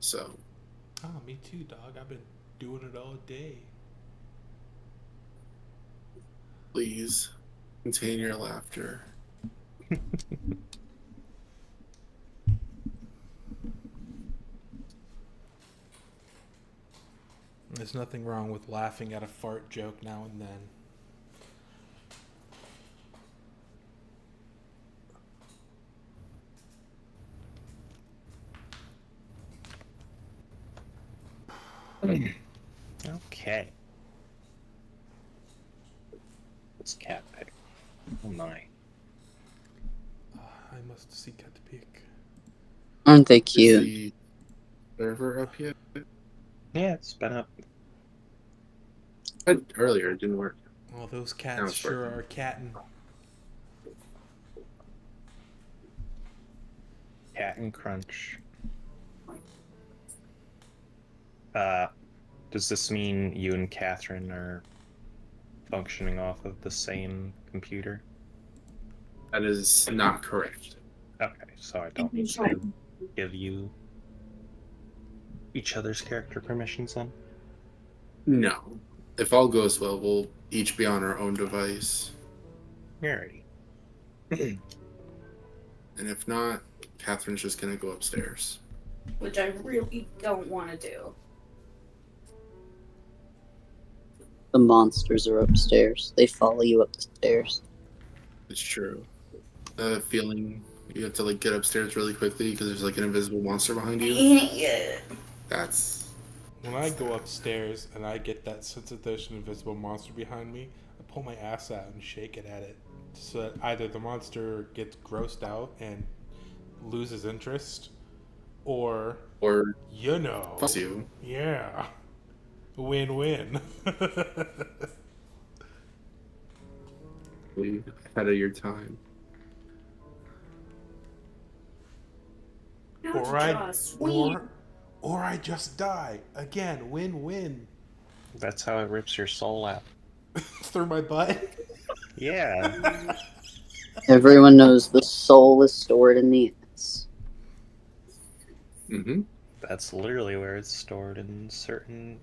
So Oh, me too, dog. I've been doing it all day. please contain your laughter. There's nothing wrong with laughing at a fart joke now and then. Okay. This cat pick. Oh my. I must seek out the peak. Aren't they Is cute? the server up yet? Yeah, it's been up. Earlier, it didn't work. Well, those Now cats it's sure working. are catting. Cat and Crunch. Does this mean you and Catherine are functioning off of the same computer? That is not correct. Okay, so I don't need to give you each other's character permissions then? No. If all goes well, we'll each be on our own device. Alrighty. And if not, Catherine's just gonna go upstairs. Which I really don't want to do. The monsters are upstairs. They follow you up the stairs. It's true. The feeling you have to like get upstairs really quickly because there's like an invisible monster behind you. Yeah. That's When I go upstairs and I get that sense that there's an invisible monster behind me, I pull my ass out and shake it at it. So that either the monster gets grossed out and loses interest, or, or you know, fucks you. yeah, win-win. Ahead of your time. or I just die again. Win-win. That's how it rips your soul out. Through my butt. Yeah. Everyone knows the soul is stored in the ass. Mm-hmm. That's literally where it's stored in certain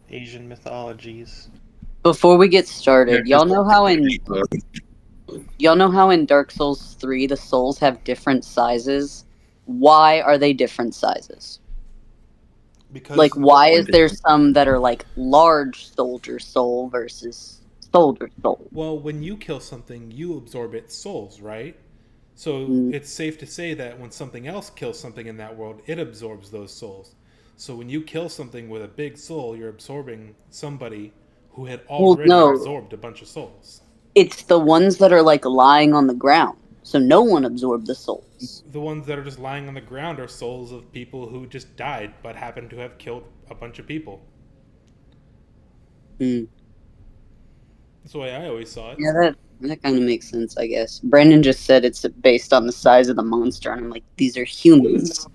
Asian mythologies. Before we get started, y'all know how in Dark Souls 3 the souls have different sizes? Why are they different sizes? Because Like, why is there some that are like large soldier soul versus soldier soul? well, when you kill something, you absorb its souls, right? So Mm. it's safe to say that when something else kills something in that world, it absorbs those souls. So when you kill something with a big soul, you're absorbing somebody who had already no. absorbed a bunch of souls. It's the ones that are like lying on the ground. So no one absorbed the souls. The ones that are just lying on the ground are souls of people who just died but happened to have killed a bunch of people. Mm. That's the way I always saw it. Yeah, that kind of makes sense, I guess. Brandon just said it's based on the size of the monster, and I'm like, these are humans.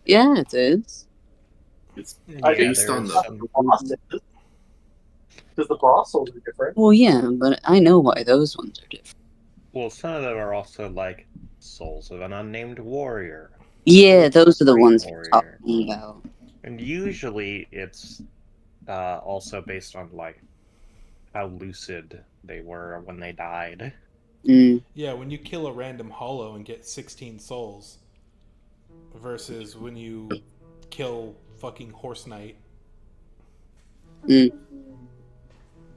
Yeah, it is. It's Yeah, based on there's the some- Because the boss souls are different. Well, yeah, but I know why those ones are different. Well, some of them are also like souls of an unnamed warrior. Yeah, those are the Great ones we're warrior. talking about. And usually it's also based on like how lucid they were when they died. Mm. Yeah, when you kill a random hollow and get 16 souls versus when you kill fucking Horse Knight. Mm.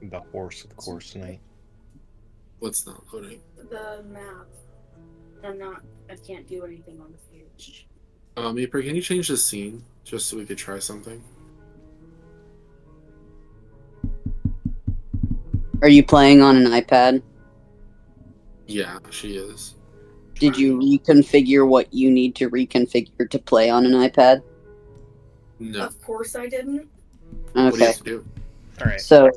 The horse, of course, Knight. what's not loading. The map. I can't do anything on the page. April, can you change the scene just so we could try something? Are you playing on an iPad? Yeah, she is. Did you reconfigure what you need to reconfigure to play on an iPad? No. Of course I didn't. What do you Okay, have to do? Alright. so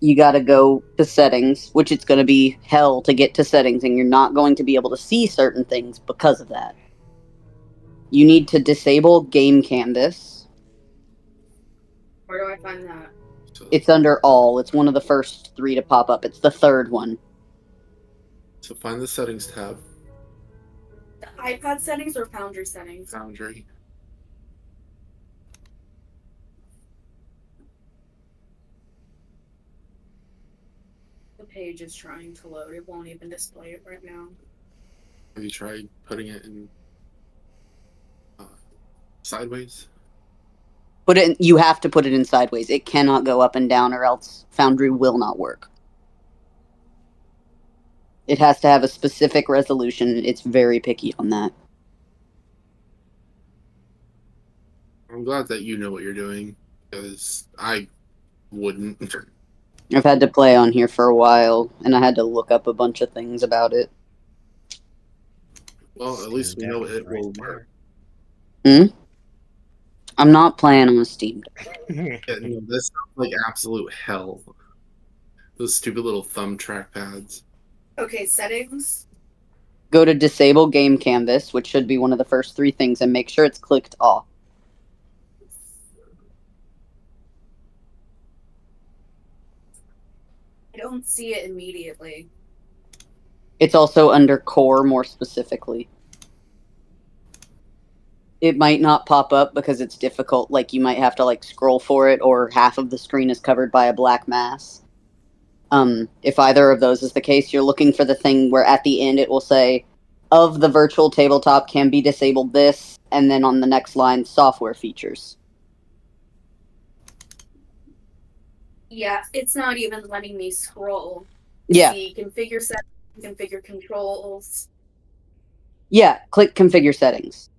you gotta go to settings, which it's gonna be hell to get to settings, and you're not going to be able to see certain things because of that. You need to disable Game Canvas. Where do I find that? So, It's under all. It's one of the first 3 to pop up. It's the third one. so find the settings tab. iPad settings or Foundry settings? Foundry. The page is trying to load. It won't even display it right now. Have you tried putting it in sideways? Put it. You have to put it in sideways. It cannot go up and down, or else Foundry will not work. It has to have a specific resolution. It's very picky on that. I'm glad that you know what you're doing, because I wouldn't. I've had to play on here for a while, and I had to look up a bunch of things about it. Well, at least we know it Right will there. work. I'm not playing on a Steam Deck. Yeah, no, this sounds like absolute hell. Those stupid little thumb trackpads. Okay, settings. Go to Disable Game Canvas, which should be one of the first 3 things, and make sure it's clicked off. I don't see it immediately. It's also under Core, more specifically. It might not pop up because it's difficult. Like, you might have to, scroll for it, or half of the screen is covered by a black mass. If either of those is the case, you're looking for the thing where at the end it will say, of the virtual tabletop can be disabled this, and then on the next line, software features. Yeah, it's not even letting me scroll. Yeah. See, configure settings, configure controls. Yeah, click configure settings.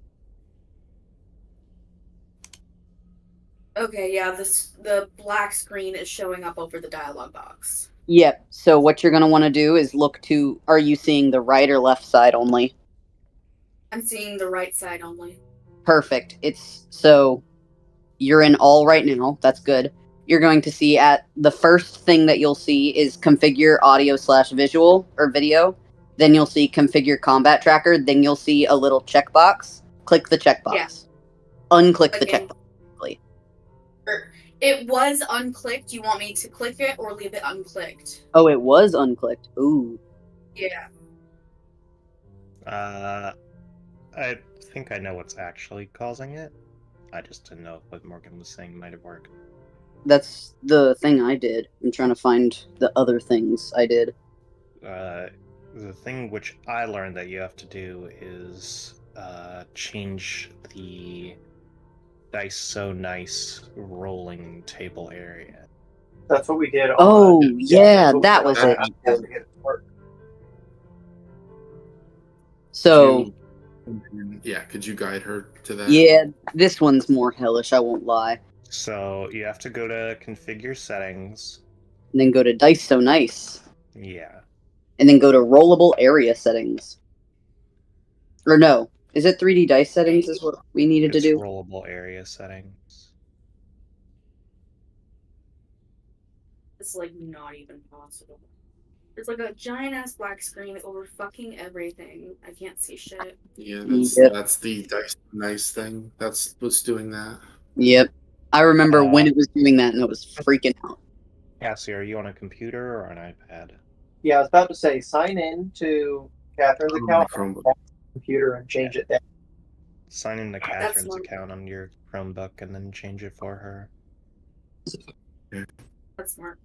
Okay, yeah, the black screen is showing up over the dialog box. Yep. So what you're going to want to do is look to, are you seeing the right or left side only? I'm seeing the right side only. Perfect. So you're in all right now. That's good. You're going to see at the first thing that you'll see is configure audio/visual or video. Then you'll see configure combat tracker. Then you'll see a little checkbox. Click the checkbox. Yeah. Unclick the Again. checkbox. It was unclicked. You want me to click it or leave it unclicked? Oh, it was unclicked. Ooh. Yeah. I think I know what's actually causing it. I just didn't know if what Morgan was saying might have worked. That's the thing I did. I'm trying to find the other things I did. The thing which I learned that you have to do is change the Dice So Nice rolling table area. That's what we did. Oh, yeah, that was it. So, Yeah, could you guide her to that? yeah, this one's more hellish, I won't lie. So you have to go to configure settings. And then go to Dice So Nice. Yeah. And then go to rollable area settings. Or no, is it 3D dice settings is what we needed It's to do? rollable area settings. It's not even possible. It's a giant ass black screen over fucking everything. I can't see shit. Yeah, Yep. that's the Dice Nice thing. That's what's doing that. Yep. I remember when it was doing that and it was freaking out. Cassie, are you on a computer or an iPad? Yeah, I was about to say, sign in to Catherine's On my account Chromebook. on the computer and change it there. Sign into Catherine's smart. account on your Chromebook and then change it for her. That's smart.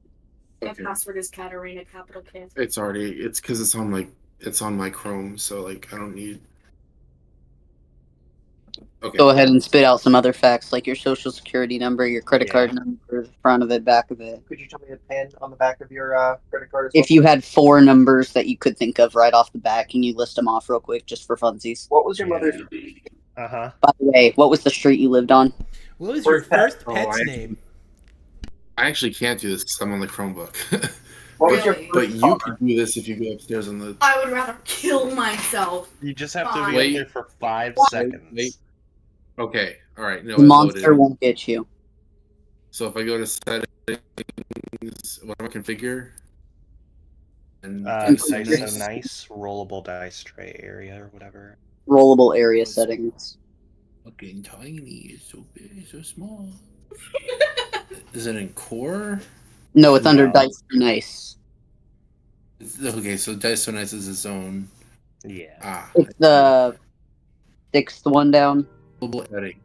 My Okay. password is Katarina, capital K. It's because it's on my Chrome, so I don't need. Okay. Go ahead and spit out some other facts like your social security number, your credit Yeah. card number, the front of it, back of it. Could you tell me the pin on the back of your credit card as well? If you had 4 numbers that you could think of right off the bat, can you list them off real quick just for funsies? What was your mother's? Uh-huh. By the way, what was the street you lived on? What was your first Oh, pet's I- name? I actually can't do this because I'm on the Chromebook. What was your Really? But first you car? could do this if you go upstairs on the. I would rather kill myself. You just have to be Wait. up there for 5 Wait, seconds. wait. Okay. All right. No, The it monster loaded. won't get you. So if I go to settings, what do I configure? And Dice Dice So Nice. Nice, rollable dice tray area or whatever. Rollable area settings. Fucking tiny. It's so big. It's so small. Is it in core? No, it's under No. Dice So Nice. Okay, so Dice So Nice is its own. Yeah. Ah. It's the 6th one down. Global editing.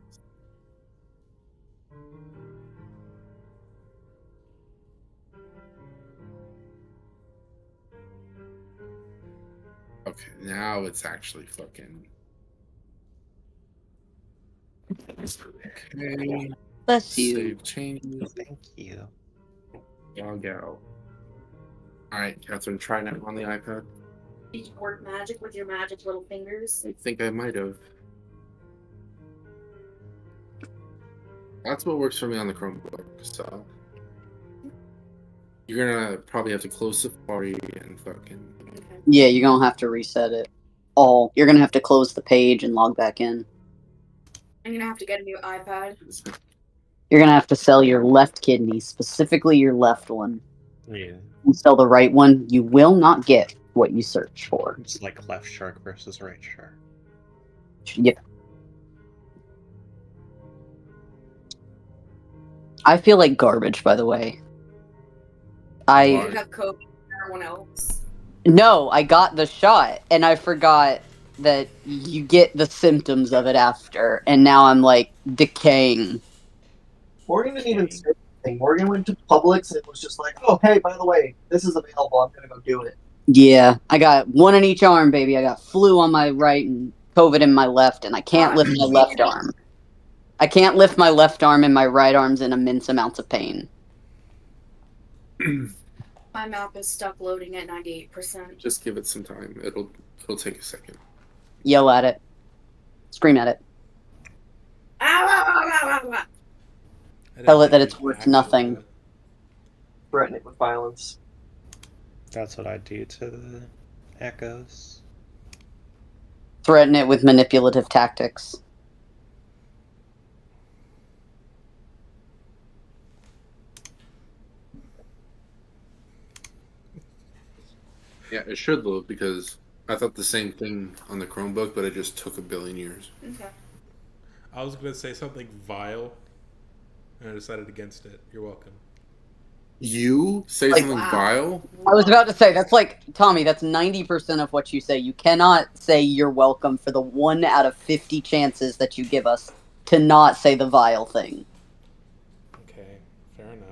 Okay, now it's actually fucking. Okay. Bless you. Save changes. Thank you. Log out. Alright, Catherine, try now on the iPad. Did you work magic with your magic little fingers? I think I might have. That's what works for me on the Chromebook, so. You're gonna probably have to close Safari and fucking. Okay. Yeah, you're gonna have to reset it. All. You're gonna have to close the page and log back in. I'm gonna have to get a new iPad. You're gonna have to sell your left kidney, specifically your left one. Yeah. You sell the right one, you will not get what you search for. It's like left shark versus right shark. Yep. I feel like garbage, by the way. Why? You have COVID and everyone else. No, I got the shot, and I forgot that you get the symptoms of it after, and now I'm like decaying. Morgan didn't even say anything. Morgan went to Publix and was just like, "Oh, hey, by the way, this is available. I'm gonna go do it." Yeah, I got one in each arm, baby. I got flu on my right and COVID in my left, and I can't lift my left arm. I can't lift my left arm, and my right arm's in immense amounts of pain. My map is stuck loading at 98%. Just give it some time. It'll take a second. Yell at it. Scream at it. Ah! Tell it that it's worth nothing. Threaten it with violence. That's what I do to the echoes. Threaten it with manipulative tactics. Yeah, it should load because I thought the same thing on the Chromebook, but it just took a billion years. Okay. I was gonna say something vile, and I decided against it. You're welcome. You say Like, something wow. vile? I was about to say, that's like, Tommy, that's 90% of what you say. You cannot say you're welcome for the 1 out of 50 chances that you give us to not say the vile thing. Okay, fair enough.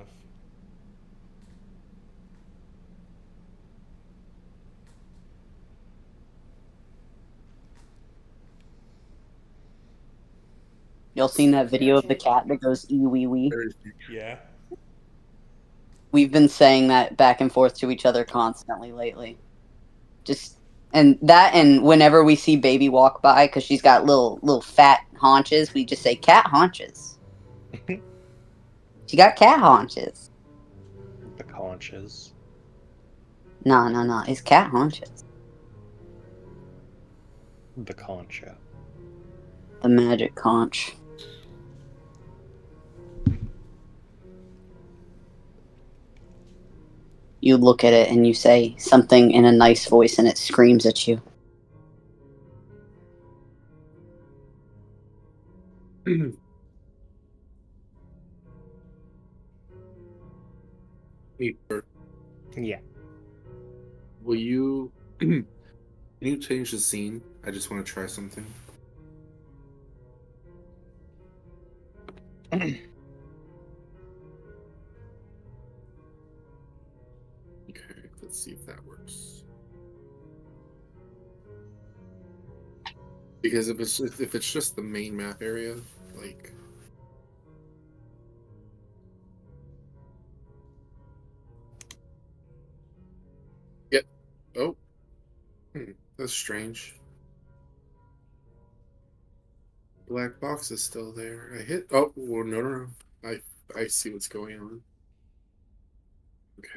Y'all seen that video of the cat that goes ee wee wee? Yeah. We've been saying that back and forth to each other constantly lately. Just and whenever we see baby walk by, because she's got little fat haunches, we just say cat haunches. She got cat haunches. The conches. No, it's cat haunches. The concha. The magic conch. You look at it and you say something in a nice voice and it screams at you. Yeah. Will you? Can you change the scene? I just want to try something. Okay, let's see if that works. Because if it's just the main map area, like. Yep. Oh. That's strange. Black box is still there. I hit. Oh, well, no. I see what's going on. Okay.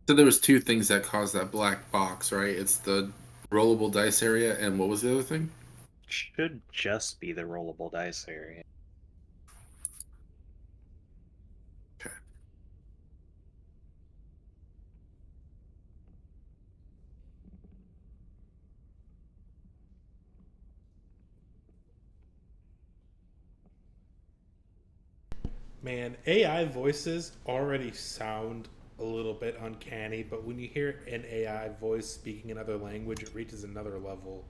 So there was two things that caused that black box, right? It's the rollable dice area, and what was the other thing? Should just be the rollable dice area. Okay. Man, AI voices already sound a little bit uncanny, but when you hear an AI voice speaking another language, it reaches another level.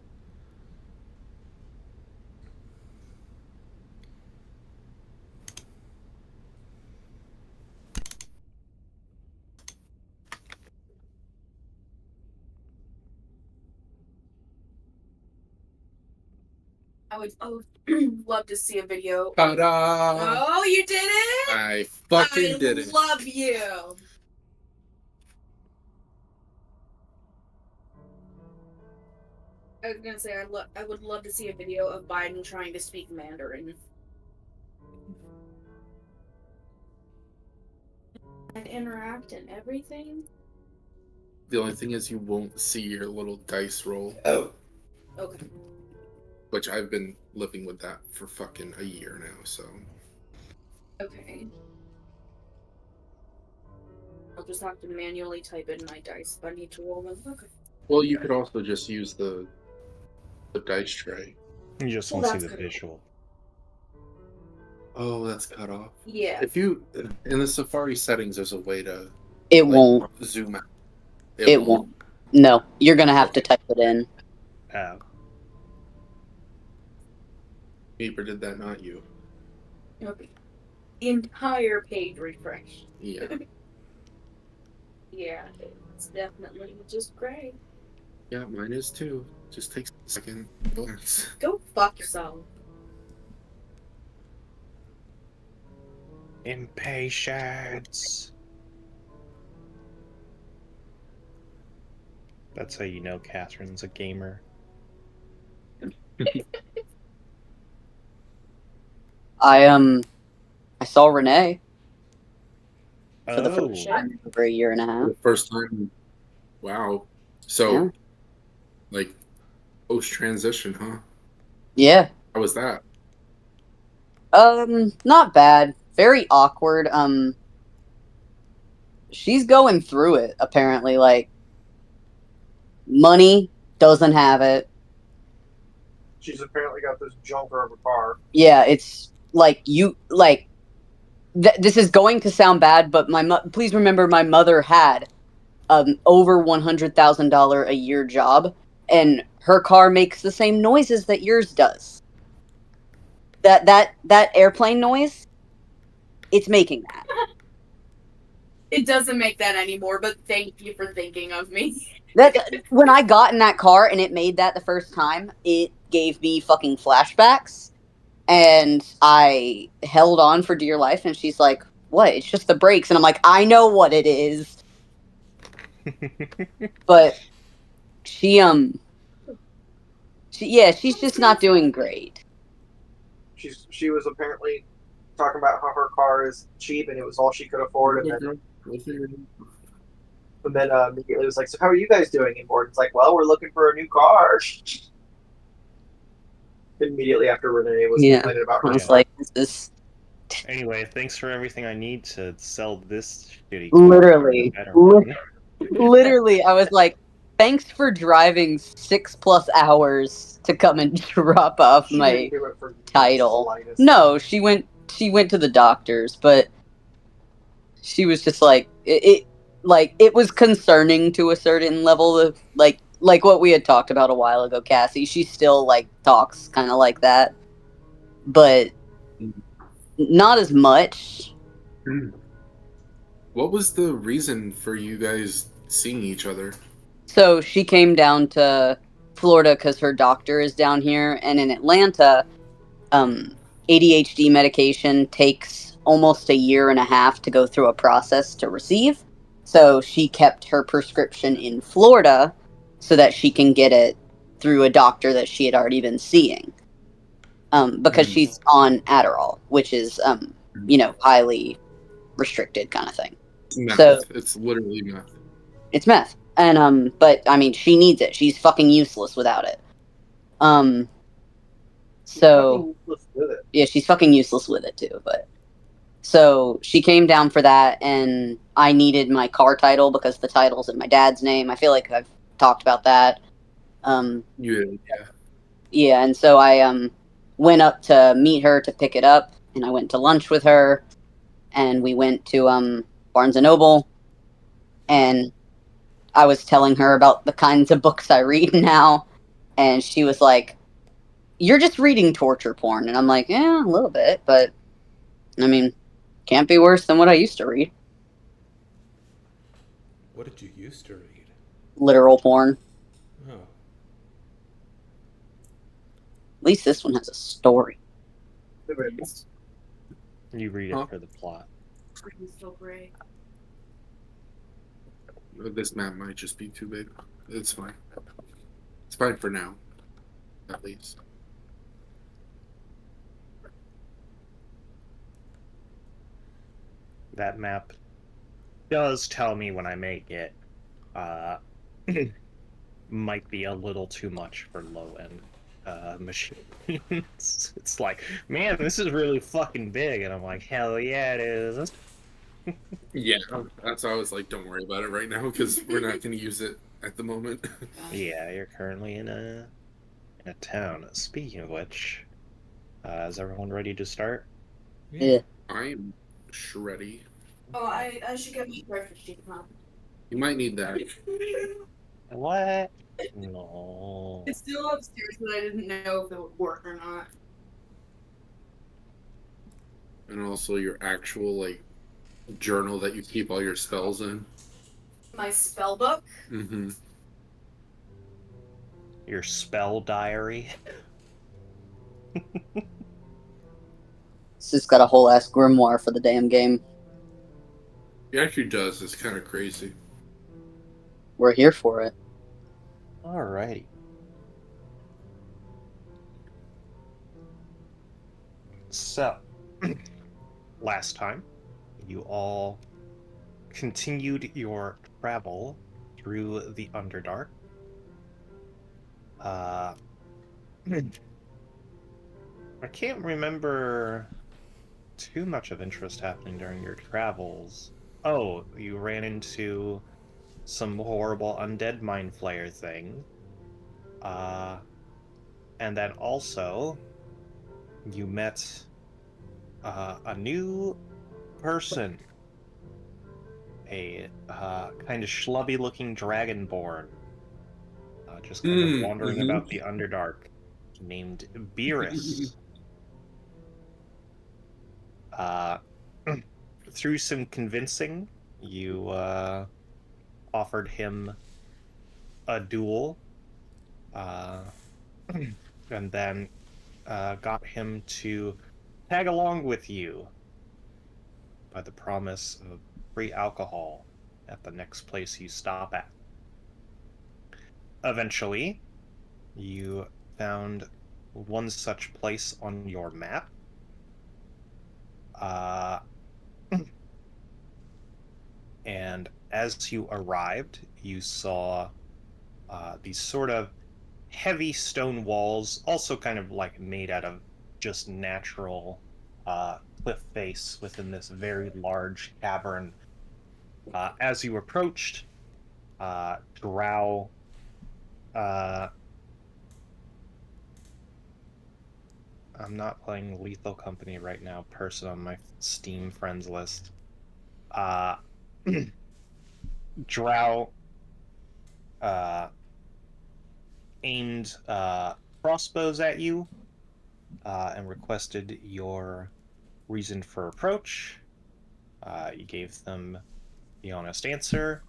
I would love to see a video. Ta-da! Oh, you did it! I fucking did it. love you. I was gonna say I would love to see a video of Biden trying to speak Mandarin. And interact and everything. The only thing is you won't see your little dice roll. Oh. Okay. Which I've been living with that for fucking a year now, so. Okay. I'll just have to manually type in my dice if I need to roll them. Okay. Well, you could also just use the dice tray. You just Well, won't see that's the good. visual. Oh, that's cut off. Yeah. If you in the Safari settings, there's a way to It won't. zoom out. It won't. No, you're gonna have to type it in. Oh. Beeper did that, not you. Okay. Entire page refresh. Yeah. Yeah, it's definitely just great. Yeah, mine is too. Just takes a second. Relax. Go fuck yourself. Impatience. That's how you know Catherine's a gamer. I saw Renee for the Oh, first time in over a year and a half. The first time. Wow. So, Yeah. like, post transition, huh? Yeah. How was that? Not bad. Very awkward. She's going through it, apparently. Like, money, doesn't have it. She's apparently got this junker of a car. Yeah, it's like this is going to sound bad, but please remember my mother had over $100,000 a year job, and her car makes the same noises that yours does. That airplane noise, it's making that. It doesn't make that anymore, but thank you for thinking of me. That when I got in that car and it made that the first time, it gave me fucking flashbacks, and I held on for dear life. And she's like, "What? It's just the brakes." And I'm like, "I know what it is," but she's just not doing great. She was apparently talking about how her car is cheap and it was all she could afford, and then immediately was like, "So how are you guys doing?" And Morgan's like, "Well, we're looking for a new car." Immediately after Renee was complaining about her I was car. like, "This is anyway, thanks for everything I need to sell this shitty literally, car for a better one. literally." I was like, "Thanks for driving 6+ hours to come and drop off She my didn't do it for title." slightest. No, she went to the doctors, but she was just like it was concerning to a certain level of like what we had talked about a while ago, Cassie. She still like talks kind of like that, but not as much. What was the reason for you guys seeing each other? So she came down to Florida because her doctor is down here, and in Atlanta, ADHD medication takes almost a year and a half to go through a process to receive. So she kept her prescription in Florida so that she can get it through a doctor that she had already been seeing. Because she's on Adderall, which is, highly restricted kind of thing. Meth. So- It's literally meth. It's meth. And but I mean she needs it. She's fucking useless without it. So yeah, she's fucking useless with it too, but so she came down for that, and I needed my car title because the title's in my dad's name. I feel like I've talked about that. Yeah. Yeah, and so I went up to meet her to pick it up, and I went to lunch with her, and we went to Barnes and Noble, and I was telling her about the kinds of books I read now, and she was like, "You're just reading torture porn," and I'm like, "Yeah, a little bit, but I mean, can't be worse than what I used to read. What did you used to read? Literal porn. Oh, At least this one has a story." You read Huh? it for the plot. Freaking so great. This map might just be too big. It's fine. It's fine for now, at least. That map does tell me when I make it might be a little too much for low end machines. It's like, man, this is really fucking big, and I'm like, hell yeah, it is. Yeah, that's why I was like, don't worry about it right now because we're not going to use it at the moment. Yeah, you're currently in a town. Speaking of which, is everyone ready to start? Yeah. I'm ready. Oh, I should get my breakfast sheet up. You might need that. What? No. It's still upstairs, but I didn't know if it would work or not. And also your actual, like, journal that you keep all your spells in. My spell book? Mm-hmm. Your spell diary. It's just got a whole ass grimoire for the damn game. It actually does. It's kind of crazy. We're here for it. Alrighty. So, last time, you all continued your travel through the Underdark. I can't remember too much of interest happening during your travels. Oh, you ran into some horrible undead mind flayer thing. And then also, you met a new person. A kind of schlubby looking dragonborn. Just kind of wandering about the Underdark, named Beerus. Through some convincing, you offered him a duel, and then got him to tag along with you by the promise of free alcohol at the next place you stop at. Eventually, you found one such place on your map. And as you arrived, you saw these sort of heavy stone walls, also kind of like made out of just natural cliff face within this very large cavern. As you approached, Drow I'm not playing Lethal Company right now, person on my Steam friends list. Drow aimed crossbows at you and requested your reason for approach. You gave them the honest answer,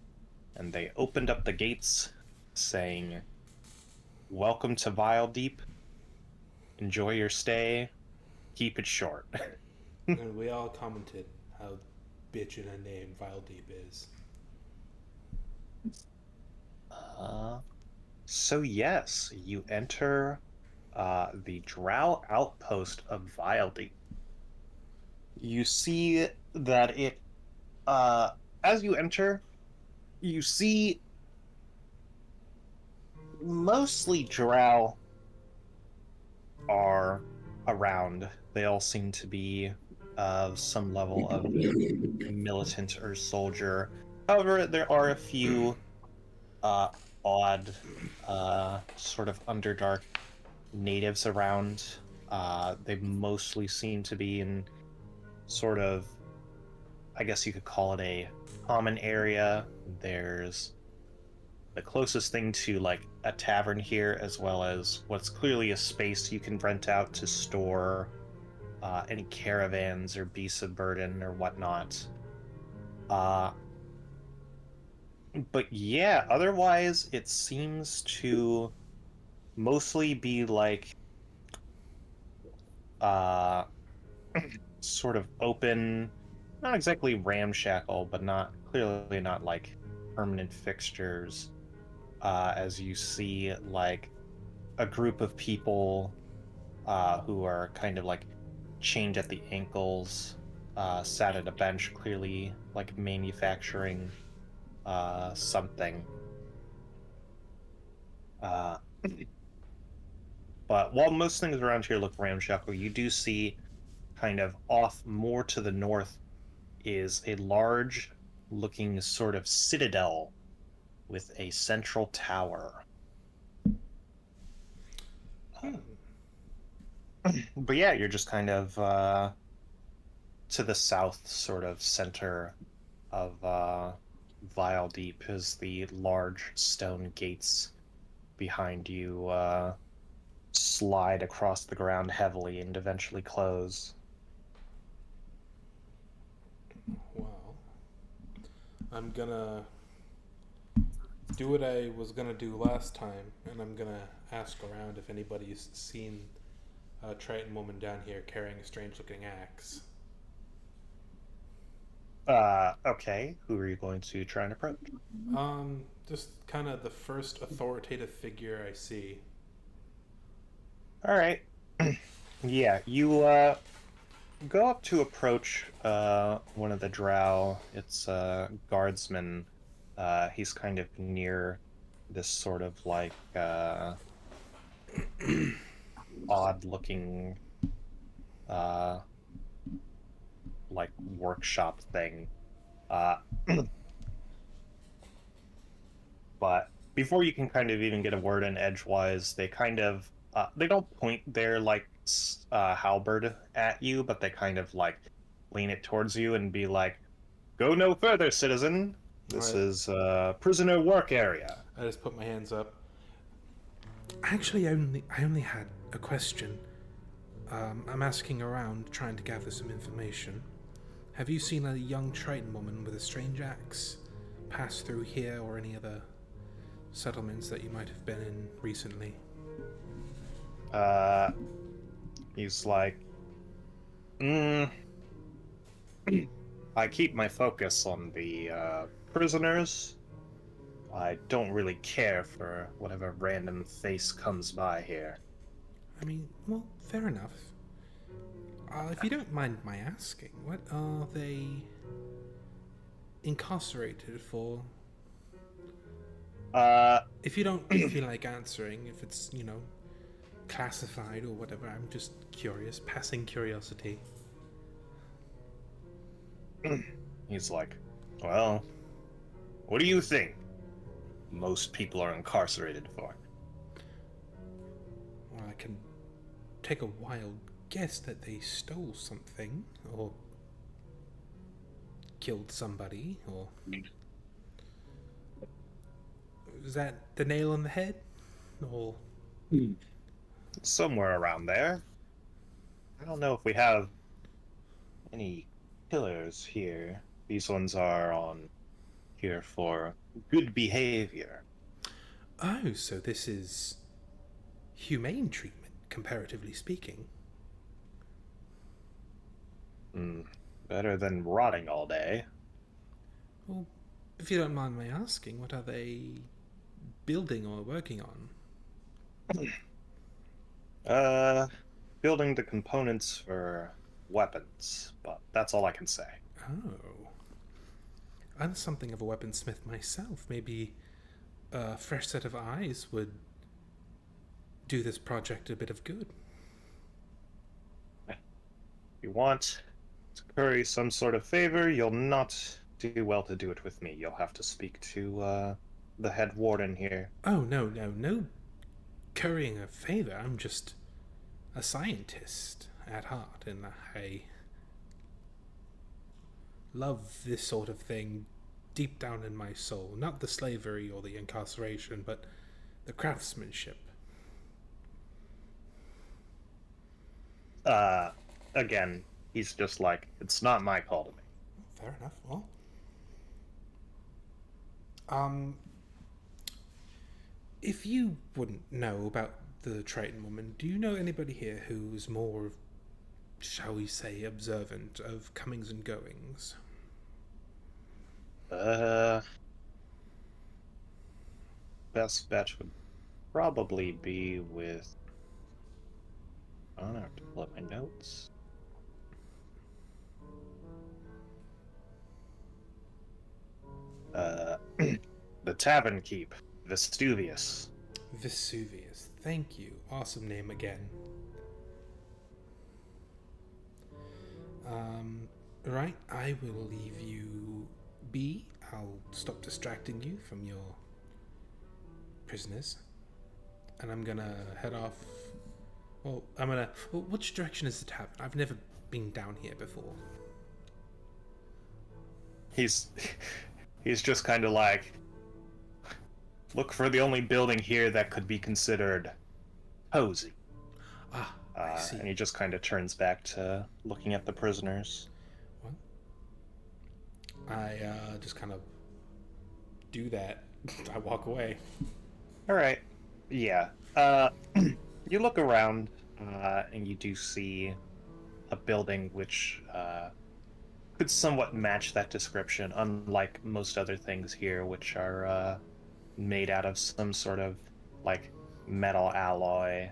and they opened up the gates, saying, "Welcome to Vile Deep. Enjoy your stay. Keep it short." and we all commented how bitchin' a name Vile Deep is. So yes, you enter the Drow outpost of Vile Deep. You see that it, as you enter, You see mostly drow are around. They all seem to be of some level of militant or soldier. However, there are a few uh, odd, sort of underdark natives around. They mostly seem to be in sort of, I guess you could call it a common area. There's the closest thing to like a tavern here, as well as what's clearly a space you can rent out to store any caravans or beasts of burden or whatnot. Uh, but yeah, otherwise, it seems to mostly be like uh, sort of open, not exactly ramshackle, but not clearly not like permanent fixtures. As you see, like a group of people who are kind of like chained at the ankles, sat at a bench, clearly like manufacturing something. Uh, but while most things around here look ramshackle, you do see kind of off more to the north is a large looking sort of citadel with a central tower. Hmm. But yeah, you're just kind of to the south, sort of center of Vile Deep, as the large stone gates behind you slide across the ground heavily and eventually close. Well, I'm gonna do what I was gonna do last time, and I'm gonna ask around if anybody's seen a Triton woman down here carrying a strange-looking axe. Okay. Who are you going to try and approach? Just kind of the first authoritative figure I see. All right. Yeah, you go up to approach one of the drow. It's guardsman. He's kind of near this sort of like odd looking uh like workshop thing. Uh but before you can kind of even get a word in edgewise, they kind of they don't point their like halberd at you, but they kind of like lean it towards you and be like, "Go no further, citizen. This is prisoner work area." I just put my hands up. Actually, I only had a question. I'm asking around, trying to gather some information. Have you seen a young Triton woman with a strange axe pass through here or any other settlements that you might have been in recently? He's like, mm, I keep my focus on the prisoners. I don't really care for whatever random face comes by here. I mean, well, fair enough. If you don't mind my asking, what are they incarcerated for? If you don't feel like answering, if it's, classified or whatever, I'm just curious, passing curiosity. He's like, well, what do you think most people are incarcerated for? Well, I can take a wild guess that they stole something, or killed somebody, or... Is that the nail on the head? Or... Somewhere around there. I don't know if we have any killers here. These ones are on here for good behavior. Oh, so this is humane treatment, comparatively speaking. Better than rotting all day. Well, if you don't mind my asking, what are they building or working on? Building the components for weapons, but that's all I can say. Oh. I'm something of a weaponsmith myself. Maybe a fresh set of eyes would do this project a bit of good. If you want to curry some sort of favor, you'll not do well to do it with me. You'll have to speak to the head warden here. Oh, no currying a favor. I'm just a scientist at heart, and I love this sort of thing deep down in my soul. Not the slavery or the incarceration, but the craftsmanship. Again, he's just like, it's not my call to make. Fair enough. Well, if you wouldn't know about the Triton woman, do you know anybody here who's more, shall we say, observant of comings and goings? Best bet would probably be with. I don't have to pull up my notes. The Tavern Keep, Vestuvius. Vesuvius. Thank you. Awesome name again. Right, I will leave you be. I'll stop distracting you from your prisoners. And I'm gonna head off. Well, which direction is the tavern? I've never been down here before. He's just kind of like, look for the only building here that could be considered cozy. Ah, I see. And he just kind of turns back to looking at the prisoners. Well, I just kind of do that. I walk away. All right. Yeah. You look around, and you do see a building which could somewhat match that description, unlike most other things here, which are made out of some sort of like metal alloy,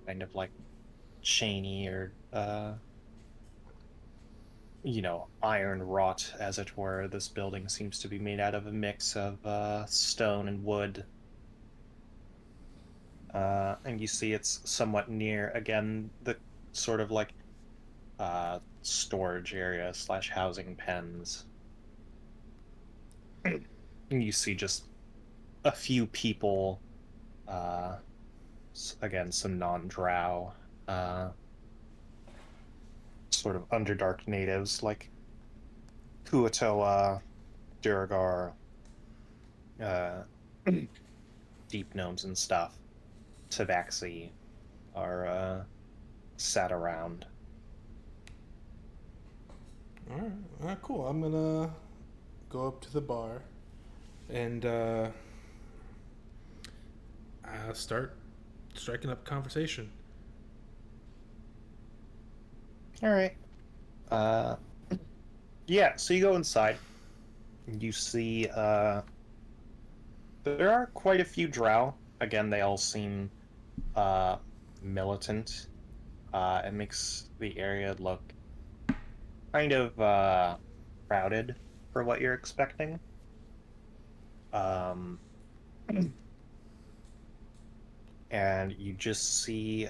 kind of like chainy or iron wrought, as it were. This building seems to be made out of a mix of stone and wood. And you see it's somewhat near, again, the sort of like storage area / housing pens. And you see just a few people, again, some non-drow, sort of Underdark natives like Kuatoa, Duragar, deep gnomes and stuff. Tabaxi are sat around. Alright, cool. I'm gonna go up to the bar and start striking up a conversation. Alright. Yeah, so you go inside. You see there are quite a few drow. Again, they all seem militant. It makes the area look kind of crowded for what you're expecting. And you just see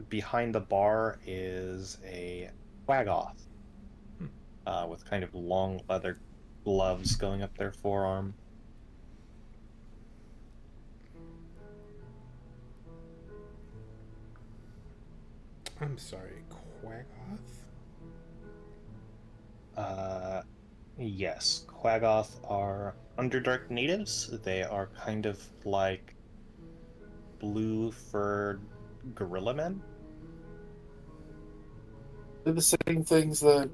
behind the bar is a Quaggoth with kind of long leather gloves going up their forearm. I'm sorry, Quaggoth? Yes, Quaggoth are Underdark natives. They are kind of like blue-furred gorilla men. They're the same things that.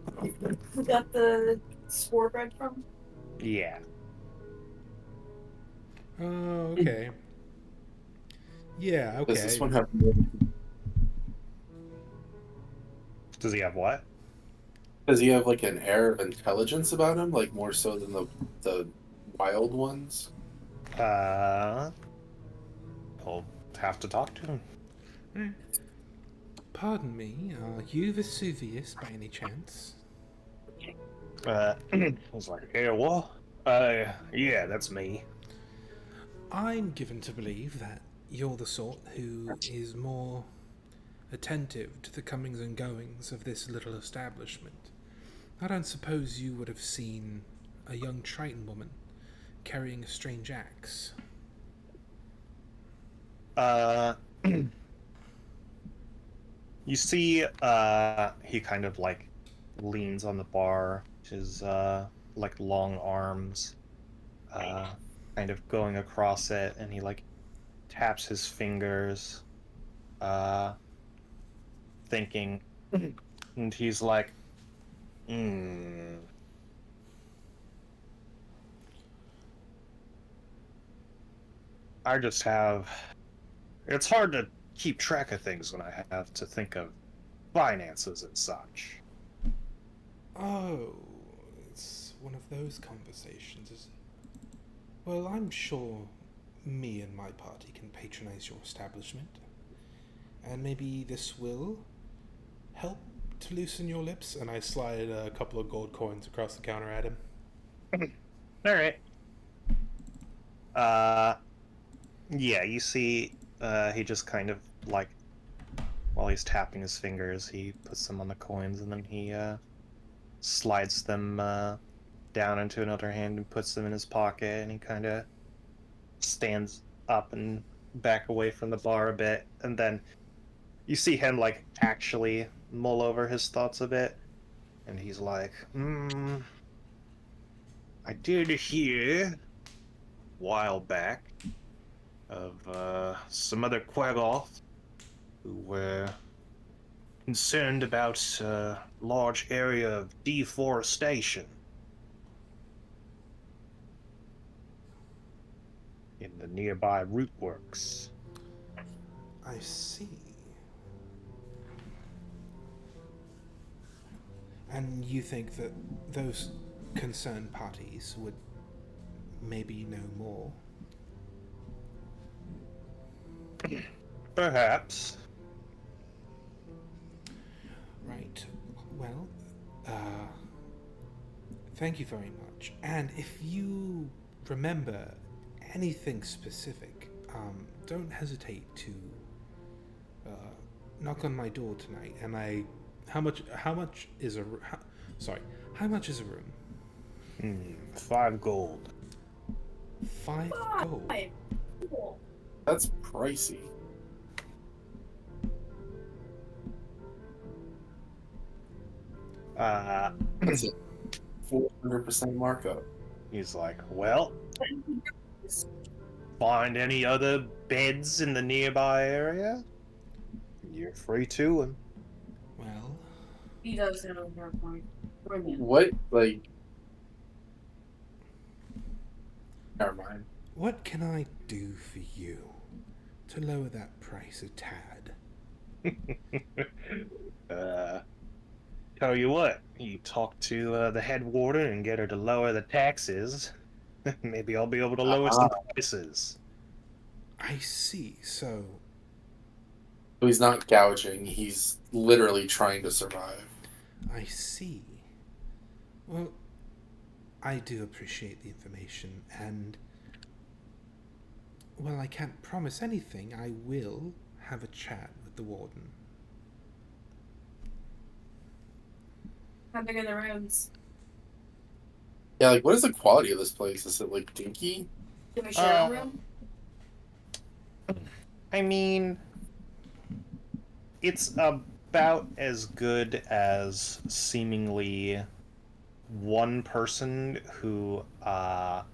We got the spore bread from. Yeah. Oh, okay. Yeah, okay. Does this one have? Does he have what? Does he have like an air of intelligence about him, like more so than the wild ones? I'll have to talk to him. Pardon me, are you Vesuvius by any chance? I was like, yeah, what? Yeah, that's me. I'm given to believe that you're the sort who is more attentive to the comings and goings of this little establishment. I don't suppose you would have seen a young Triton woman carrying a strange axe. Uh, you see, he kind of like leans on the bar, his like long arms, uh, kind of going across it, and he like taps his fingers, uh, thinking, and he's like, hmm. I just have. It's hard to keep track of things when I have to think of finances and such. Oh, it's one of those conversations, is it? Well, I'm sure me and my party can patronize your establishment, and maybe this will help to loosen your lips. And I slide a couple of gold coins across the counter at him. All right. Yeah, you see, he just kind of like, while he's tapping his fingers, he puts them on the coins, and then he slides them down into another hand and puts them in his pocket, and he kind of stands up and back away from the bar a bit, and then you see him like actually mull over his thoughts a bit, and he's like, I did hear a while back of some other Quaggoth who were concerned about a large area of deforestation in the nearby rootworks. I see. And you think that those concerned parties would maybe know more? Perhaps. Right. Well, thank you very much. And if you remember anything specific, don't hesitate to knock on my door tonight. And how much is a how much is a room? 5 gold. 5 gold. Cool. That's pricey. That's a 400% markup. He's like, well, find any other beds in the nearby area? You're free to. And Well, He does have a fair point. Brilliant. What, like... Never mind. what can I do for you to lower that price a tad? Tell you what, you talk to the head warden and get her to lower the taxes. Maybe I'll be able to lower some prices. I see. So, So he's not gouging, he's literally trying to survive. I see. Well, I do appreciate the information, and well, I can't promise anything. I will have a chat with the warden. How big are the rooms? Yeah, like, what is the quality of this place? Is it, like, dinky? Can we share a room? I mean, it's about as good as seemingly one person who,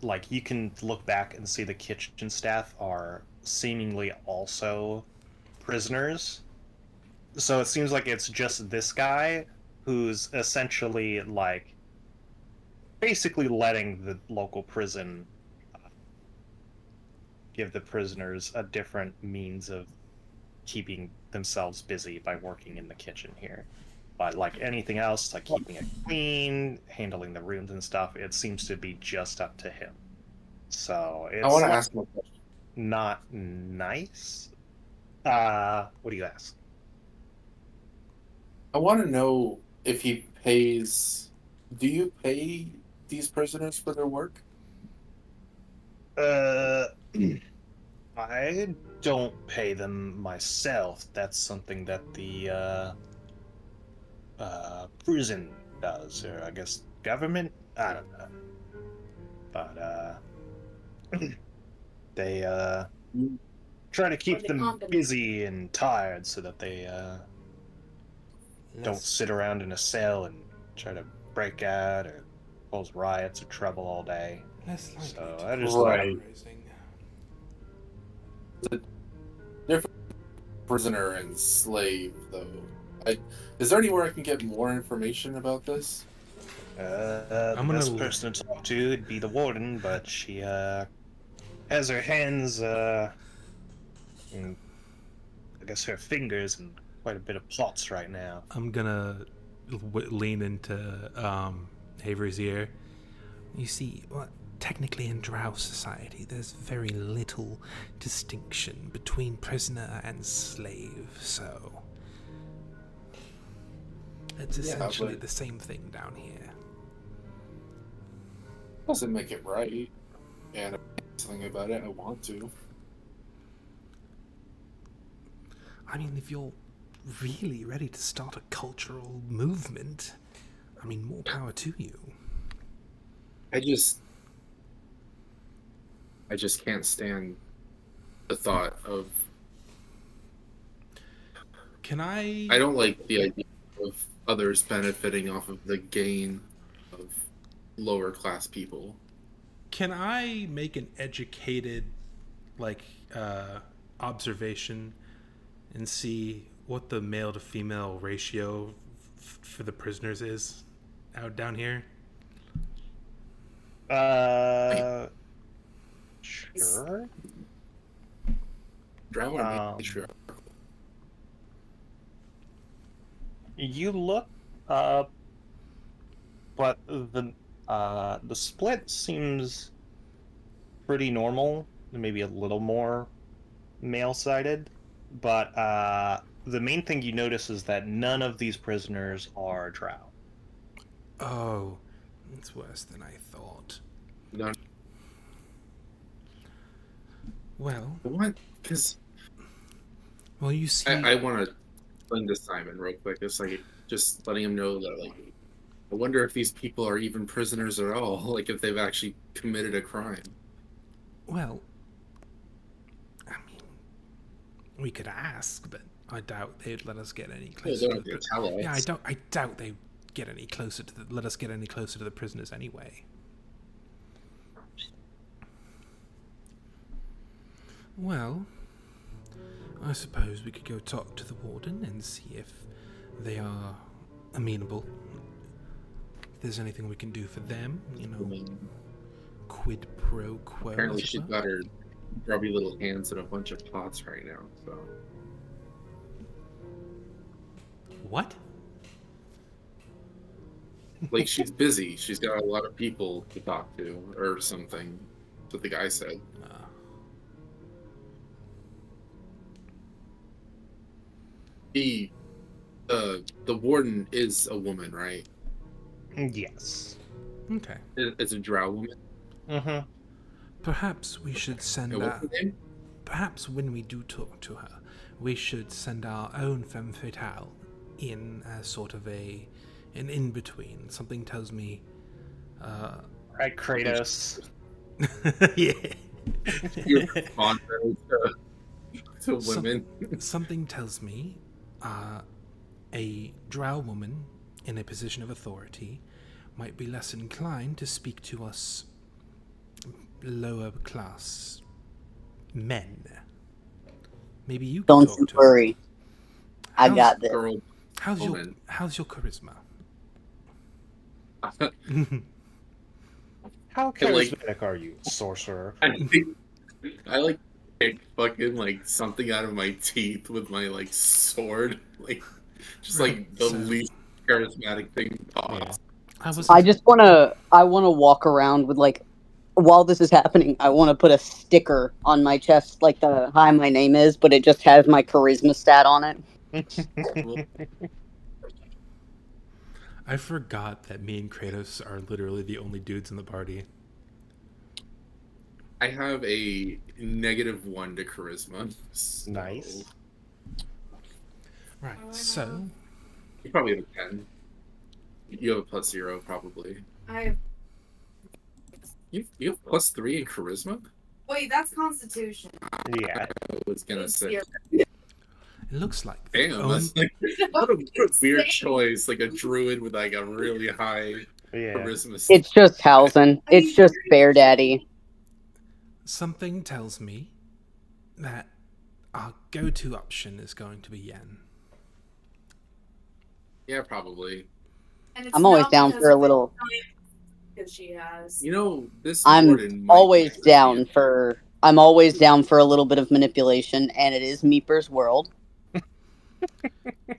like, you can look back and see the kitchen staff are seemingly also prisoners. So it seems like it's just this guy who's essentially, like, basically letting the local prison give the prisoners a different means of keeping themselves busy by working in the kitchen here. But like anything else, like keeping it clean, handling the rooms and stuff, it seems to be just up to him. So it's I want to like ask him a question. not nice. What do you ask? I want to know if he pays Do you pay these prisoners for their work? I don't pay them myself. That's something that the prison does, or I guess government. I don't know, but they try to Or keep the them company. busy and tired so that they don't sit around in a cell and try to break out or cause riots or trouble all day. Less likely So to I just cause let Right. them. uprising. Prisoner and slave, though. Is there anywhere I can get more information about this? The I'm gonna best person to talk to would be the warden, but she has her hands in, I guess, her fingers in quite a bit of plots right now. I'm gonna lean into Avery's ear. You see, well, technically in Drow society, there's very little distinction between prisoner and slave, so it's essentially but the same thing down here. doesn't make it right. And if I do something about it, I want to. I mean, if you're really ready to start a cultural movement, I mean, more power to you. I just can't stand the thought of. Can I? I don't like the idea of others benefiting off of the gain of lower class people. Can I make an educated, like, observation and see what the male to female ratio for the prisoners is out down here? Sure. Drow are matriarchal. You look, but the split seems pretty normal, maybe a little more male-sided, but the main thing you notice is that none of these prisoners are drow. Oh, it's worse than I thought. No, Well, what? Because well, you see, I want to explain to Simon real quick. It's like just letting him know that, like, I wonder if these people are even prisoners at all. Like, if they've actually committed a crime. well, I mean, we could ask, but I doubt they'd let us get any Well, closer. they're not going to tell us. Yeah, I doubt they get any closer to let us get any closer to the prisoners anyway. Well, I suppose we could go talk to the warden and see if they are amenable. If there's anything we can do for them, you know, quid pro quo. Apparently, she's got her grubby little hands in a bunch of pots right now. So What? like, she's busy. She's got a lot of people to talk to, or something. That's what the guy said. The warden is a woman, right? Yes. Okay. It's a drow woman. Mm-hmm. Perhaps we should send And what's her name? perhaps when we do talk to her, we should send our own femme fatale in as sort of an in-between. Something tells me... Right, Kratos. yeah. You're contrary to women. Something tells me a drow woman in a position of authority might be less inclined to speak to us lower class men. Maybe you can Don't talk you to her. worry. I got this. Girl, How's your woman. charisma? How And, like- charismatic are you, sorcerer? I like pick fucking like something out of my teeth with my like sword, like just like the So- least charismatic thing possible. I just I wanna walk around with, like, while this is happening, I wanna put a sticker on my chest, like the hi, my name is, but it just has my charisma stat on it. I forgot that me and Kratos are literally the only dudes in the party. I have a -1 to charisma. So Nice. Right, Oh, I so you probably have a 10. You have a +0, probably. I You have +3 in charisma? wait. That's Constitution. Yeah. I was gonna say. it looks like the Damn, that's like what a weird choice. Like a druid with like a really high Yeah. charisma. It's just Hausen. It's just Bear Daddy. something tells me that our go-to option is going to be Yen. Yeah, probably. And it's I'm always not down because for a of the little. because she has. You know, this I'm warden might always be down lesbian. for. I'm always down for a little bit of manipulation, and it is Meeper's world.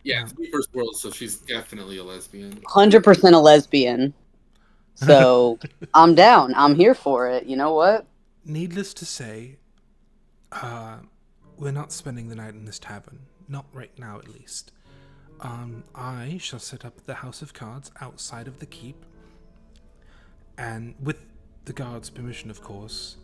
Yeah, it's me first world, so she's definitely a lesbian. 100% a lesbian. So I'm down. I'm here for it. You know what? Needless to say, we're not spending the night in this tavern. Not right now, at least. I shall set up the House of Cards outside of the keep. And with the guards' permission, of course.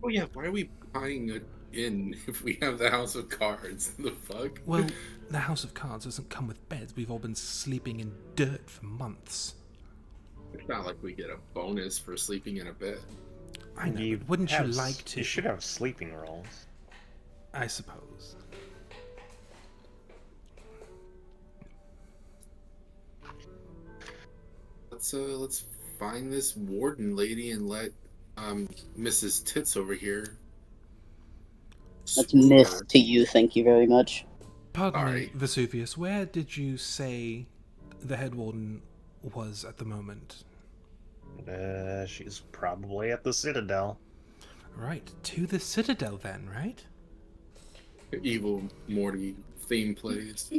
Oh yeah, why are we buying an inn if we have the House of Cards? The fuck? Well, the House of Cards doesn't come with beds. We've all been sleeping in dirt for months. It's not like we get a bonus for sleeping in a bed. I know, but wouldn't you like to? You should have sleeping rolls. I suppose. Let's find this warden lady and let Mrs. Tits over here. That's screw miss her. to you. Thank you very much. Pardon me, Sorry. Vesuvius, where did you say the head warden was at the moment? She's probably at the Citadel. Right, to the Citadel then, right? Evil Morty theme plays.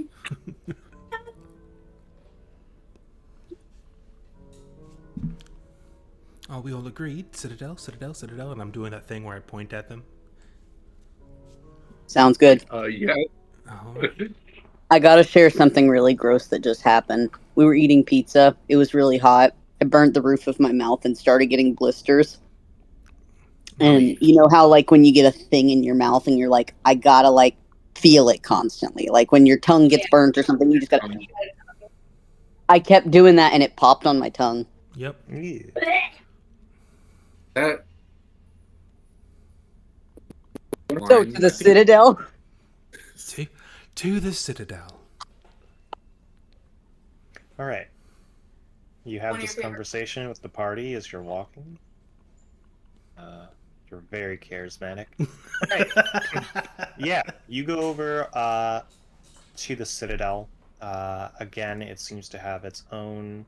Are we all agreed? Citadel, Citadel, Citadel, and I'm doing that thing where I point at them. Sounds good. Yeah. Alright. I gotta share something really gross that just happened. We were eating pizza. It was really hot. I burnt the roof of my mouth and started getting blisters. And you know how, like, when you get a thing in your mouth and you're like, I gotta, like, feel it constantly. Like, when your tongue gets burnt or something, you just gotta. I kept doing that and it popped on my tongue. Yep. Yeah. That So, to the Citadel? To the Citadel. All right. You have One of this your favorite- conversation with the party as you're walking. You're very charismatic. Yeah, you go over to the Citadel. Again, it seems to have its own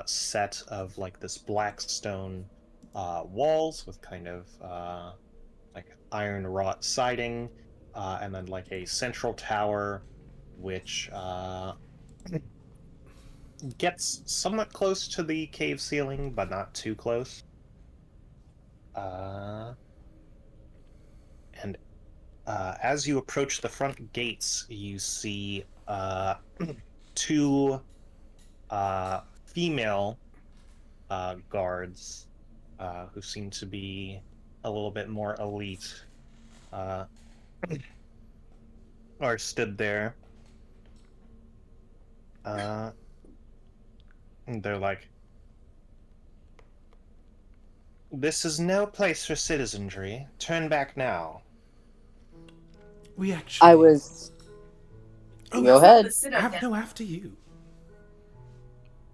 set of like this black stone walls with kind of like iron wrought siding, and then like a central tower, which gets somewhat close to the cave ceiling, but not too close. And as you approach the front gates, you see two female guards who seem to be a little bit more elite, are stood there. And they're like, "This is no place for citizenry. Turn back now." We actually. I was. Oh, Go ahead. After you.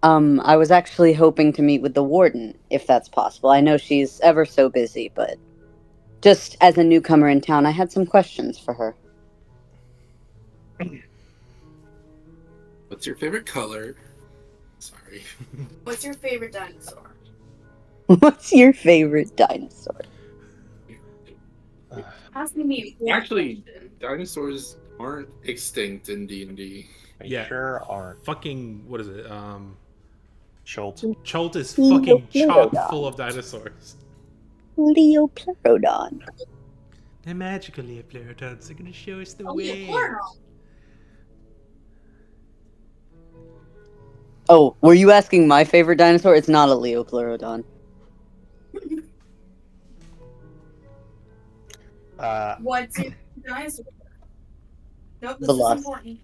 I was actually hoping to meet with the warden, if that's possible. I know she's ever so busy, but just as a newcomer in town, I had some questions for her. What's your favorite color? Sorry. What's your favorite dinosaur? What's your favorite dinosaur? Asking me. a Actually, question. dinosaurs aren't extinct in D&D. They Yeah. sure aren't. Fucking, what is it? Schultz. Cholt is Leo fucking chock Pleurodon. full of dinosaurs. Leopleurodon. They're magical Leopleurodons. They're gonna show us the Oh, way. yeah, plural. Oh, were you asking my favorite dinosaur? It's not a Leopleurodon. What's your dinosaur? Nope, this is Veloc- important.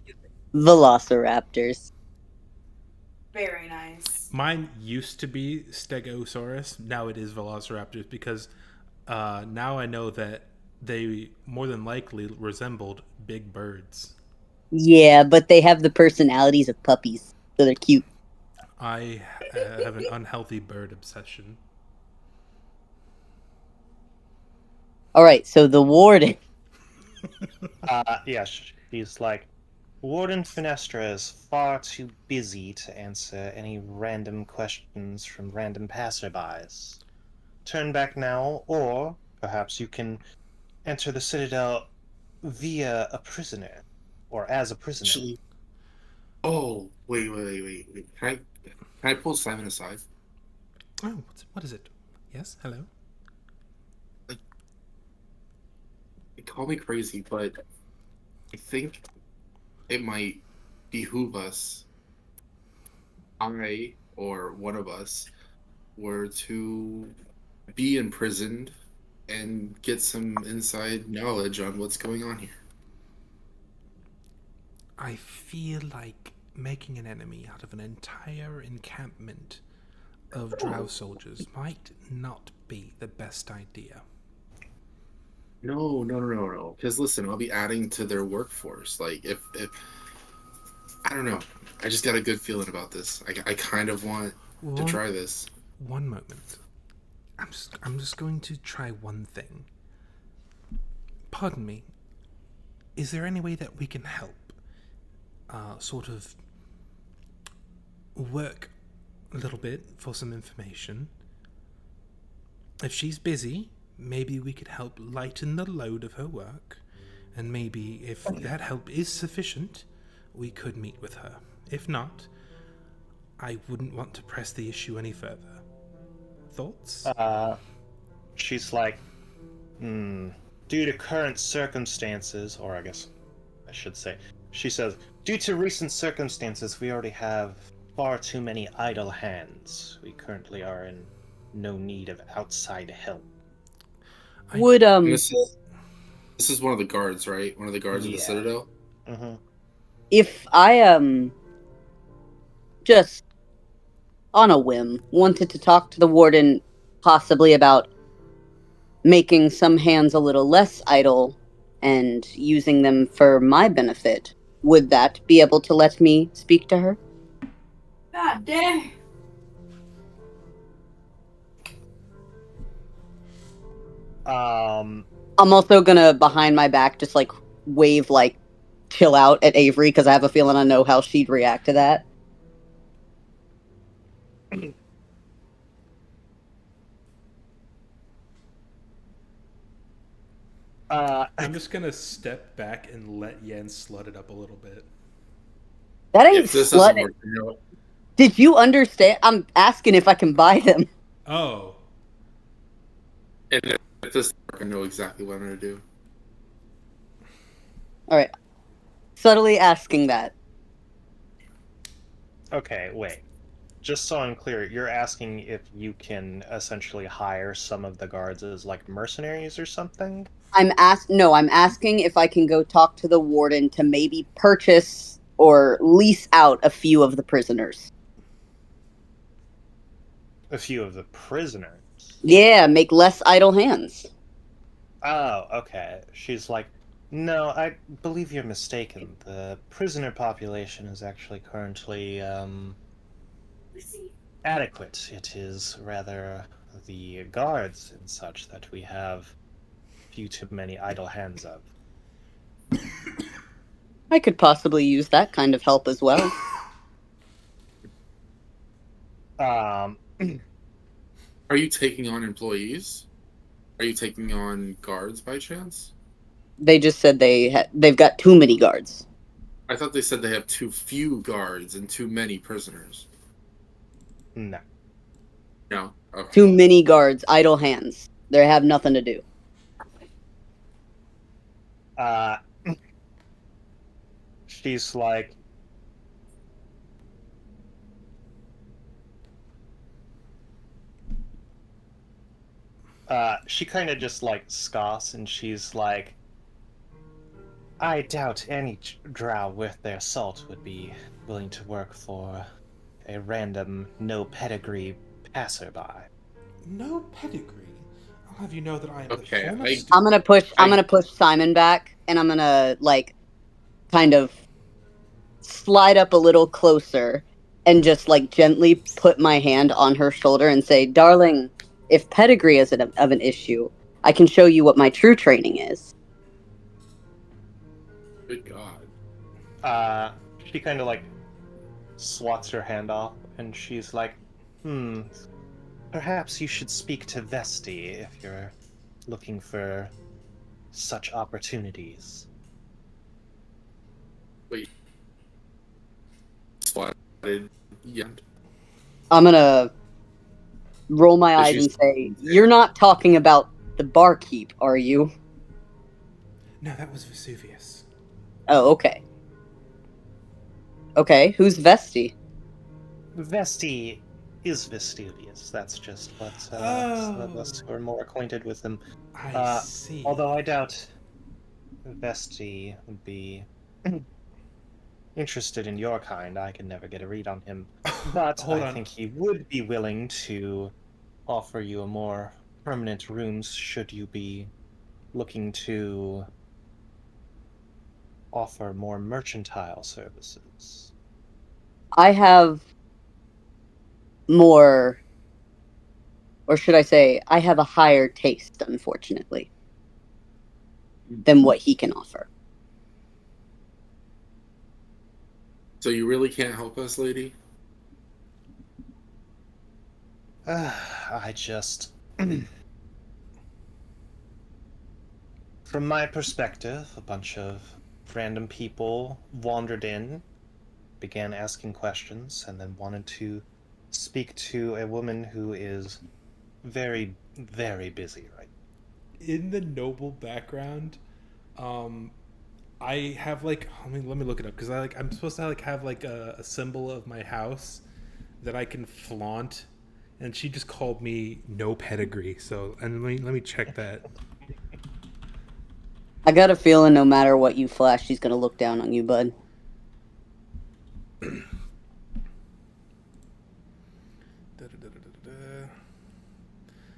Velociraptors. Very nice. Mine used to be Stegosaurus. Now it is Velociraptors because now I know that they more than likely resembled big birds. Yeah, but they have the personalities of puppies, so they're cute. I have an unhealthy bird obsession. All right, so the warden. Yeah, she's like, Warden Finestra is far too busy to answer any random questions from random passerbys. Turn back now, or perhaps you can enter the Citadel via a prisoner, or as a prisoner. Actually, oh wait. Can I pull Simon aside? Oh, what is it? Yes, hello. They call me crazy, but I think it might behoove us, I or one of us, were to be imprisoned and get some inside knowledge on what's going on here. I feel like making an enemy out of an entire encampment of drow soldiers might not be the best idea. No. Because listen, I'll be adding to their workforce. Like if I don't know, I just got a good feeling about this. I kind of want to try this. One moment. I'm just going to try one thing. Pardon me. Is there any way that we can help? Sort of work a little bit for some information. If she's busy, maybe we could help lighten the load of her work. And maybe if that help is sufficient, we could meet with her. If not, I wouldn't want to press the issue any further. Thoughts? She's like, due to current circumstances, or I guess I should say, she says, due to recent circumstances, we already have far too many idle hands. We currently are in no need of outside help. Would And this is one of the guards, right? One of the guards of the Yeah. Citadel. Mm-hmm. if I just on a whim wanted to talk to the warden possibly about making some hands a little less idle and using them for my benefit, would that be able to let me speak to her? God damn. Um, I'm also gonna behind my back just like wave like chill out at Avery because I have a feeling I know how she'd react to that. I'm just gonna step back and let Yen slut it up a little bit. That ain't If this doesn't slut. work, you know, Did you understand? I'm asking if I can buy them. Oh, and if this doesn't work, I know exactly what I'm gonna do. All right, subtly asking that. okay, wait. Just so I'm clear, you're asking if you can essentially hire some of the guards as like mercenaries or something? I'm asking if I can go talk to the warden to maybe purchase or lease out a few of the prisoners. A few of the prisoners. Yeah, make less idle hands. Oh, okay. She's like, no, I believe you're mistaken. The prisoner population is actually currently adequate. It is rather the guards and such that we have few too many idle hands of. I could possibly use that kind of help as well. Are you taking on employees? Are you taking on guards by chance? They just said they've got too many guards. I thought they said they have too few guards and too many prisoners. No. No. Okay. Too many guards, idle hands. They have nothing to do. She's like, She kind of just like scoffs, and she's like, "I doubt any drow worth their salt would be willing to work for a random, no pedigree passerby." No pedigree. I'll have you know that I am the Okay, foremost. I'm gonna push. I'm I- gonna push Simon back, and I'm gonna like, kind of slide up a little closer, and just like gently put my hand on her shoulder and say, "Darling, if pedigree is of an issue, I can show you what my true training is." Good God. She kind of like swats her hand off, and she's like, perhaps you should speak to Vesti if you're looking for such opportunities." Wait. Swatted. Yeah. I'm gonna roll my eyes and say, "You're not talking about the barkeep, are you?" No, that was Vesuvius. Oh, okay. Okay, who's Vesti? Vesti is Vestuvius. That's just what some of us who are more acquainted with him. I see. Although I doubt Vesti would be interested in your kind. I can never get a read on him. But Hold I on. think he would be willing to offer you a more permanent rooms should you be looking to offer more mercantile services. I have more, or should I say, I have a higher taste, unfortunately, than what he can offer. So you really can't help us, lady? I just... From my perspective, a bunch of random people wandered in, began asking questions, and then wanted to speak to a woman who is very, very busy right now. In the noble background, I have like, let me look it up because I'm supposed to have like a symbol of my house that I can flaunt, and she just called me no pedigree. So, and let me check that. I got a feeling no matter what you flash, she's gonna look down on you, bud.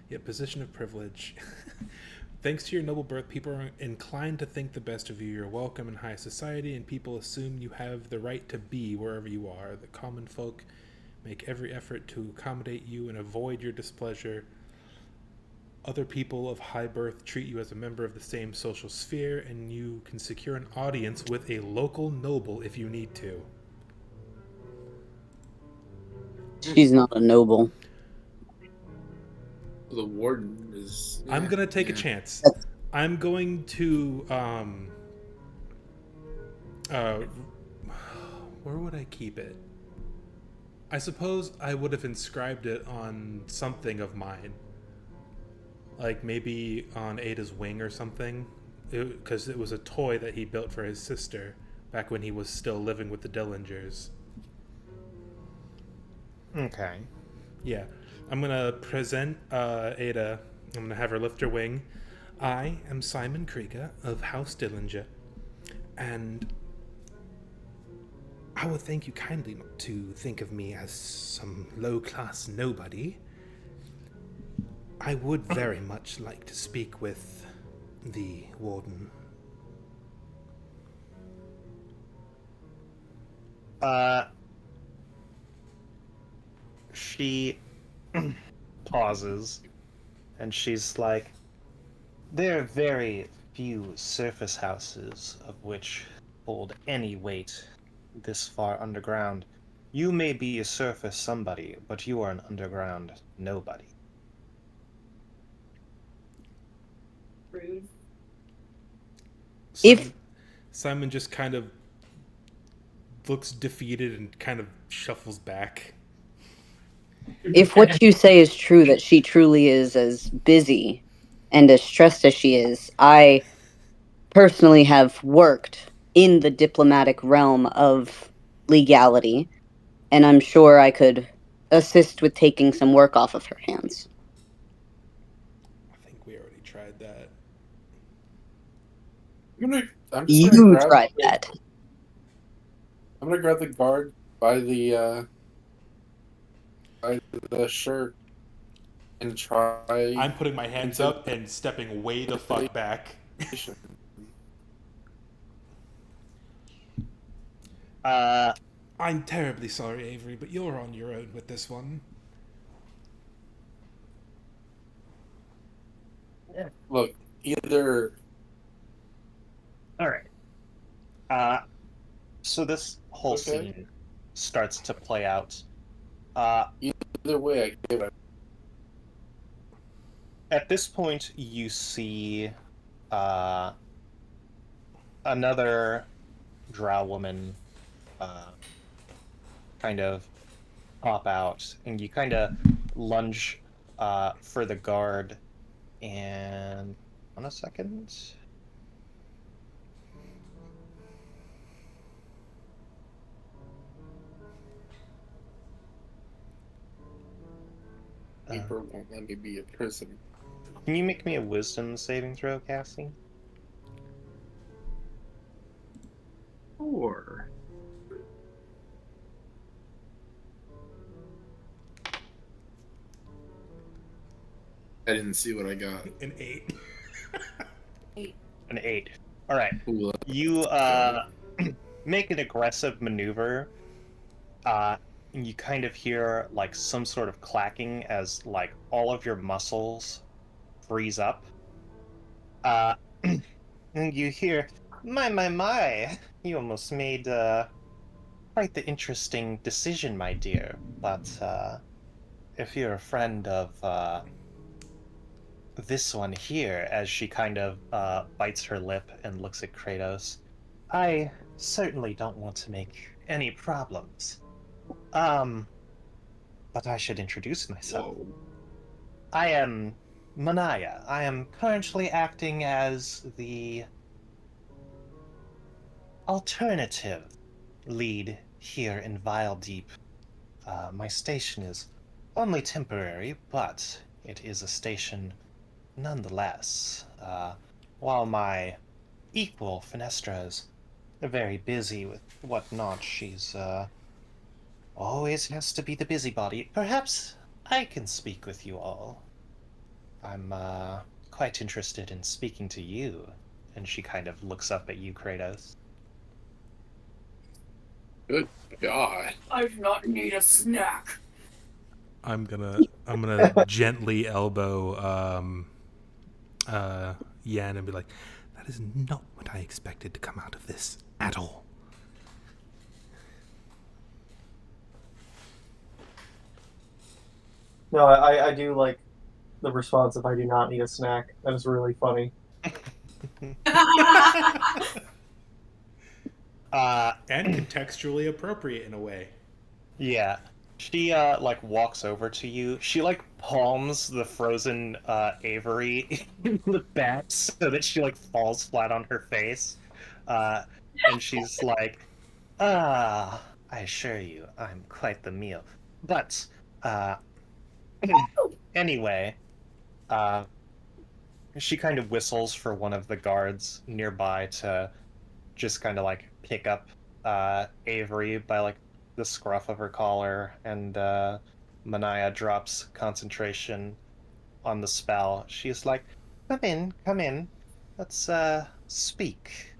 Yeah, position of privilege. Thanks to your noble birth, people are inclined to think the best of you. You're welcome in high society, and people assume you have the right to be wherever you are. The common folk make every effort to accommodate you and avoid your displeasure. Other people of high birth treat you as a member of the same social sphere, and you can secure an audience with a local noble if you need to. She's not a noble. The warden is... I'm gonna take a chance. I'm going to where would I keep it? I suppose I would have inscribed it on something of mine. Like maybe on Ada's wing or something. Because it was a toy that he built for his sister back when he was still living with the Dillingers. Okay. Yeah. I'm going to present Ada. I'm going to have her lift her wing. I am Simon Krieger of House Dillinger. And I would thank you kindly not to think of me as some low-class nobody. I would very much like to speak with the warden. She pauses, and she's like, there are very few surface houses of which hold any weight this far underground. You may be a surface somebody, but you are an underground nobody. Rude. Simon just kind of looks defeated and kind of shuffles back. If what you say is true, that she truly is as busy and as stressed as she is, I personally have worked in the diplomatic realm of legality, and I'm sure I could assist with taking some work off of her hands. I'm just gonna You grab. tried that. I'm gonna grab the guard by the shirt and try. I'm putting my hands up and stepping way the fuck back. I'm terribly sorry, Avery, but you're on your own with this one. Look, either All right. So this whole Okay. scene starts to play out. either way, I give it. At this point, you see another drow woman kind of pop out, and you kind of lunge for the guard. And on a second. Paper won't let me be a prisoner. Can you make me a wisdom saving throw, Cassie? Sure. I didn't see what I got. An 8. An 8. All right. Ooh, You make an aggressive maneuver. And you kind of hear like some sort of clacking as like all of your muscles freeze up. And you hear, my! You almost made quite the interesting decision, my dear. But if you're a friend of this one here, as she kind of bites her lip and looks at Kratos, I certainly don't want to make any problems. But I should introduce myself. Whoa. I am Manaya. I am currently acting as the alternative lead here in Vile Deep. My station is only temporary, but it is a station nonetheless. While my equal, Fenestra, is very busy with whatnot, she's always has to be the busybody. Perhaps I can speak with you all. I'm quite interested in speaking to you. And she kind of looks up at you, Kratos. Good God. I do not need a snack. I'm gonna gently elbow Yan and be like, that is not what I expected to come out of this at all. No, I do like the response if I do not need a snack. That is really funny. And contextually appropriate in a way. Yeah. She like walks over to you. She like palms the frozen Avery in the back so that she like falls flat on her face. And she's like, I assure you, I'm quite the meal. But anyway, she kind of whistles for one of the guards nearby to just kind of like pick up Avery by like the scruff of her collar, and Manaya drops concentration on the spell. She's like, come in, let's speak.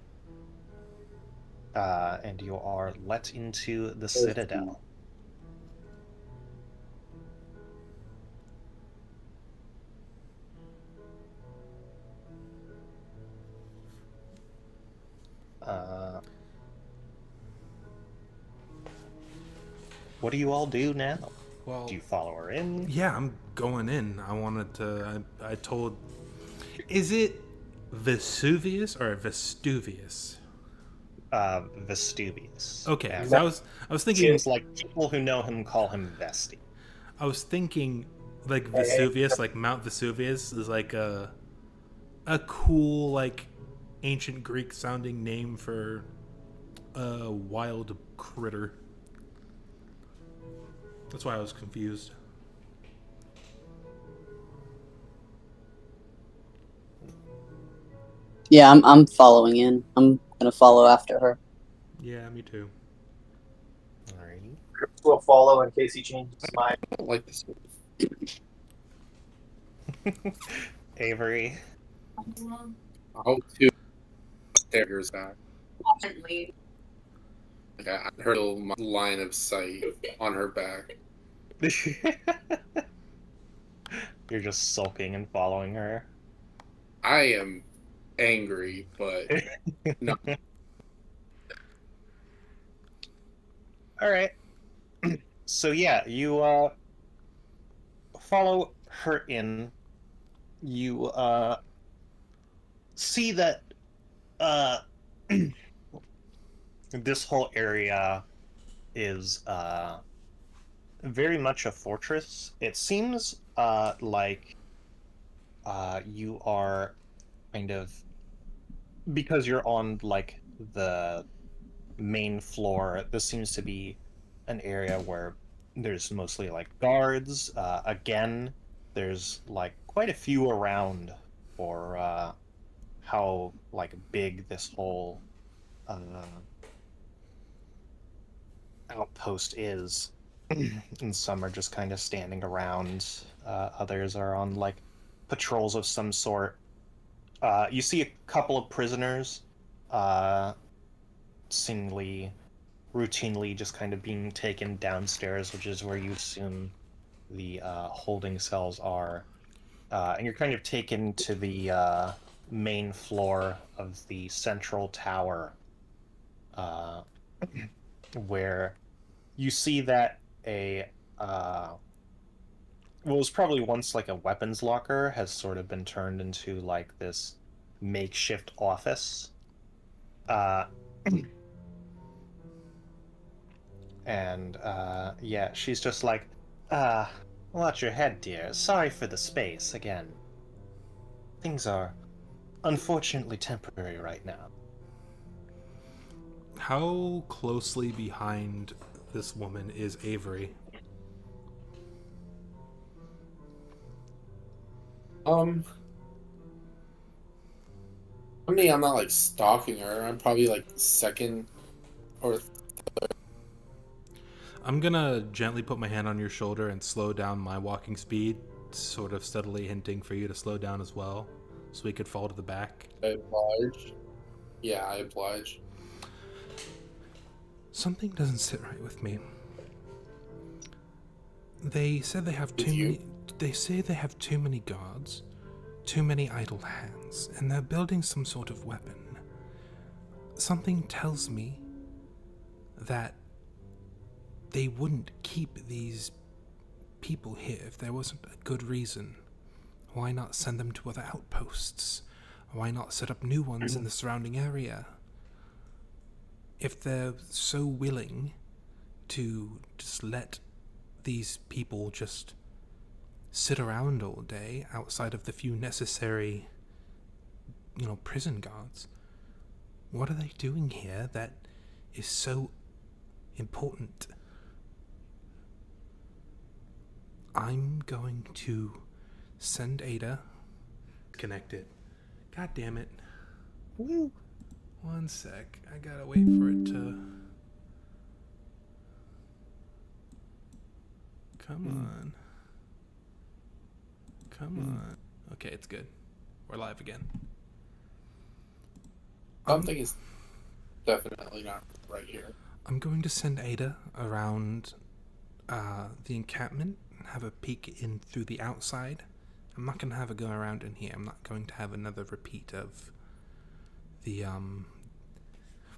And you are let into the Citadel. What do you all do now? Well, Do you follow her in? yeah, I'm going in. I wanted to. I told. Is it Vesuvius or Vestuvius? Vestuvius. Okay, Yeah. so I was thinking. Seems like people who know him call him Vesti. I was thinking like Vesuvius, like Mount Vesuvius, is like a cool like ancient Greek sounding name for a wild critter. That's why I was confused. Yeah, I'm following in. I'm gonna follow after her. Yeah, me too. Alrighty. We'll follow in case he changes his mind. I don't like this. Avery. I hope two staggers back. Definitely. Like I heard my line of sight on her back. You're just sulking and following her. I am angry, but no. All right. So yeah, you follow her in. You see that this whole area is very much a fortress. It seems like you are kind of, because you're on like the main floor, this seems to be an area where there's mostly like guards. Again, there's like quite a few around for how like big this whole uh, outpost is. And some are just kind of standing around. Others are on like patrols of some sort. You see a couple of prisoners, seemingly routinely just kind of being taken downstairs, which is where you assume the holding cells are. And you're kind of taken to the main floor of the central tower, uh, where you see that what was probably once like a weapons locker has sort of been turned into like this makeshift office. Uh, and yeah, she's just like, watch your head, dear. Sorry for the space again. Things are unfortunately temporary right now. How closely behind this woman is Avery? I mean, I'm not like stalking her. I'm probably like second or I'm gonna gently put my hand on your shoulder and slow down my walking speed, sort of steadily hinting for you to slow down as well, so we could fall to the back. I oblige. Yeah, I oblige. Something doesn't sit right with me. They said they have With too you? many. They say they have too many guards, too many idle hands, and they're building some sort of weapon. Something tells me that they wouldn't keep these people here if there wasn't a good reason. Why not send them to other outposts? Why not set up new ones in the surrounding area? If they're so willing to just let these people just sit around all day outside of the few necessary, prison guards, what are they doing here that is so important? I'm going to send Ada. Connected. God damn it. Woo. One sec. I gotta wait for it to. Come on. Come on. Okay, it's good. We're live again. Something is definitely not right here. I'm going to send Ada around the encampment and have a peek in through the outside. I'm not going to have her go around in here. I'm not going to have another repeat of the,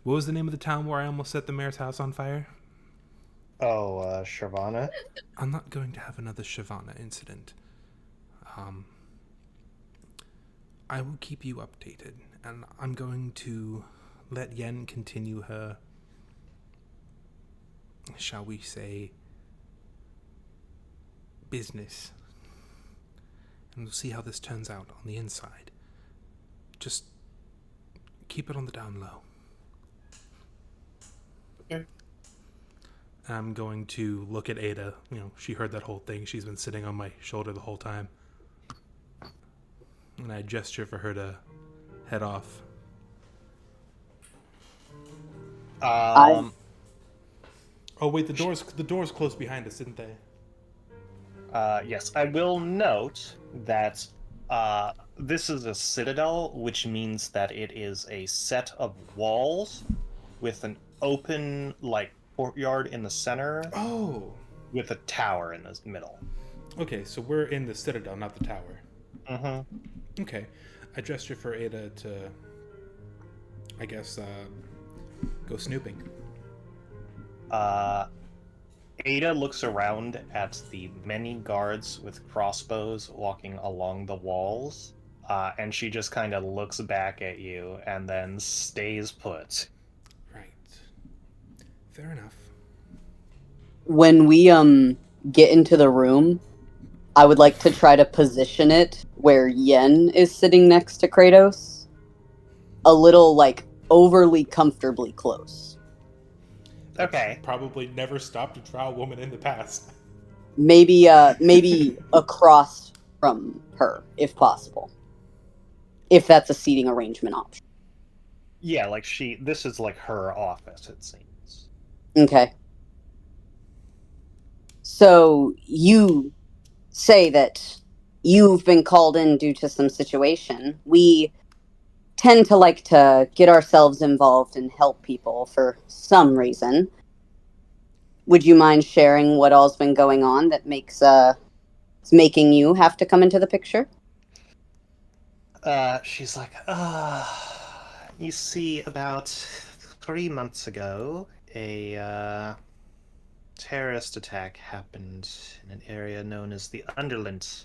what was the name of the town where I almost set the mayor's house on fire? Oh, Shavana? I'm not going to have another Shavana incident. I will keep you updated, and I'm going to let Yen continue her, shall we say, business. And we'll see how this turns out on the inside. Just keep it on the down low. Okay. I'm going to look at Ada. She heard that whole thing. She's been sitting on my shoulder the whole time. And I gesture for her to head off. Um, Oh wait, the doors closed behind us, didn't they? yes, I will note that this is a citadel, which means that it is a set of walls with an open, like, courtyard in the center Oh, with a tower in the middle. okay. So we're in the citadel, not the tower. Mm-hmm. Okay, I gesture for Ada to, I guess, go snooping. Ada looks around at the many guards with crossbows walking along the walls, and she just kind of looks back at you and then stays put. Right. Fair enough. When we get into the room, I would like to try to position it where Yen is sitting next to Kratos. A little, like, overly comfortably close. That's Okay. probably never stopped a trial woman in the past. Maybe across from her, if possible. If that's a seating arrangement option. Yeah, like this is like her office, it seems. Okay. So you say that you've been called in due to some situation. We tend to like to get ourselves involved and help people for some reason. Would you mind sharing what all's been going on that makes it's making you have to come into the picture? She's like, you see, about 3 months ago, a terrorist attack happened in an area known as the Underland,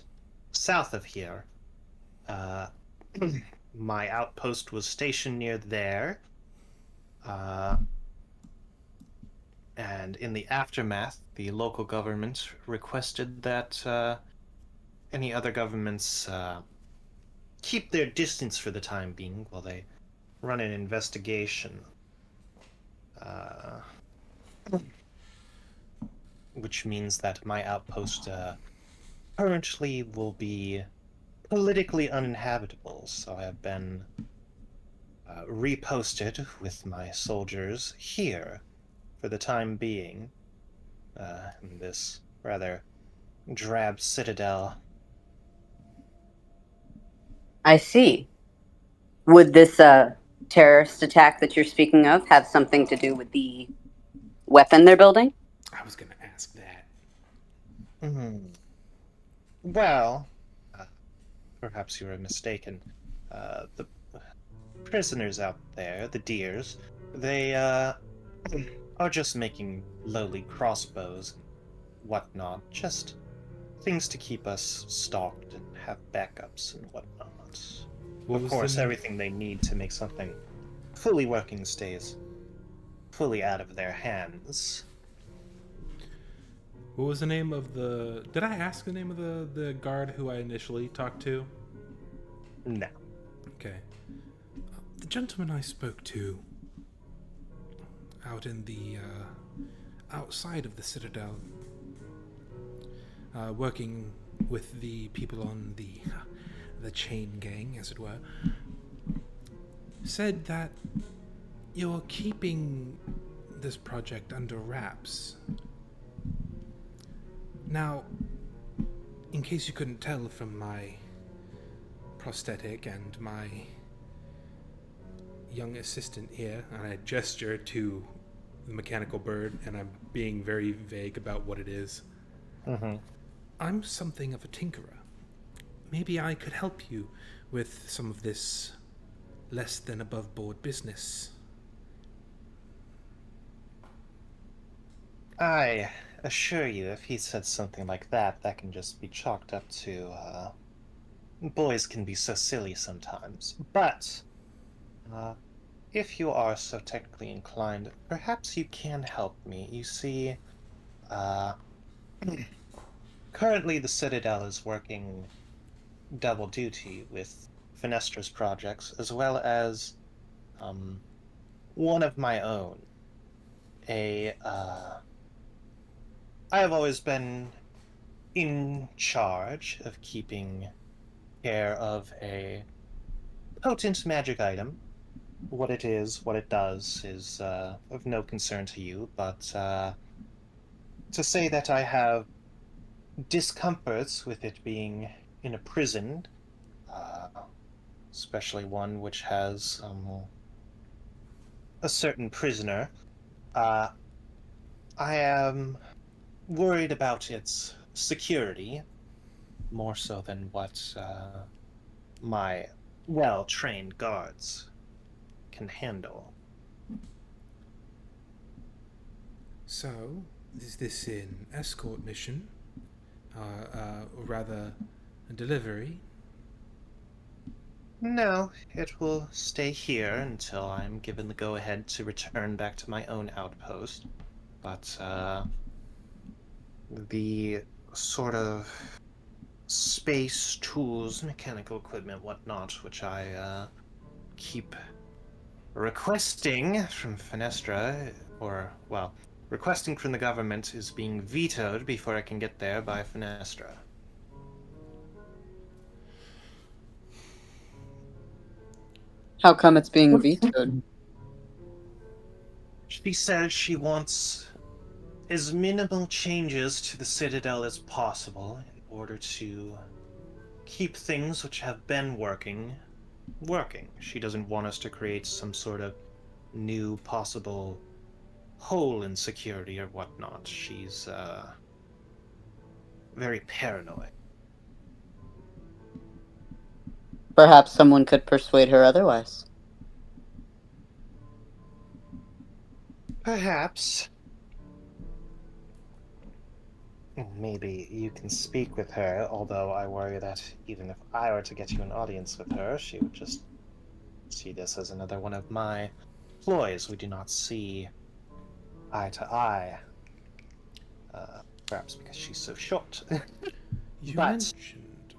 south of here. My outpost was stationed near there. And in the aftermath, the local government requested that any other governments keep their distance for the time being while they run an investigation. Which means that my outpost currently will be politically uninhabitable, so I have been reposted with my soldiers here for the time being, in this rather drab citadel. I see. Would this terrorist attack that you're speaking of have something to do with the weapon they're building? I was gonna ask that. Well, perhaps you are mistaken. The prisoners out there, the deers, they are just making lowly crossbows and whatnot, just things to keep us stocked and have backups and whatnot. Of course, everything they need to make something fully working stays fully out of their hands. What was the name of the... Did I ask the name of the guard who I initially talked to? No. Okay. The gentleman I spoke to out in the... outside of the Citadel, working with the people on the chain gang, as it were, said that you're keeping this project under wraps. Now, in case you couldn't tell from my prosthetic and my young assistant here, and I gesture to the mechanical bird, and I'm being very vague about what it is. I'm something of a tinkerer. Maybe I could help you with some of this less than above board business. I assure you, if he said something like that, that can just be chalked up to, boys can be so silly sometimes. But, if you are so technically inclined, perhaps you can help me. You see, currently the Citadel is working double duty with Fenestra's projects, as well as, one of my own. I have always been in charge of keeping care of a potent magic item. What it is, what it does, is of no concern to you, but to say that I have discomforts with it being in a prison, uh, especially one which has a certain prisoner, uh, I am worried about its security more so than what my well-trained guards can handle. So, is this an escort mission? Or rather, a delivery? No, it will stay here until I'm given the go-ahead to return back to my own outpost. But, the sort of space, tools, mechanical equipment, whatnot, which I, keep requesting from Fenestra, or, well, requesting from the government is being vetoed before I can get there by Fenestra. How come it's being vetoed? She says she wants as minimal changes to the Citadel as possible in order to keep things which have been working. She doesn't want us to create some sort of new possible hole in security or whatnot. She's very paranoid. Perhaps someone could persuade her otherwise. Perhaps. Maybe you can speak with her, although I worry that even if I were to get you an audience with her, she would just see this as another one of my ploys. We do not see eye to eye. Perhaps because she's so short. You But- mentioned...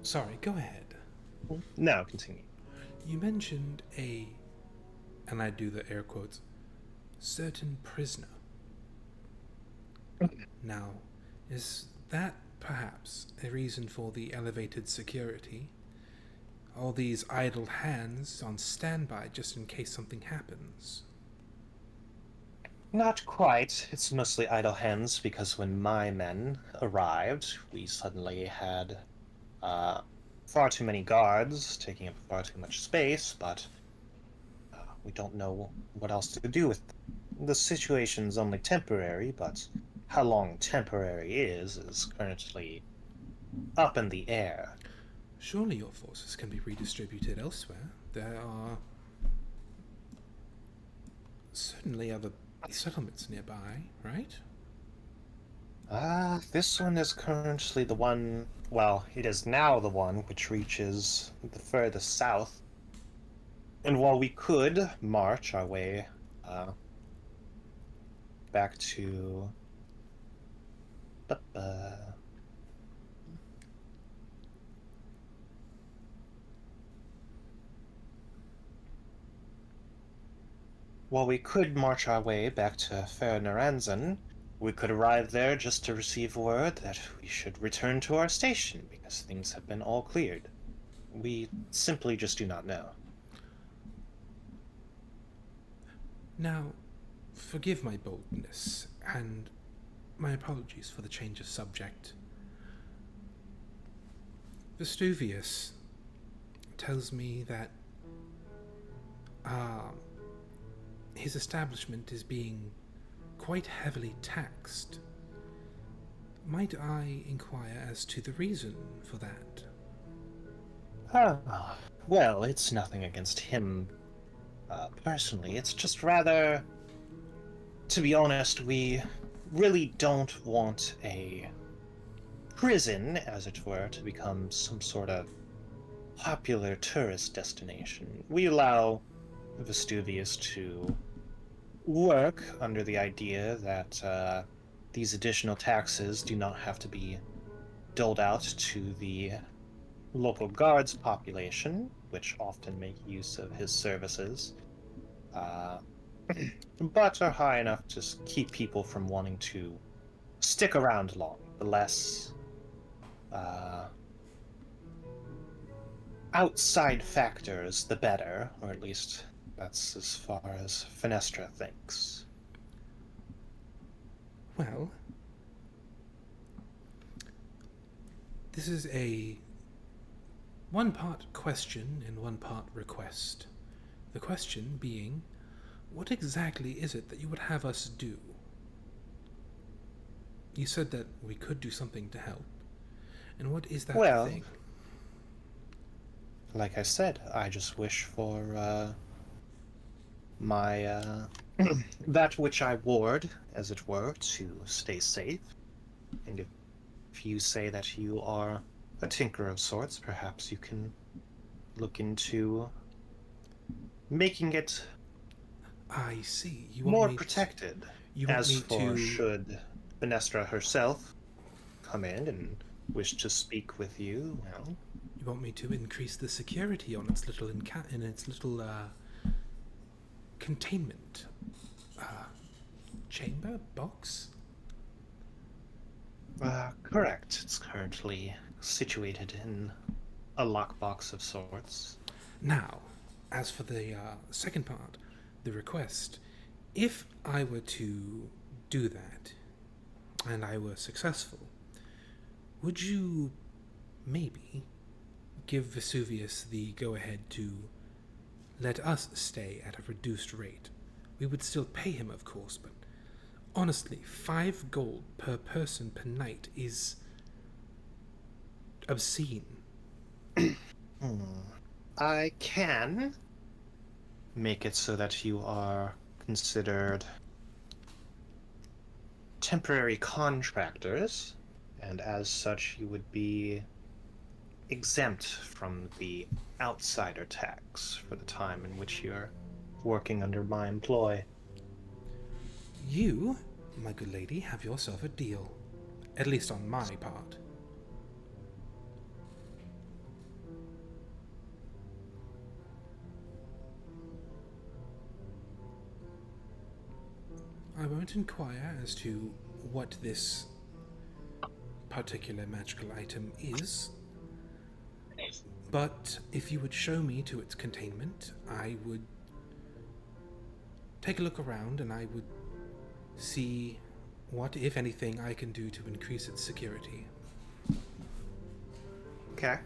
Sorry, go ahead. No, continue. You mentioned a, and I do the air quotes, certain prisoner. Now, is that perhaps a reason for the elevated security? All these idle hands on standby just in case something happens? Not quite. It's mostly idle hands because when my men arrived, we suddenly had far too many guards taking up far too much space, but we don't know what else to do with them. The situation's only temporary, but how long temporary is currently up in the air. Surely your forces can be redistributed elsewhere. There are certainly other settlements nearby, right? This one is currently the one, well, it is now the one which reaches the furthest south. And while we could march our way back to while we could march our way back to Fernaranzan, we could arrive there just to receive word that we should return to our station because things have been all cleared. We simply just do not know. Now, forgive my boldness, and my apologies for the change of subject. Vestuvius tells me that his establishment is being quite heavily taxed. Might I inquire as to the reason for that? Well, it's nothing against him personally. It's just rather, to be honest, we really don't want a prison, as it were, to become some sort of popular tourist destination. We allow Vestuvius to work under the idea that these additional taxes do not have to be doled out to the local guards population, which often make use of his services, but are high enough to keep people from wanting to stick around long. The less, outside factors, the better, or at least that's as far as Fenestra thinks. Well, this is a one-part question and one-part request. The question being, what exactly is it that you would have us do? You said that we could do something to help. And what is that Well, thing? like I said, I just wish for my that which I ward, as it were, to stay safe. And if you say that you are a tinker of sorts, perhaps you can look into making it I see. more protected. You want As me for to... should Fenestra herself come in and wish to speak with you, well, You want me to increase the security on its little containment chamber box? correct. It's currently situated in a lockbox of sorts. Now, as for the second part, the request, if I were to do that and I were successful, would you maybe give Vesuvius the go-ahead to let us stay at a reduced rate? We would still pay him, of course, but honestly, 5 gold per person per night is obscene. I can make it so that you are considered temporary contractors, and as such you would be exempt from the outsider tax for the time in which you're working under my employ. You, my good lady, have yourself a deal. At least on my part. I won't inquire as to what this particular magical item is, but if you would show me to its containment, I would take a look around and I would see what, if anything, I can do to increase its security. Okay.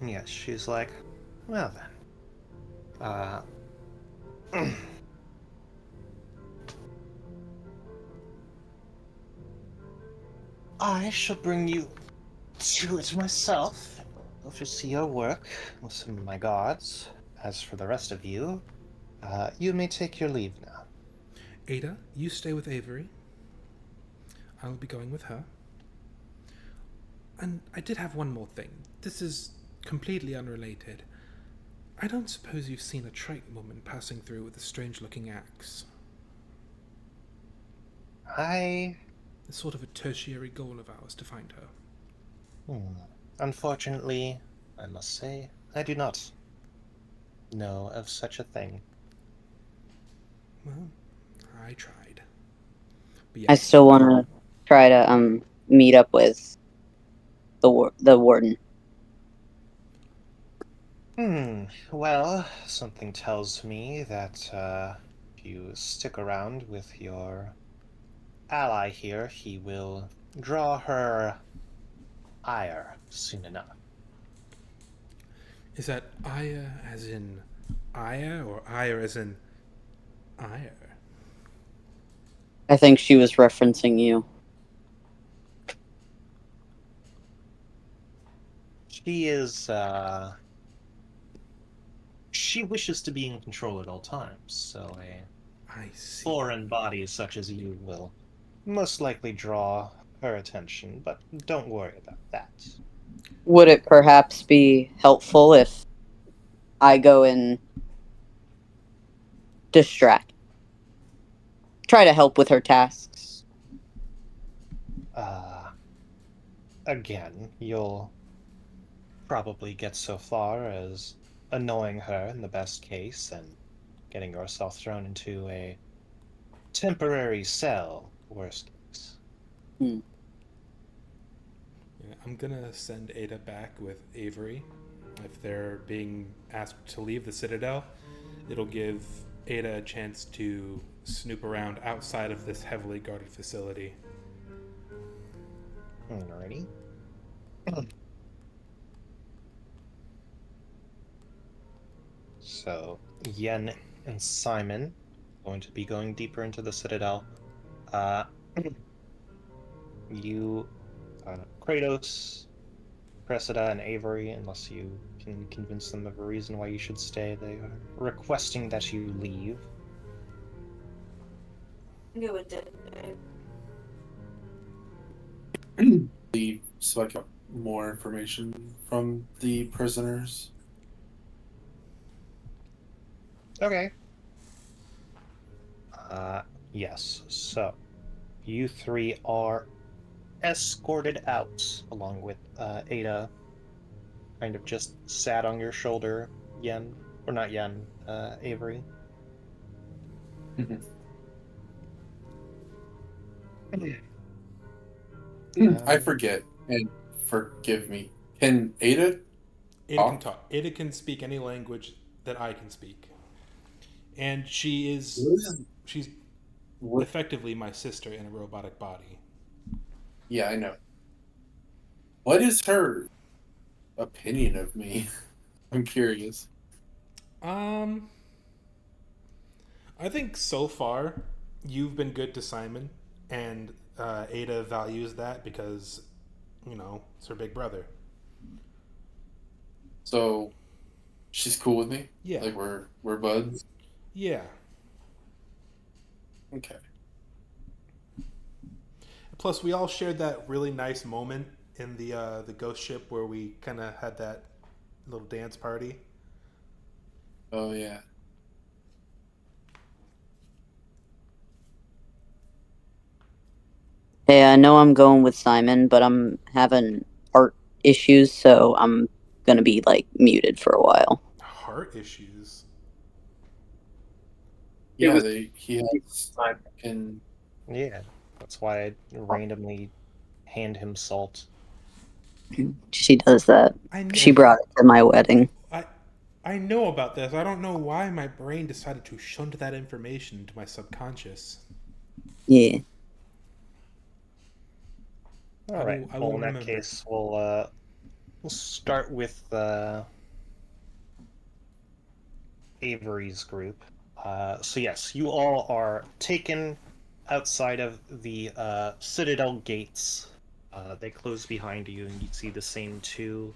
Yes, she's like, well then. I shall bring you to it myself. Oversee your work with some of my guards. As for the rest of you, you may take your leave now. Ada, you stay with Avery. I'll be going with her. And I did have one more thing. This is completely unrelated. I don't suppose you've seen a Triton woman passing through with a strange-looking axe. It's sort of a tertiary goal of ours to find her. Unfortunately, I must say, I do not know of such a thing. Well, I tried. But I yes, still want to try to meet up with the warden. Well, something tells me that if you stick around with your ally here, he will draw her ire soon enough. is that ire as in ire or ire as in ire? I think she was referencing you. She is, she wishes to be in control at all times, so I see. foreign body such as you will most likely draw her attention, but don't worry about that. Would it perhaps be helpful if I go and distract? Try to help with her tasks. Again, you'll probably get so far as annoying her in the best case and getting yourself thrown into a temporary cell, worst case. Yeah, I'm gonna send Ada back with Avery. If they're being asked to leave the Citadel, it'll give Ada a chance to snoop around outside of this heavily guarded facility. Alrighty. So, Yen and Simon going to be going deeper into the Citadel. Uh, you, Kratos, Cressida, and Avery, unless you can convince them of a reason why you should stay, they are requesting that you leave. Go with it. Leave so I can get more information from the prisoners. Okay. Yes. So, you three are escorted out, along with Ada, kind of just sat on your shoulder, Yen, or not Yen, Avery. I forget, and forgive me. Can Ada Ada can talk. Ada can speak any language that I can speak, and she's What? effectively my sister in a robotic body. Yeah, I know. What is her opinion of me? I'm curious. I think so far you've been good to Simon, and Ada values that because, it's her big brother. So she's cool with me? Yeah. Like we're buds? Yeah. Okay. Plus, we all shared that really nice moment in the ghost ship where we kind of had that little dance party. Oh yeah. Hey, I know I'm going with Simon, but I'm having heart issues, so I'm gonna be muted for a while. Heart issues. Yeah, he has in Yeah, that's why I randomly hand him salt. She does that. I know. She brought it to my wedding. I know about this. I don't know why my brain decided to shunt that information into my subconscious. Yeah. All right. I Well, will in that remember. case, we'll start with Avery's group. So yes, you all are taken outside of the Citadel gates. They close behind you, and you see the same two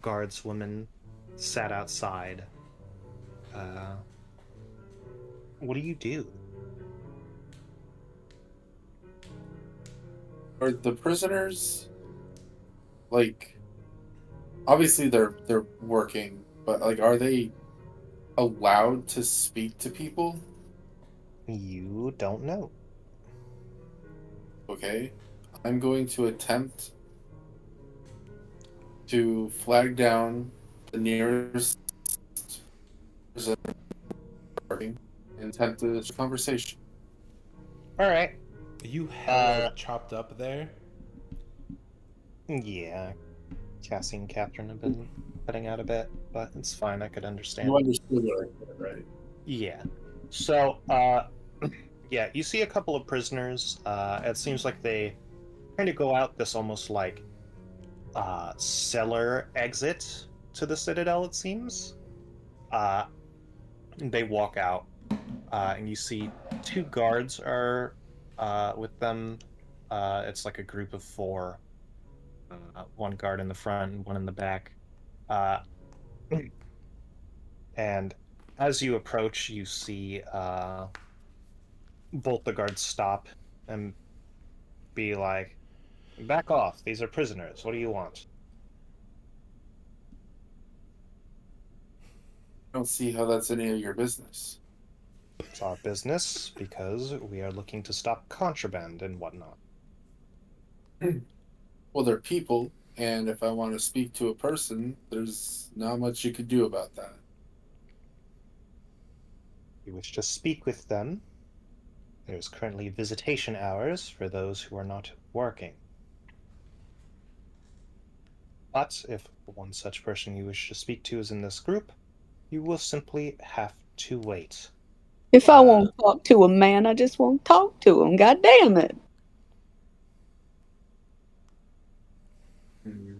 guardswomen sat outside. What do you do? Are the prisoners obviously they're working, but are they allowed to speak to people? You don't know. Okay. I'm going to attempt to flag down the nearest prisoner working and attempt to conversation. All right. Are you hella chopped up there? Yeah, Cassie and Catherine have been cutting out a bit, but it's fine. I could understand. You understood what I said, right? Yeah. So, yeah, you see a couple of prisoners. It seems like they kind of go out this almost cellar exit to the Citadel, it seems. They walk out, and you see two guards are with them. It's like a group of four. One guard in the front and one in the back. And as you approach, you see both the guards stop and be like, "Back off, these are prisoners. What do you want?" I don't see how that's any of your business. It's our business because we are looking to stop contraband and whatnot. Well, they're people, and if I want to speak to a person, there's not much you could do about that. You wish to speak with them? There's currently visitation hours for those who are not working. But if one such person you wish to speak to is in this group, you will simply have to wait. If I won't talk to him, man, I just won't talk to him. God damn it. Hmm.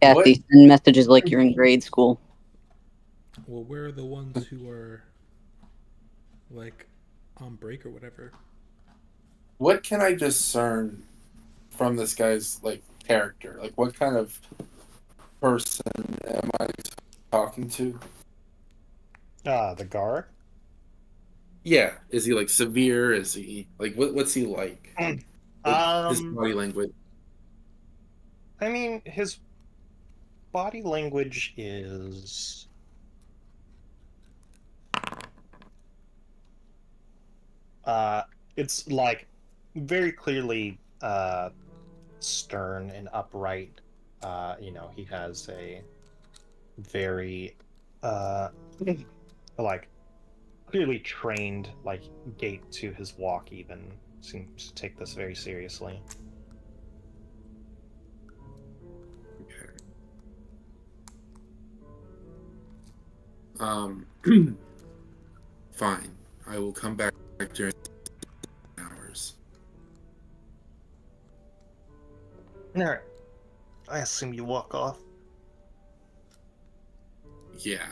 Kathy, send messages like you're in grade school. Well, where are the ones who are like on break or whatever? What can I discern from this guy's like character? Like, what kind of person am I talking to? The guard? Yeah, is he like severe? Is he like what's he like? Like his body language. I mean, his body language is it's like very clearly stern and upright. He has a very like clearly trained like gait to his walk, even seems to take this very seriously. Okay. Um, fine. I will come back during hours. Alright. I assume you walk off. Yeah.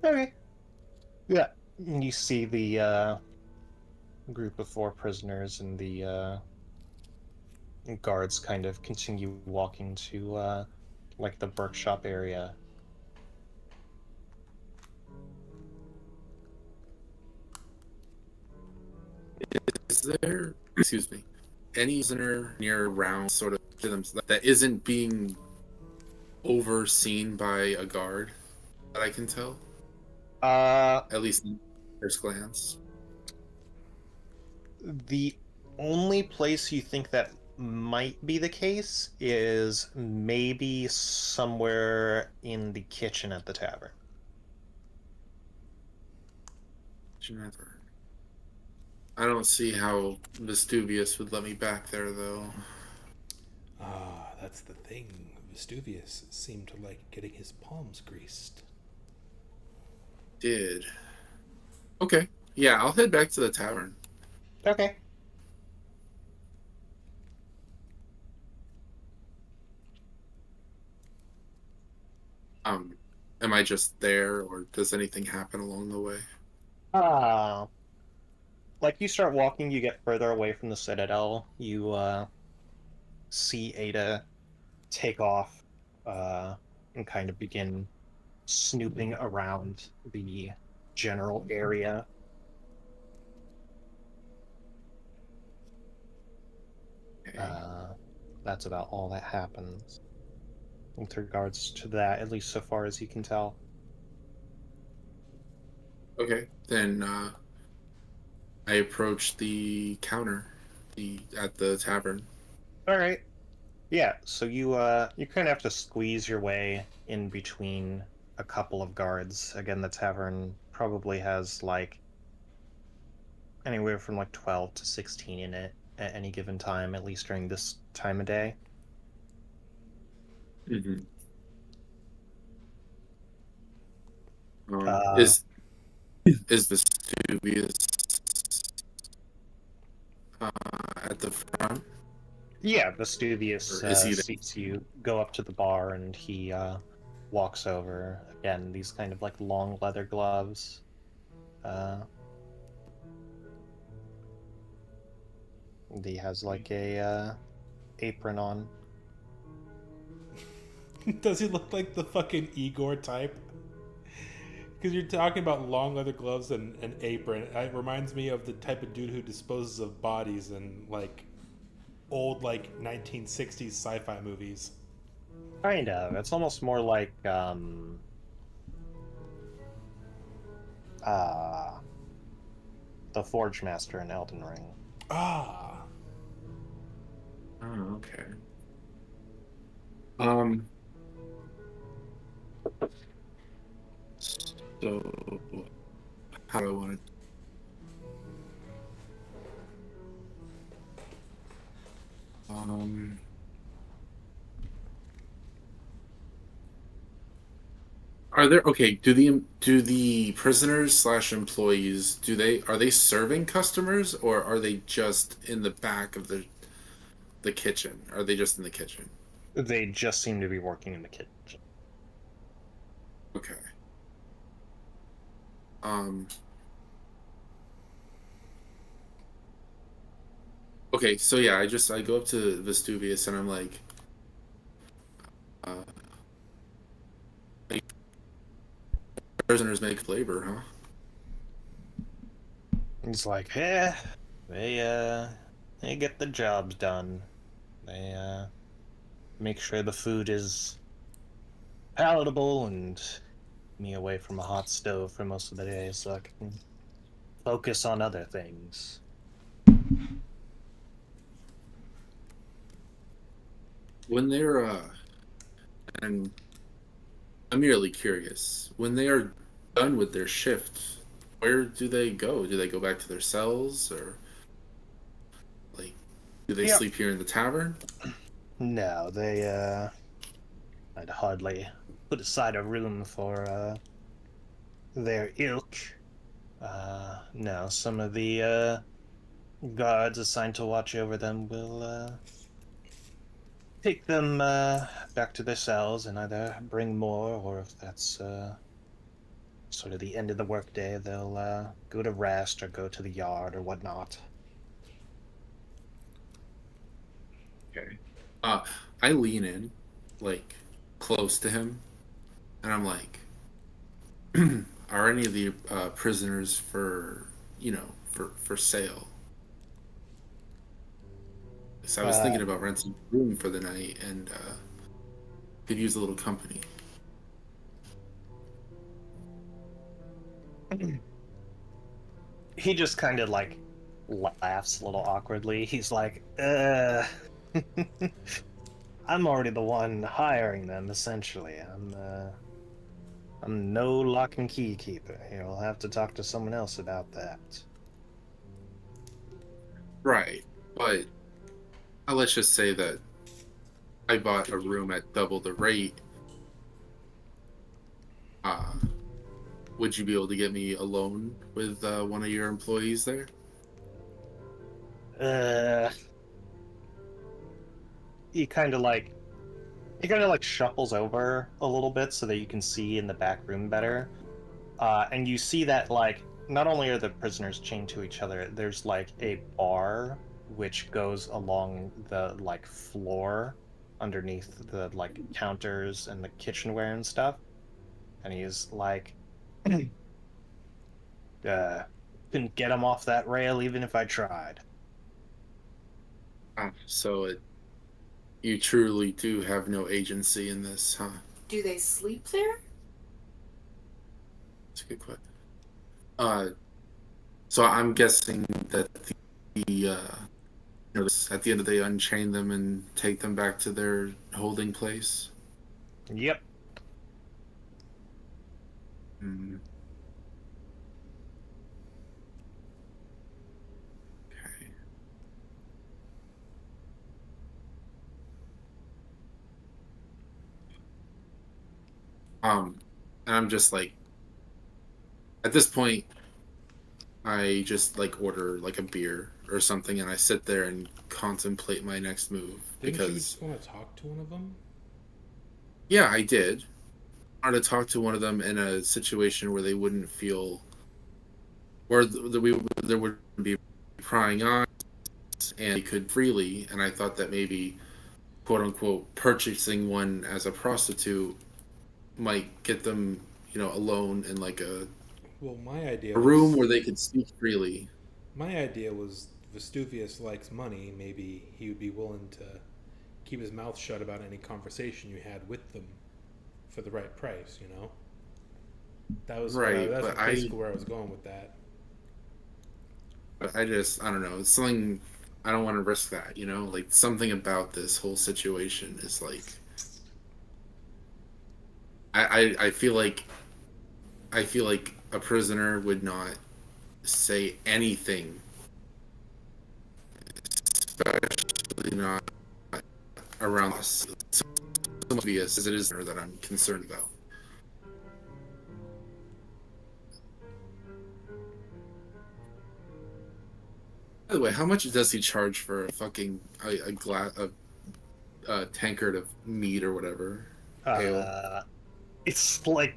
Okay. Yeah. You see the group of 4 prisoners and the guards kind of continue walking to like the workshop area. Is there, excuse me, any prisoner near around sort of to them that isn't being overseen by a guard that I can tell? At least in first glance. The only place you think that might be the case is maybe somewhere in the kitchen at the tavern. I don't see how Vestuvius would let me back there, though. Ah, that's the thing. Vestuvius seemed to like getting his palms greased. Did. Okay. Yeah, I'll head back to the tavern. Okay. Am I just there, or does anything happen along the way? Ah. Like you start walking, you get further away from the citadel. You see Ada take off and kind of begin snooping around the general area. Okay. That's about all that happens with regards to that, at least so far as you can tell. Okay. Then I approach the counter at the tavern. All right. Yeah, so you kind of have to squeeze your way in between a couple of guards. Again, the tavern probably has like anywhere from like 12 to 16 in it at any given time, at least during this time of day. Mm-hmm. Uh, Is Vestuvius at the front, yeah, Vestuvius or is he there? sees you go up to the bar and he walks over. Again, these kind of like long leather gloves. Uh, he has like a apron on. Does he look like the fucking Igor type? Because you're talking about long leather gloves and an apron. It reminds me of the type of dude who disposes of bodies in like old like 1960s sci-fi movies. Kind of. It's almost more like uh the Forge Master in Elden Ring. Ah. Oh, okay. Um. So, how do I want to? Are there okay? Do the prisoners slash employees are they serving customers, or are they just in the back of the kitchen? Are they just in the kitchen? They just seem to be working in the kitchen. Okay. Um. Okay, so yeah, I go up to Vestuvius and I'm like, uh, prisoners make labor, huh? He's like, they they get the jobs done. They make sure the food is palatable and me away from a hot stove for most of the day so I can focus on other things. When they're and I'm merely curious. When they are done with their shift, where do they go? Do they go back to their cells, or like do they Yep. sleep here in the tavern? No, they I'd hardly put aside a room for their ilk. No, some of the guards assigned to watch over them will take them back to their cells and either bring more, or if that's sort of the end of the workday, they'll go to rest or go to the yard or whatnot. Okay. I lean in, like close to him, and I'm like, are any of the prisoners for sale? So I was thinking about renting a room for the night and could use a little company. He just kind of like laughs a little awkwardly. He's like, I'm already the one hiring them, essentially. I'm no lock and key keeper. You'll have to talk to someone else about that. Right, but let's just say that I bought a room at double the rate. Uh, would you be able to get me a loan with one of your employees there? He kind of like shuffles over a little bit so that you can see in the back room better. And you see that like not only are the prisoners chained to each other, there's like a bar which goes along the like floor underneath the like counters and the kitchenware and stuff. And he's like, couldn't get him off that rail even if I tried. So you truly do have no agency in this, huh? Do they sleep there? That's a good question. So I'm guessing that at the end of the day, unchain them and take them back to their holding place. Yep. Mm. Okay. And I'm just like, at this point, I just like order like a beer or something, and I sit there and contemplate my next move Didn't you because just want to talk to one of them? yeah, I did. I wanted to talk to one of them in a situation where they wouldn't feel, where there wouldn't be prying eyes, and they could freely. And I thought that maybe, quote unquote, purchasing one as a prostitute might get them, alone in like Well, my idea a room was where they could speak freely. Vestuvius likes money. Maybe he would be willing to keep his mouth shut about any conversation you had with them for the right price. You know, Right, that's but basically where I was going with that. I don't know. It's something I don't want to risk that. Like something about this whole situation is like I feel like a prisoner would not say anything, especially not around us. So obvious as it is that I'm concerned about. By the way, how much does he charge for a fucking a glass a tankard of meat or whatever? Ale? It's like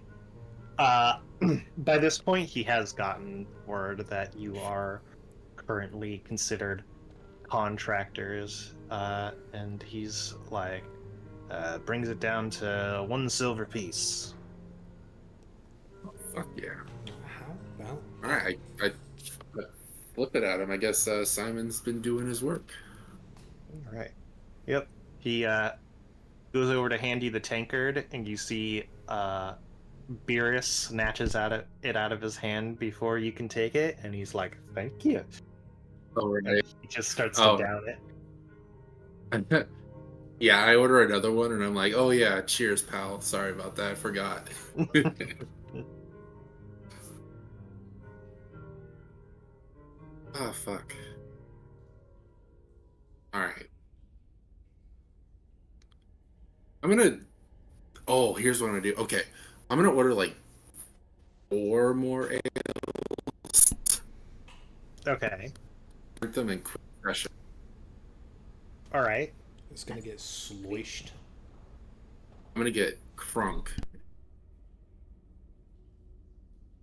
by this point he has gotten word that you are currently considered contractors, and he's like brings it down to 1 silver piece. Fuck yeah! How about All right, I flip it at him. I guess Simon's been doing his work. All right. Yep. He goes over to hand you the tankard, and you see Beerus snatches it out of his hand before you can take it, and he's like, "Thank you." Oh, And right. he just starts to Oh. down it. Yeah, I order another one, and I'm like, oh yeah, cheers, pal. Sorry about that. I forgot. Oh, fuck. Alright. I'm gonna... Oh, here's what I'm gonna do. Okay. I'm gonna order, like, 4 more ales. Okay. Put them in quick pressure. All right. it's gonna get sloished? I'm gonna get crunk.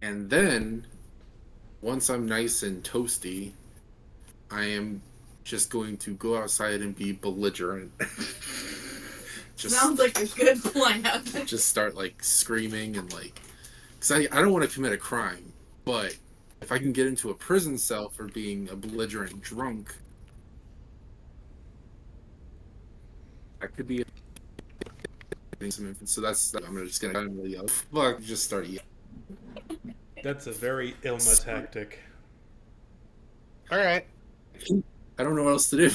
And then, once I'm nice and toasty, I am just going to go outside and be belligerent. Sounds like a good plan. Just start like screaming and like, because I don't want to commit a crime, but if I can get into a prison cell for being a belligerent drunk, I could be some infant. So I'm just gonna really yell, fuck, just start yelling. That's a very Ilma tactic. All right. I don't know what else to do.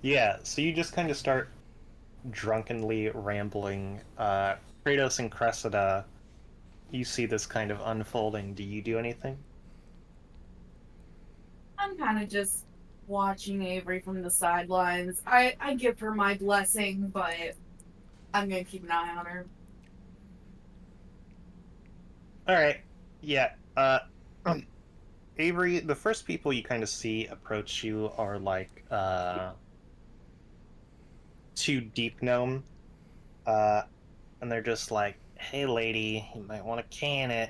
Yeah, so you just kind of start drunkenly rambling. Kratos and Cressida, you see this kind of unfolding. Do you do anything? I'm kind of just watching Avery from the sidelines. I give her my blessing, but I'm gonna keep an eye on her. All right. Yeah. Avery, the first people you kind of see approach you are like 2 deep gnome, and they're just like, "Hey, lady, you might want to can it."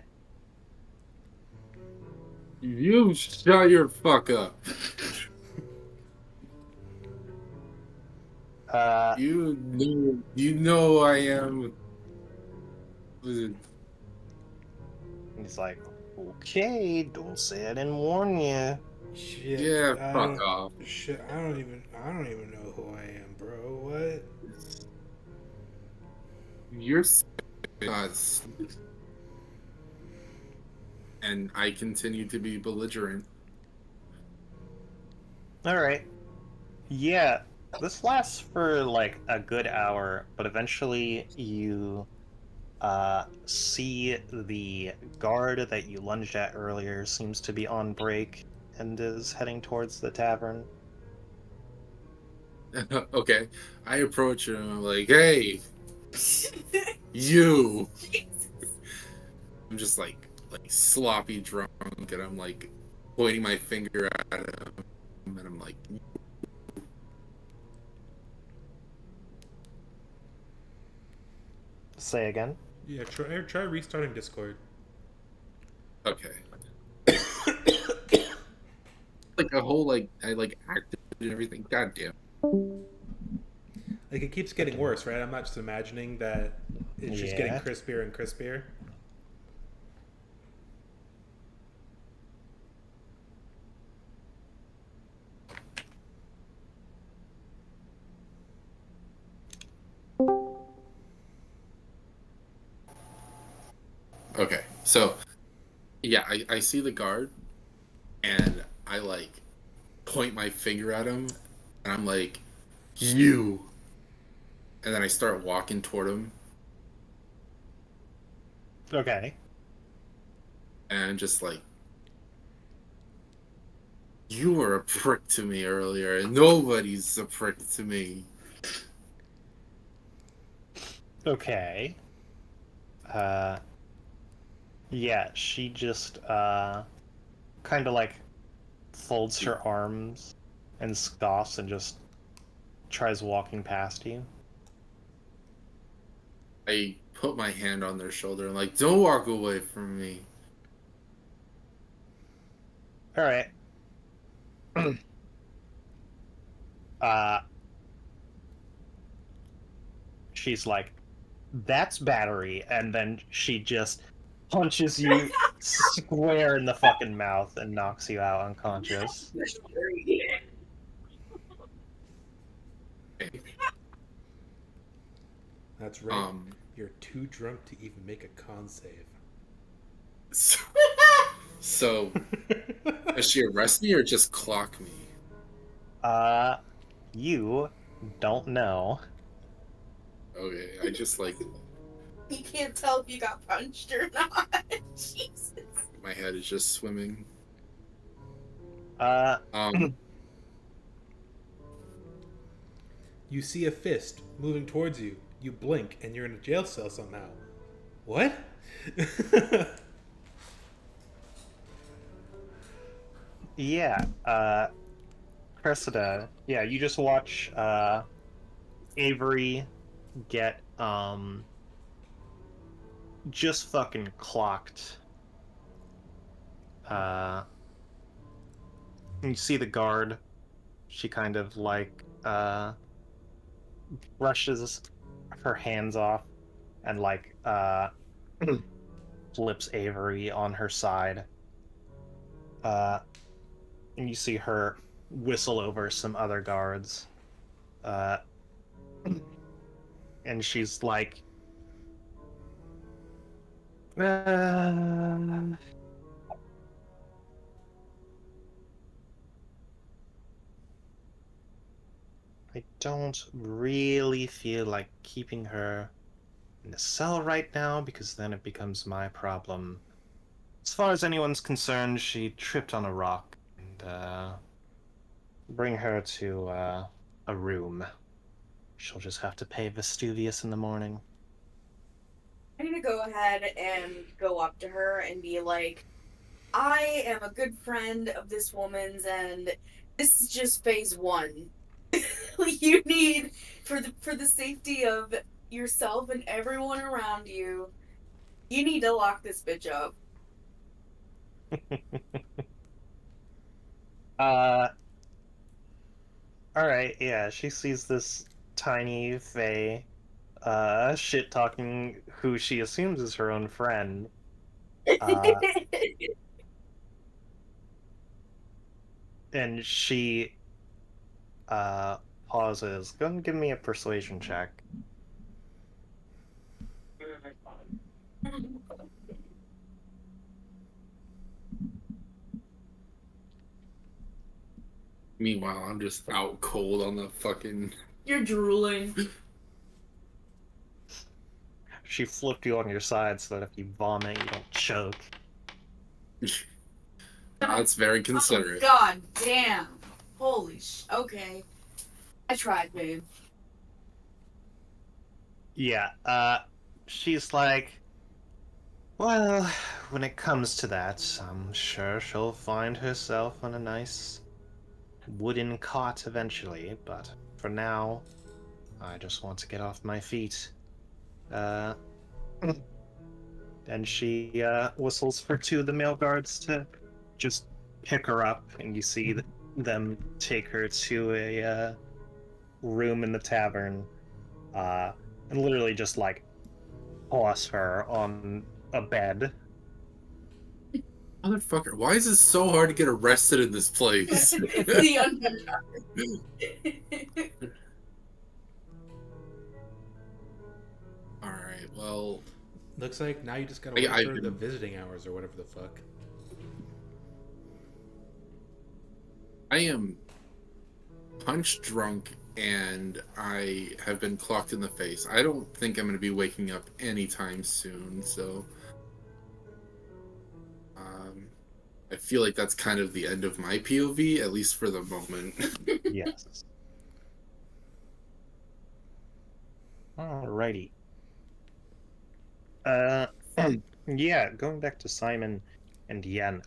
You shut your fuck up. You know I am. He's like, "Okay, don't say I didn't warn you." Shit. Yeah, fuck off. Shit. I don't even know who I am, bro. What? You're nuts. And I continue to be belligerent. All right. Yeah, this lasts for like a good hour, but eventually you see the guard that you lunged at earlier seems to be on break and is heading towards the tavern. Okay, I approach him and I'm like, hey, you. I'm just like sloppy drunk, and I'm like pointing my finger at him, and I'm like, Say again. Yeah. Try restarting Discord. okay. Like a whole I acted and everything. God damn. Like it keeps getting worse, right? I'm not just imagining that it's just getting crispier and crispier. Okay, so yeah, I see the guard, and I like point my finger at him, and I'm like, you. And then I start walking toward him, Okay. and just like You were a prick to me earlier, and nobody's a prick to me. Okay. Yeah, she just kind of like folds her arms and scoffs and just tries walking past you. I put my hand on their shoulder and like, don't walk away from me. All right. uh, she's like, "That's battery," and then she just punches you square in the fucking mouth and knocks you out unconscious. Okay. That's right. You're too drunk to even make a con save. So does she arrest me or just clock me? You don't know. Okay, I just like You can't tell if you got punched or not. Jesus. my head is just swimming. Uh, You see a fist moving towards you. You blink, and you're in a jail cell somehow. What? yeah, Cressida, yeah, you just watch, Avery get, just fucking clocked. You see the guard. She kind of, like, brushes her hands off and, like, flips Avery on her side. And you see her whistle over some other guards. And she's like, I don't really feel like keeping her in a cell right now because then it becomes my problem. As far as anyone's concerned, she tripped on a rock and bring her to a room. She'll just have to pay Vestuvius in the morning. I'm gonna go ahead and go up to her and be like, I am a good friend of this woman's, and this is just phase one. You need, for the safety of yourself and everyone around you, you need to lock this bitch up. Alright, yeah, she sees this tiny fae shit talking who she assumes is her own friend. And she pauses. Go and give me a persuasion check. Meanwhile, I'm just out cold on the fucking. You're drooling. She flipped you on your side so that if you vomit, you don't choke. That's very considerate. Oh, God damn. Holy okay. I tried, babe. Yeah, she's like, well, when it comes to that, I'm sure she'll find herself on a nice wooden cot eventually, but for now, I just want to get off my feet. And she whistles for two of the male guards to just pick her up, and you see them take her to a room in the tavern, and literally just like toss her on a bed. Motherfucker, why is it so hard to get arrested in this place? The Alright, well. Looks like now you just gotta wait for the visiting hours or whatever the fuck. I am punch drunk and I have been clocked in the face. I don't think I'm going to be waking up anytime soon, so I feel like that's kind of the end of my POV, at least for the moment. Yes. Alrighty. Yeah, going back to Simon and Yen.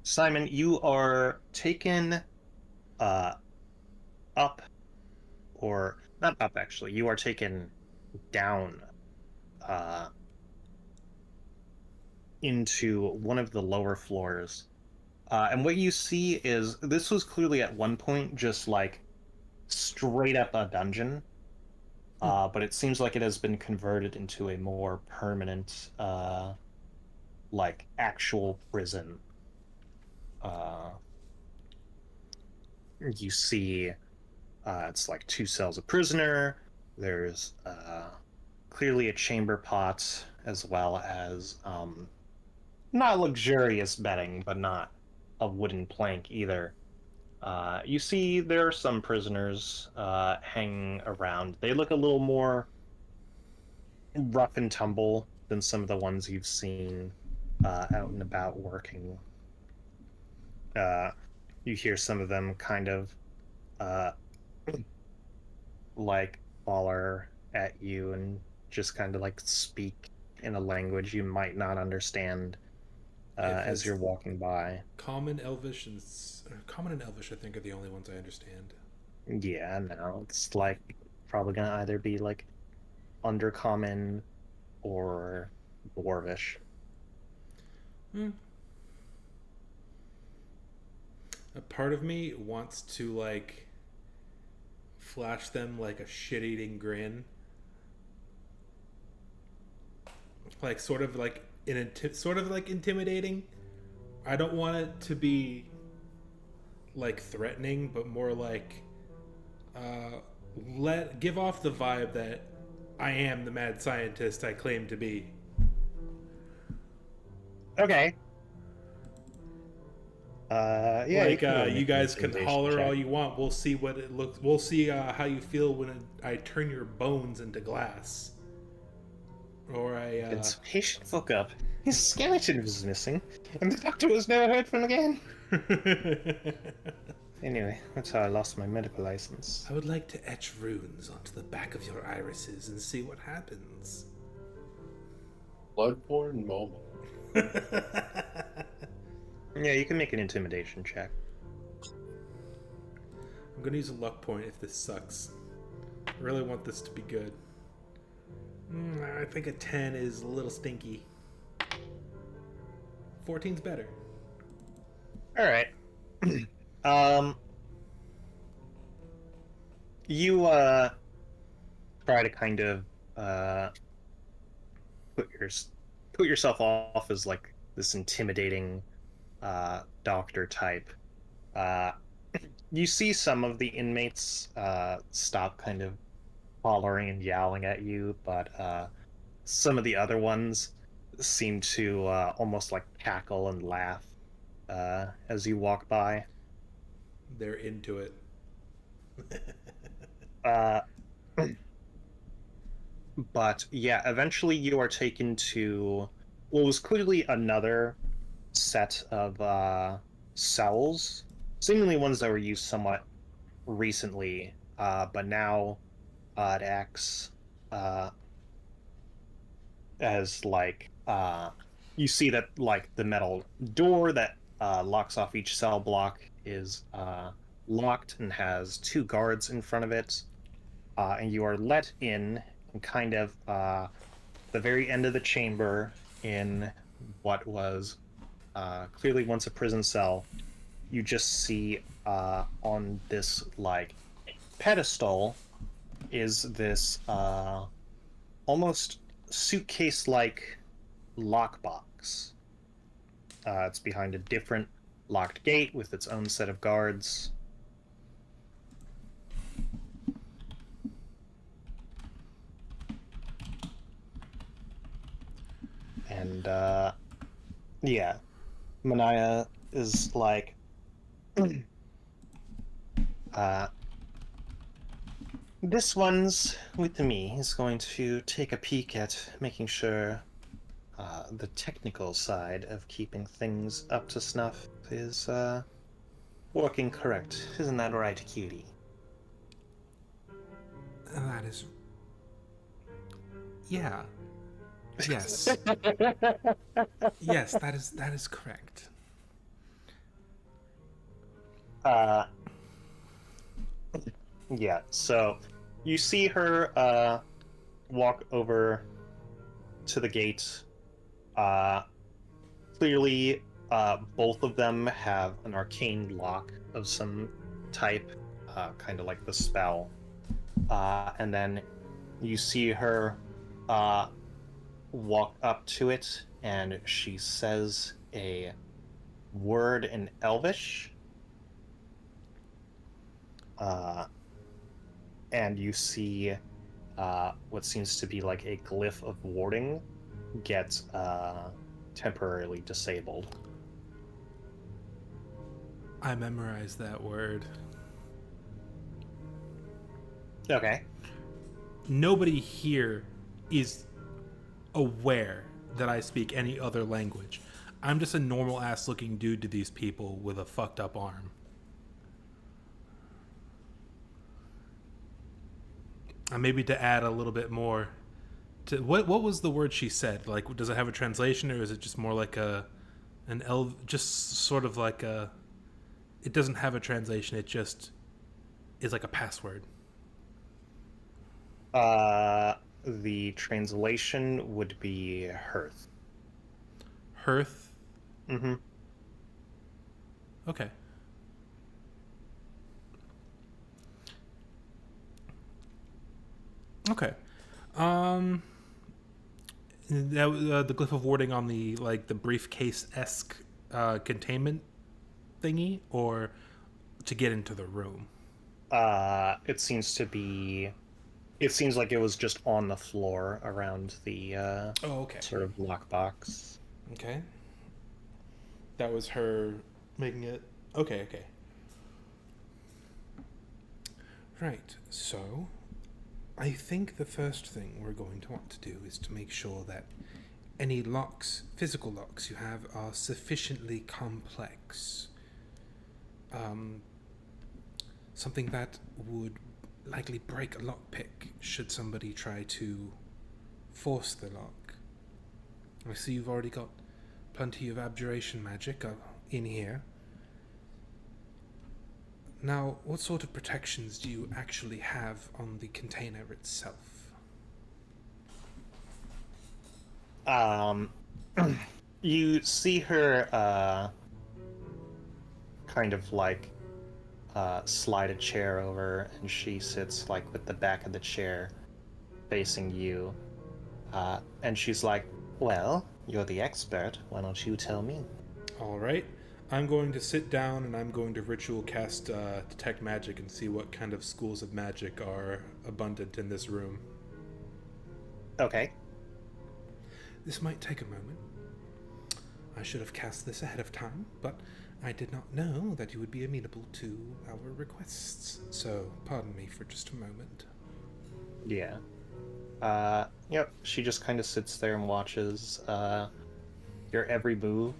Simon, you are taken up, or not up actually. You are taken down into one of the lower floors. And what you see is this was clearly at one point just like straight up a dungeon. But it seems like it has been converted into a more permanent, like actual prison. You see, it's like 2 cells a prisoner. There's clearly a chamber pot, as well as not luxurious bedding, but not a wooden plank either. You see there are some prisoners hanging around. They look a little more rough and tumble than some of the ones you've seen out and about working. You hear some of them kind of like holler at you and just kind of like speak in a language you might not understand as you're walking by. Common, Elvish, and Common and Elvish, I think, are the only ones I understand. Yeah, no, it's like probably gonna either be like Undercommon or Dwarvish. A part of me wants to like flash them like a shit-eating grin, like sort of like sort of like intimidating. I don't want it to be like threatening, but more like give off the vibe that I am the mad scientist I claim to be. Okay. Yeah, like you you guys can intimidation holler check. all you want. We'll see what it looks. We'll see how you feel when I turn your bones into glass. Or Its patient woke up. His skeleton was missing, and the doctor was never heard from again. Anyway, that's how I lost my medical license. I would like to etch runes onto the back of your irises and see what happens. Bloodborne moment. Yeah, you can make an intimidation check. I'm gonna use a luck point if this sucks. I really want this to be good. I think a 10 is a little stinky. 14's better. Alright. You try to kind of put yourself off as like this intimidating doctor type. You see some of the inmates stop kind of hollering and yowling at you, but some of the other ones seem to almost like cackle and laugh as you walk by. They're into it. But yeah, eventually you are taken to what was clearly another set of cells, seemingly ones that were used somewhat recently, but now it acts as like you see that like the metal door that locks off each cell block is locked and has 2 guards in front of it, and you are let in kind of the very end of the chamber in what was clearly once a prison cell. You just see on this like pedestal is this almost suitcase-like lockbox. It's behind a different locked gate with its own set of guards. And yeah, Manaya is like, this one's with me. He's going to take a peek at making sure the technical side of keeping things up to snuff is working correct. Isn't that right, cutie? That is. Yeah. Yes. Yes, that is correct. Yeah, so you see her walk over to the gate. Clearly, both of them have an arcane lock of some type, kind of like the spell. And then you see her walk up to it, and she says a word in Elvish. And you see what seems to be like a glyph of warding get temporarily disabled. I memorized that word. Okay. Nobody here is aware that I speak any other language. I'm just a normal ass looking dude to these people with a fucked up arm. And maybe to add a little bit more to what was the word she said? Like, does it have a translation, or is it just more like just sort of like a? It doesn't have a translation. It just is like a password. The translation would be Hearth. Hearth. Mm-hmm. Okay. Okay. That, the glyph of warding on the briefcase-esque containment thingy, or to get into the room? It seems to be. It seems like it was just on the floor around the Okay. sort of lockbox. Okay. That was her making it. Okay. Right. So, I think the first thing we're going to want to do is to make sure that any locks, physical locks you have, are sufficiently complex. Something that would likely break a lockpick should somebody try to force the lock. I see you've already got plenty of abjuration magic in here. Now, what sort of protections do you actually have on the container itself? You see her kind of like slide a chair over, and she sits like with the back of the chair facing you. And she's like, well, you're the expert. Why don't you tell me? All right. I'm going to sit down and I'm going to ritual cast Detect Magic and see what kind of schools of magic are abundant in this room. Okay. This might take a moment. I should have cast this ahead of time, but I did not know that you would be amenable to our requests. So, pardon me for just a moment. Yeah. Yep. She just kind of sits there and watches your every move.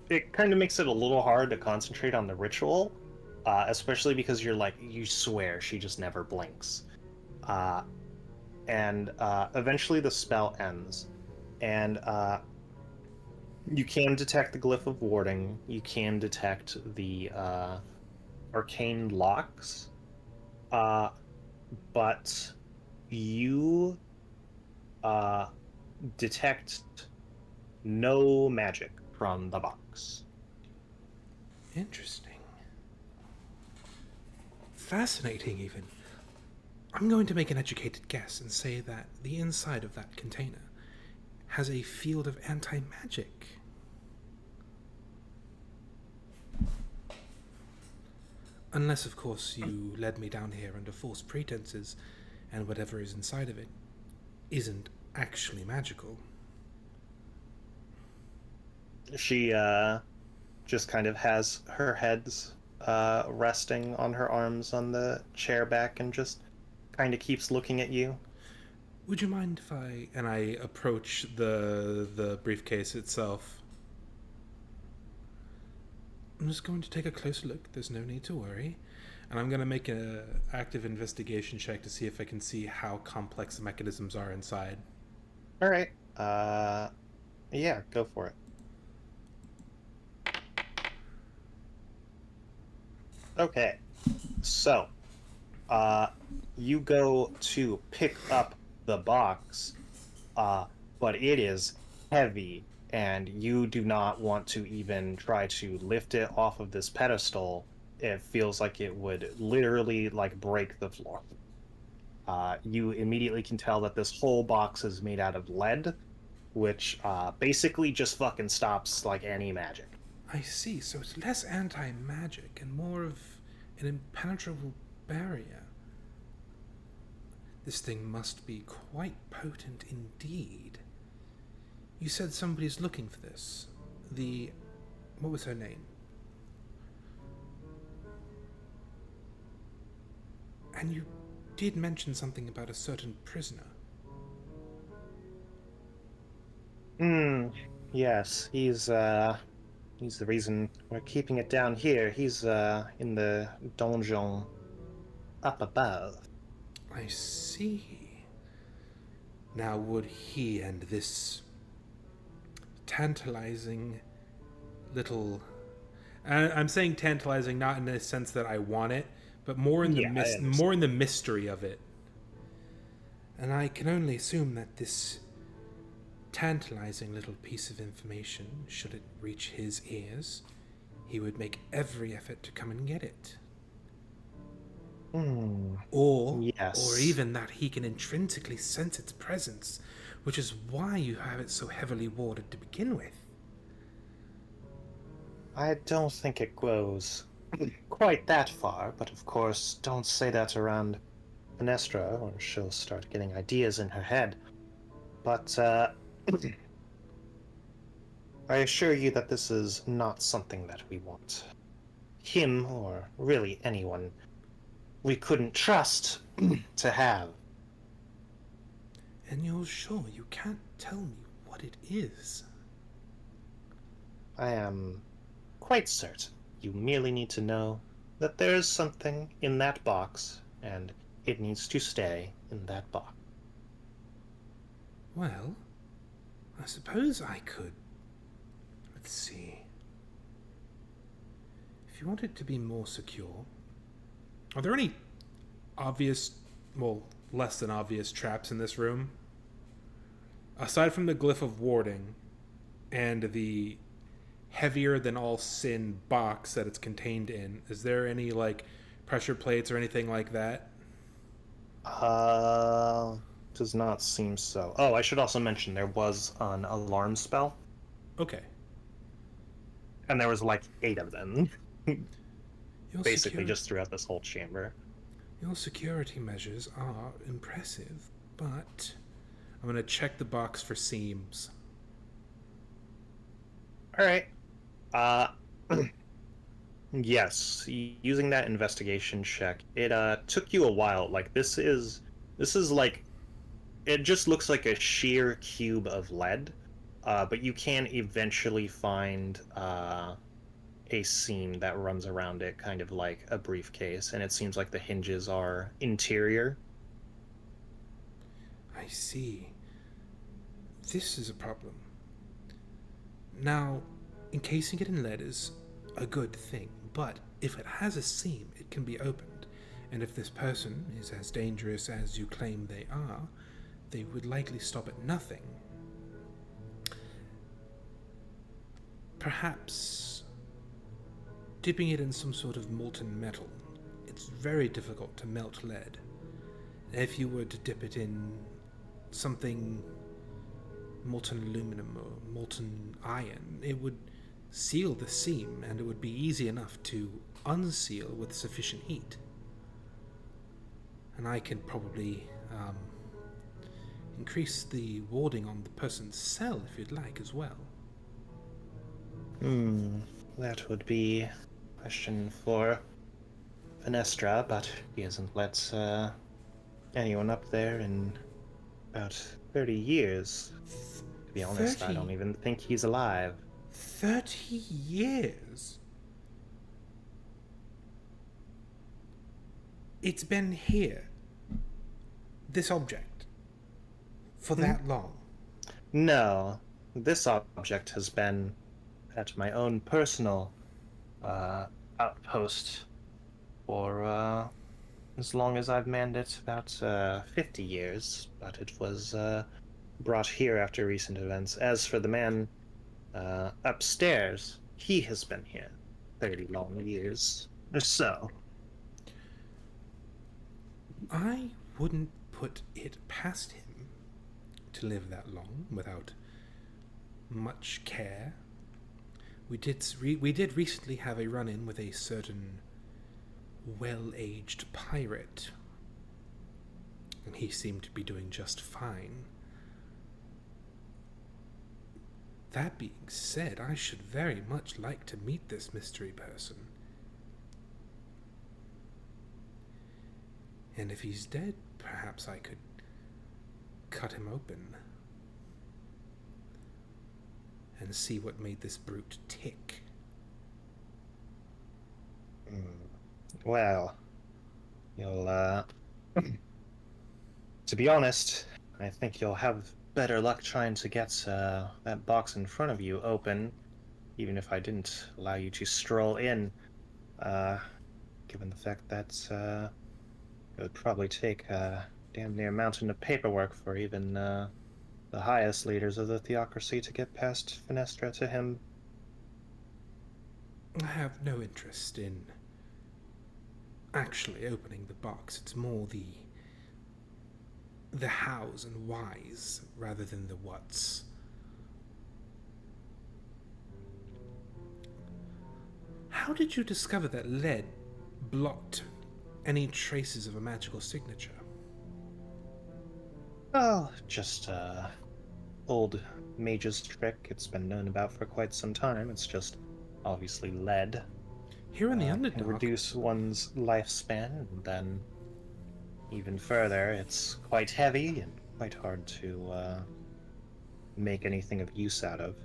It kind of makes it a little hard to concentrate on the ritual, especially because you swear she just never blinks. And eventually the spell ends, and you can detect the glyph of warding. You can detect the arcane locks, but you detect no magic from the box. Interesting. Fascinating, even. I'm going to make an educated guess and say that the inside of that container has a field of anti-magic. Unless, of course, you led me down here under false pretenses, and whatever is inside of it isn't actually magical. She just kind of has her heads resting on her arms on the chair back and just kind of keeps looking at you. Would you mind if I... And I approach the briefcase itself. I'm just going to take a closer look. There's no need to worry. And I'm going to make an active investigation check to see if I can see how complex the mechanisms are inside. All right. Yeah, go for it. Okay. So, you go to pick up the box, but it is heavy, and you do not want to even try to lift it off of this pedestal. It feels like it would literally like break the floor. You immediately can tell that this whole box is made out of lead, which basically just fucking stops like any magic. I see. So it's less anti-magic and more of an impenetrable barrier. This thing must be quite potent indeed. You said somebody's looking for this. What was her name? And you did mention something about a certain prisoner. Yes, he's the reason we're keeping it down here. He's in the donjon up above. I see. Now would he and this tantalizing little... I'm saying tantalizing not in the sense that I want it, but more in the mystery of it. And I can only assume that this tantalizing little piece of information, should it reach his ears, he would make every effort to come and get it. Or even that he can intrinsically sense its presence, which is why you have it so heavily warded to begin with. I don't think it goes quite that far, but of course, don't say that around Finestra, or she'll start getting ideas in her head. But I assure you that this is not something that we want him, or really anyone we couldn't trust, to have. And you're sure you can't tell me what it is? I am quite certain. You merely need to know that there is something in that box, and it needs to stay in that box. Well, I suppose I could. Let's see. If you want it to be more secure, are there any obvious, well, less than obvious traps in this room? Aside from the glyph of warding and the heavier than all sin box that it's contained in, is there any, like, pressure plates or anything like that? Does not seem so. Oh, I should also mention there was an alarm spell. Okay. And there was like 8 of them. Basically, Your just throughout this whole chamber. Your security measures are impressive, but I'm going to check the box for seams. Alright. Yes, using that investigation check, it took you a while. Like, this is like, it just looks like a sheer cube of lead, but you can eventually find a seam that runs around it, kind of like a briefcase, and it seems like the hinges are interior. I see. This is a problem. Now, encasing it in lead is a good thing, but if it has a seam, it can be opened, and if this person is as dangerous as you claim they are, they would likely stop at nothing. Perhaps dipping it in some sort of molten metal. It's very difficult to melt lead. If you were to dip it in something molten aluminum or molten iron, it would seal the seam, and it would be easy enough to unseal with sufficient heat. And I can probably increase the warding on the person's cell if you'd like as well. That would be a question for Finestra, but he hasn't let anyone up there in about 30 years. To be honest, I 30? don't even think he's alive. 30 years? It's been here, this object, for that long? No, this object has been at my own personal outpost for as long as I've manned it, about 50 years, but it was brought here after recent events. As for the man upstairs, he has been here 30 long years or so. I wouldn't put it past him to live that long without much care. We did recently have a run-in with a certain well-aged pirate, and he seemed to be doing just fine. That being said, I should very much like to meet this mystery person. And if he's dead, perhaps I could cut him open and see what made this brute tick. Well, you'll, to be honest, I think you'll have better luck trying to get that box in front of you open, even if I didn't allow you to stroll in, given the fact that it would probably take a damn near mountain of paperwork for even the highest leaders of the theocracy to get past Fenestra to him. I have no interest in actually opening the box. It's more the hows and whys rather than the whats. How did you discover that lead blocked any traces of a magical signature? Oh, just old mage's trick. It's been known about for quite some time. It's just obviously lead. Here in the Can Underdark, reduce one's lifespan, and then even further, it's quite heavy and quite hard to make anything of use out of.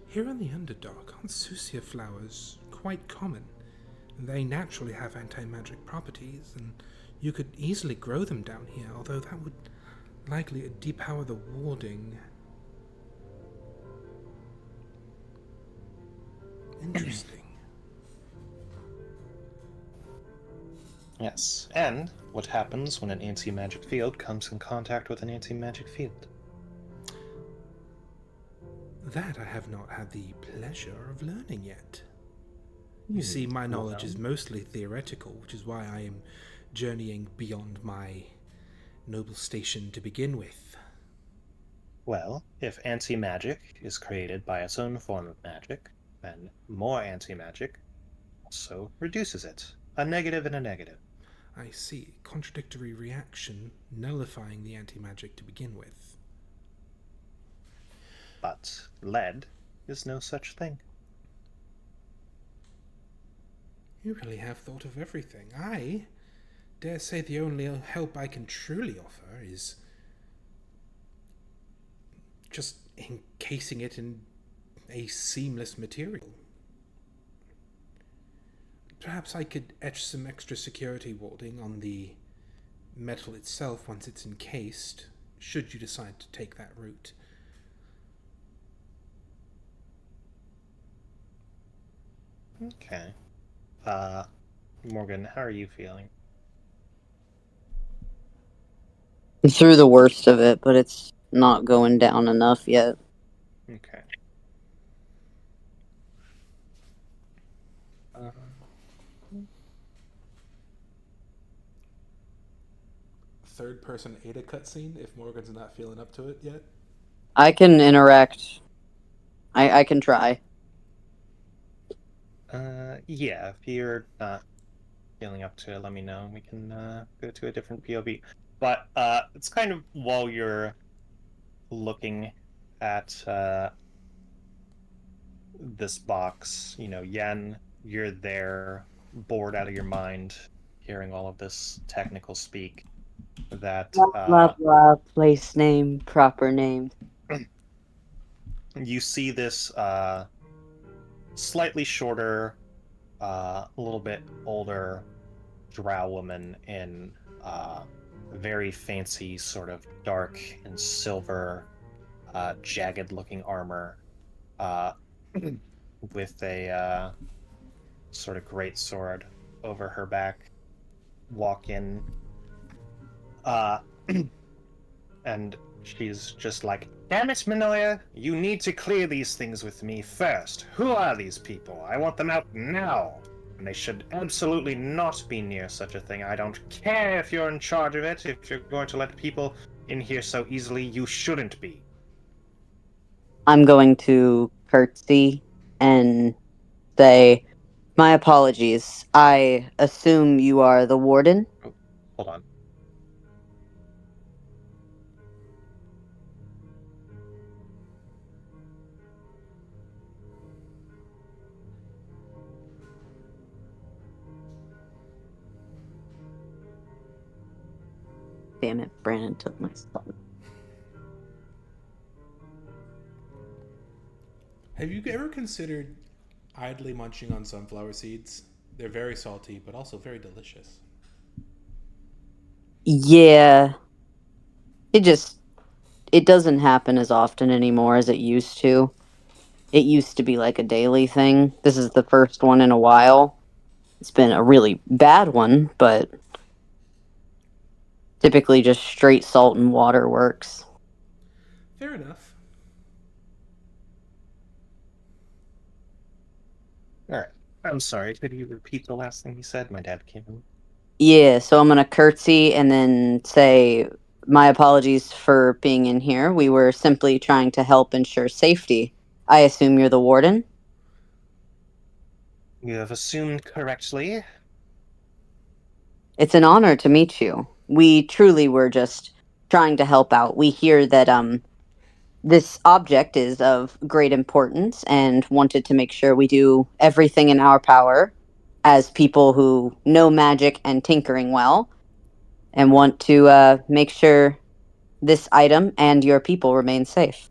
Here in the Underdark, aren't Susia flowers quite common? They naturally have anti-magic properties, and you could easily grow them down here, although that would likely depower the warding. Interesting. Yes, and what happens when an anti-magic field comes in contact with an anti-magic field? That I have not had the pleasure of learning yet. You see, my knowledge is mostly theoretical, which is why I am journeying beyond my noble station to begin with. Well, if anti-magic is created by its own form of magic, then more anti-magic also reduces it. A negative and a negative. I see. Contradictory reaction, nullifying the anti-magic to begin with. But lead is no such thing. You really have thought of everything. I dare say the only help I can truly offer is just encasing it in a seamless material. Perhaps I could etch some extra security warding on the metal itself once it's encased, should you decide to take that route. Okay. Morgan, how are you feeling? Through the worst of it, but it's not going down enough yet. Okay. Third person Ada cutscene if Morgan's not feeling up to it yet. I can interact. I can try. Yeah, if you're not feeling up to it, let me know. We can go to a different POV. But it's kind of while you're looking at this box, Yen, you're there, bored out of your mind, hearing all of this technical speak. that Blah blah blah. Place name, proper name. you see this slightly shorter, a little bit older drow woman in very fancy, sort of dark and silver, jagged-looking armor, with a sort of great sword over her back, walk in, and she's just like, "Damn it, Minoya! You need to clear these things with me first. Who are these people? I want them out now. And they should absolutely not be near such a thing. I don't care if you're in charge of it. If you're going to let people in here so easily, you shouldn't be." I'm going to curtsy and say, "My apologies. I assume you are the warden?" Oh, hold on. Damn it, Brandon took my spot. Have you ever considered idly munching on sunflower seeds? They're very salty, but also very delicious. Yeah. It doesn't happen as often anymore as it used to. It used to be like a daily thing. This is the first one in a while. It's been a really bad one, but typically just straight salt and water works. Fair enough. All right. I'm sorry. Could you repeat the last thing you said? My dad came in. Yeah, so I'm gonna curtsy and then say, "My apologies for being in here. We were simply trying to help ensure safety. I assume you're the warden?" You have assumed correctly. It's an honor to meet you. We truly were just trying to help out. We hear that this object is of great importance and wanted to make sure we do everything in our power as people who know magic and tinkering well and want to make sure this item and your people remain safe.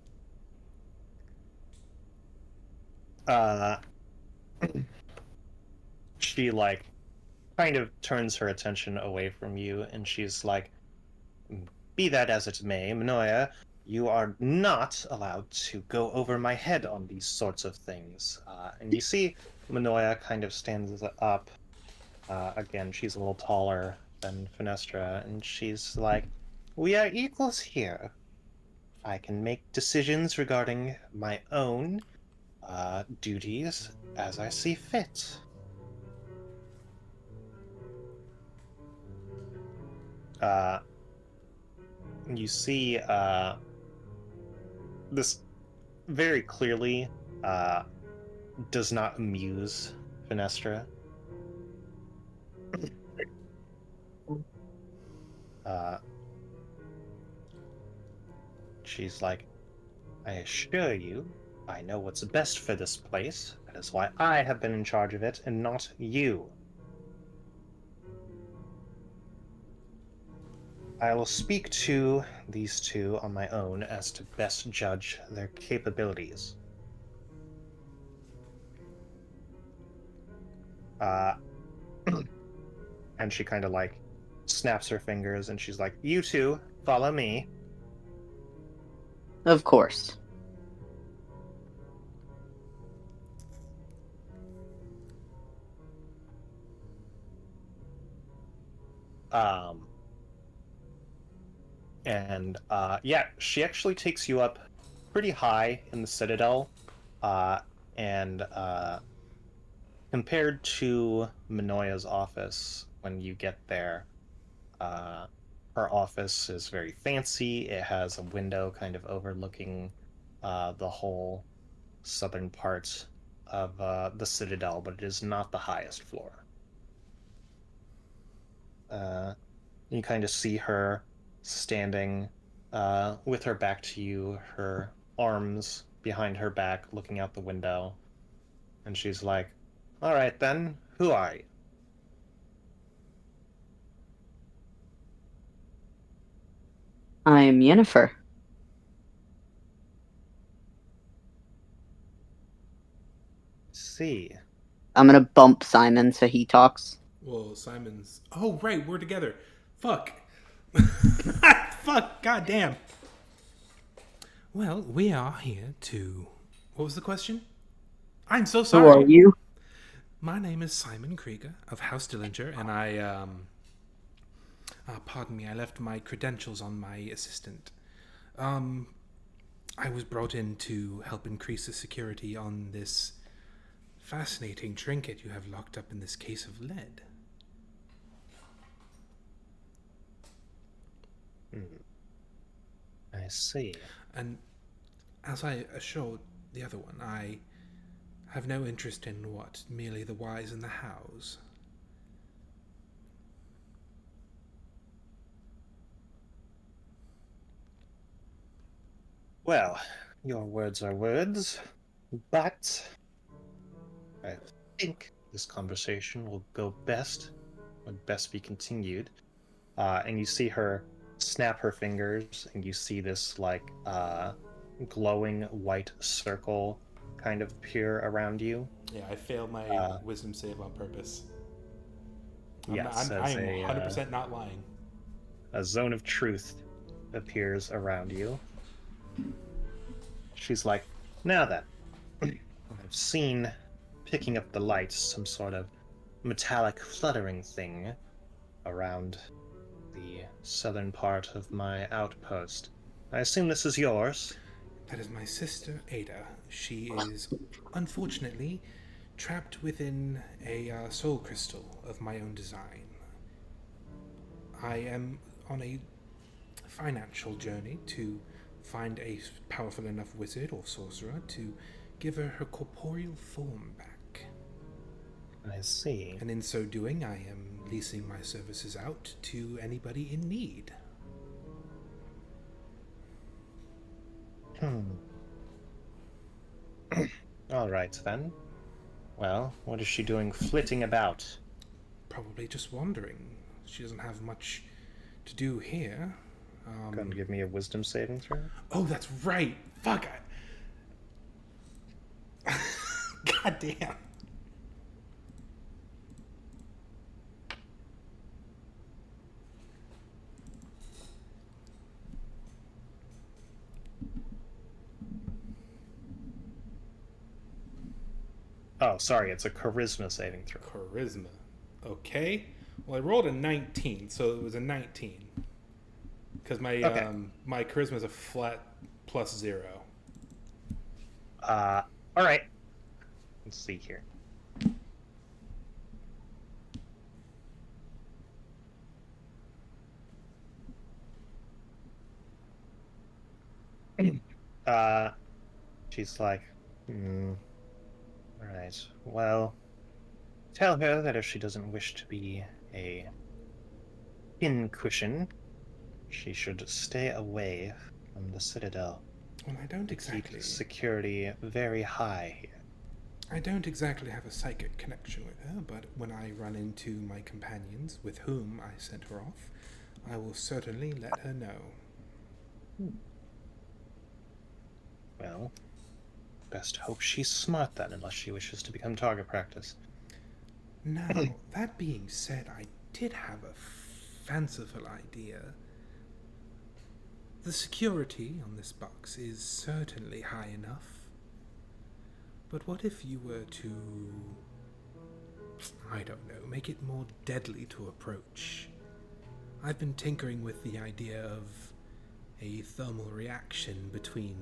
Uh, she like kind of turns her attention away from you, and she's like, "Be that as it may, Minoya, you are not allowed to go over my head on these sorts of things." And you see Minoya kind of stands up. Again, she's a little taller than Finestra, and she's like, "We are equals here. I can make decisions regarding my own duties as I see fit." You see this very clearly does not amuse Finestra. She's like, "I assure you, I know what's best for this place. That is why I have been in charge of it and not you. I will speak to these two on my own as to best judge their capabilities." And she kind of like snaps her fingers and she's like, "You two, follow me." Of course. And yeah, she actually takes you up pretty high in the Citadel, and compared to Minoya's office, when you get there, her office is very fancy. It has a window kind of overlooking the whole southern part of the Citadel, but it is not the highest floor. You kind of see her standing with her back to you, her arms behind her back, looking out the window. And she's like, "All right then, who are you?" I am Yennefer. See. I'm gonna bump Simon so he talks. Well, Simon's. Oh, right, we're together. Fuck. Fuck, goddamn. Well, we are here to. What was the question? I'm so Who sorry. are you? My name is Simon Krieger of House Dillinger, and pardon me, I left my credentials on my assistant. I was brought in to help increase the security on this fascinating trinket you have locked up in this case of lead. I see. And as I assured the other one, I have no interest in what merely the whys and the hows. Well, your words are words, but I think this conversation would best be continued. And you see her snap her fingers, and you see this glowing white circle kind of appear around you. Yeah, I failed my wisdom save on purpose. Yes, I am 100% not lying. a zone of truth appears around you. She's like, now then, I've seen, picking up the light, some sort of metallic fluttering thing around the southern part of my outpost. I assume this is yours? That is my sister, Ada. She is, unfortunately, trapped within a soul crystal of my own design. I am on a financial journey to find a powerful enough wizard or sorcerer to give her her corporeal form back. I see. And in so doing, I am leasing my services out to anybody in need. All right, then. Well, what is she doing flitting about? Probably just wandering. She doesn't have much to do here. Go and give me a wisdom saving throw. Oh, that's right. Fuck. God damn. Oh, sorry, it's a charisma saving throw. Charisma. Okay. Well, I rolled a 19, so it was a 19. Because my my charisma is a flat +0. All right. Let's see here. She's like, all right. Well, tell her that if she doesn't wish to be a pincushion, she should stay away from the Citadel. Well, I don't exactly. Keep security very high here. I don't exactly have a psychic connection with her, but when I run into my companions with whom I sent her off, I will certainly let her know. Well, best hope she's smart then, unless she wishes to become target practice. Now, that being said, I did have a fanciful idea. The security on this box is certainly high enough. But what if you were to, I don't know, make it more deadly to approach? I've been tinkering with the idea of a thermal reaction between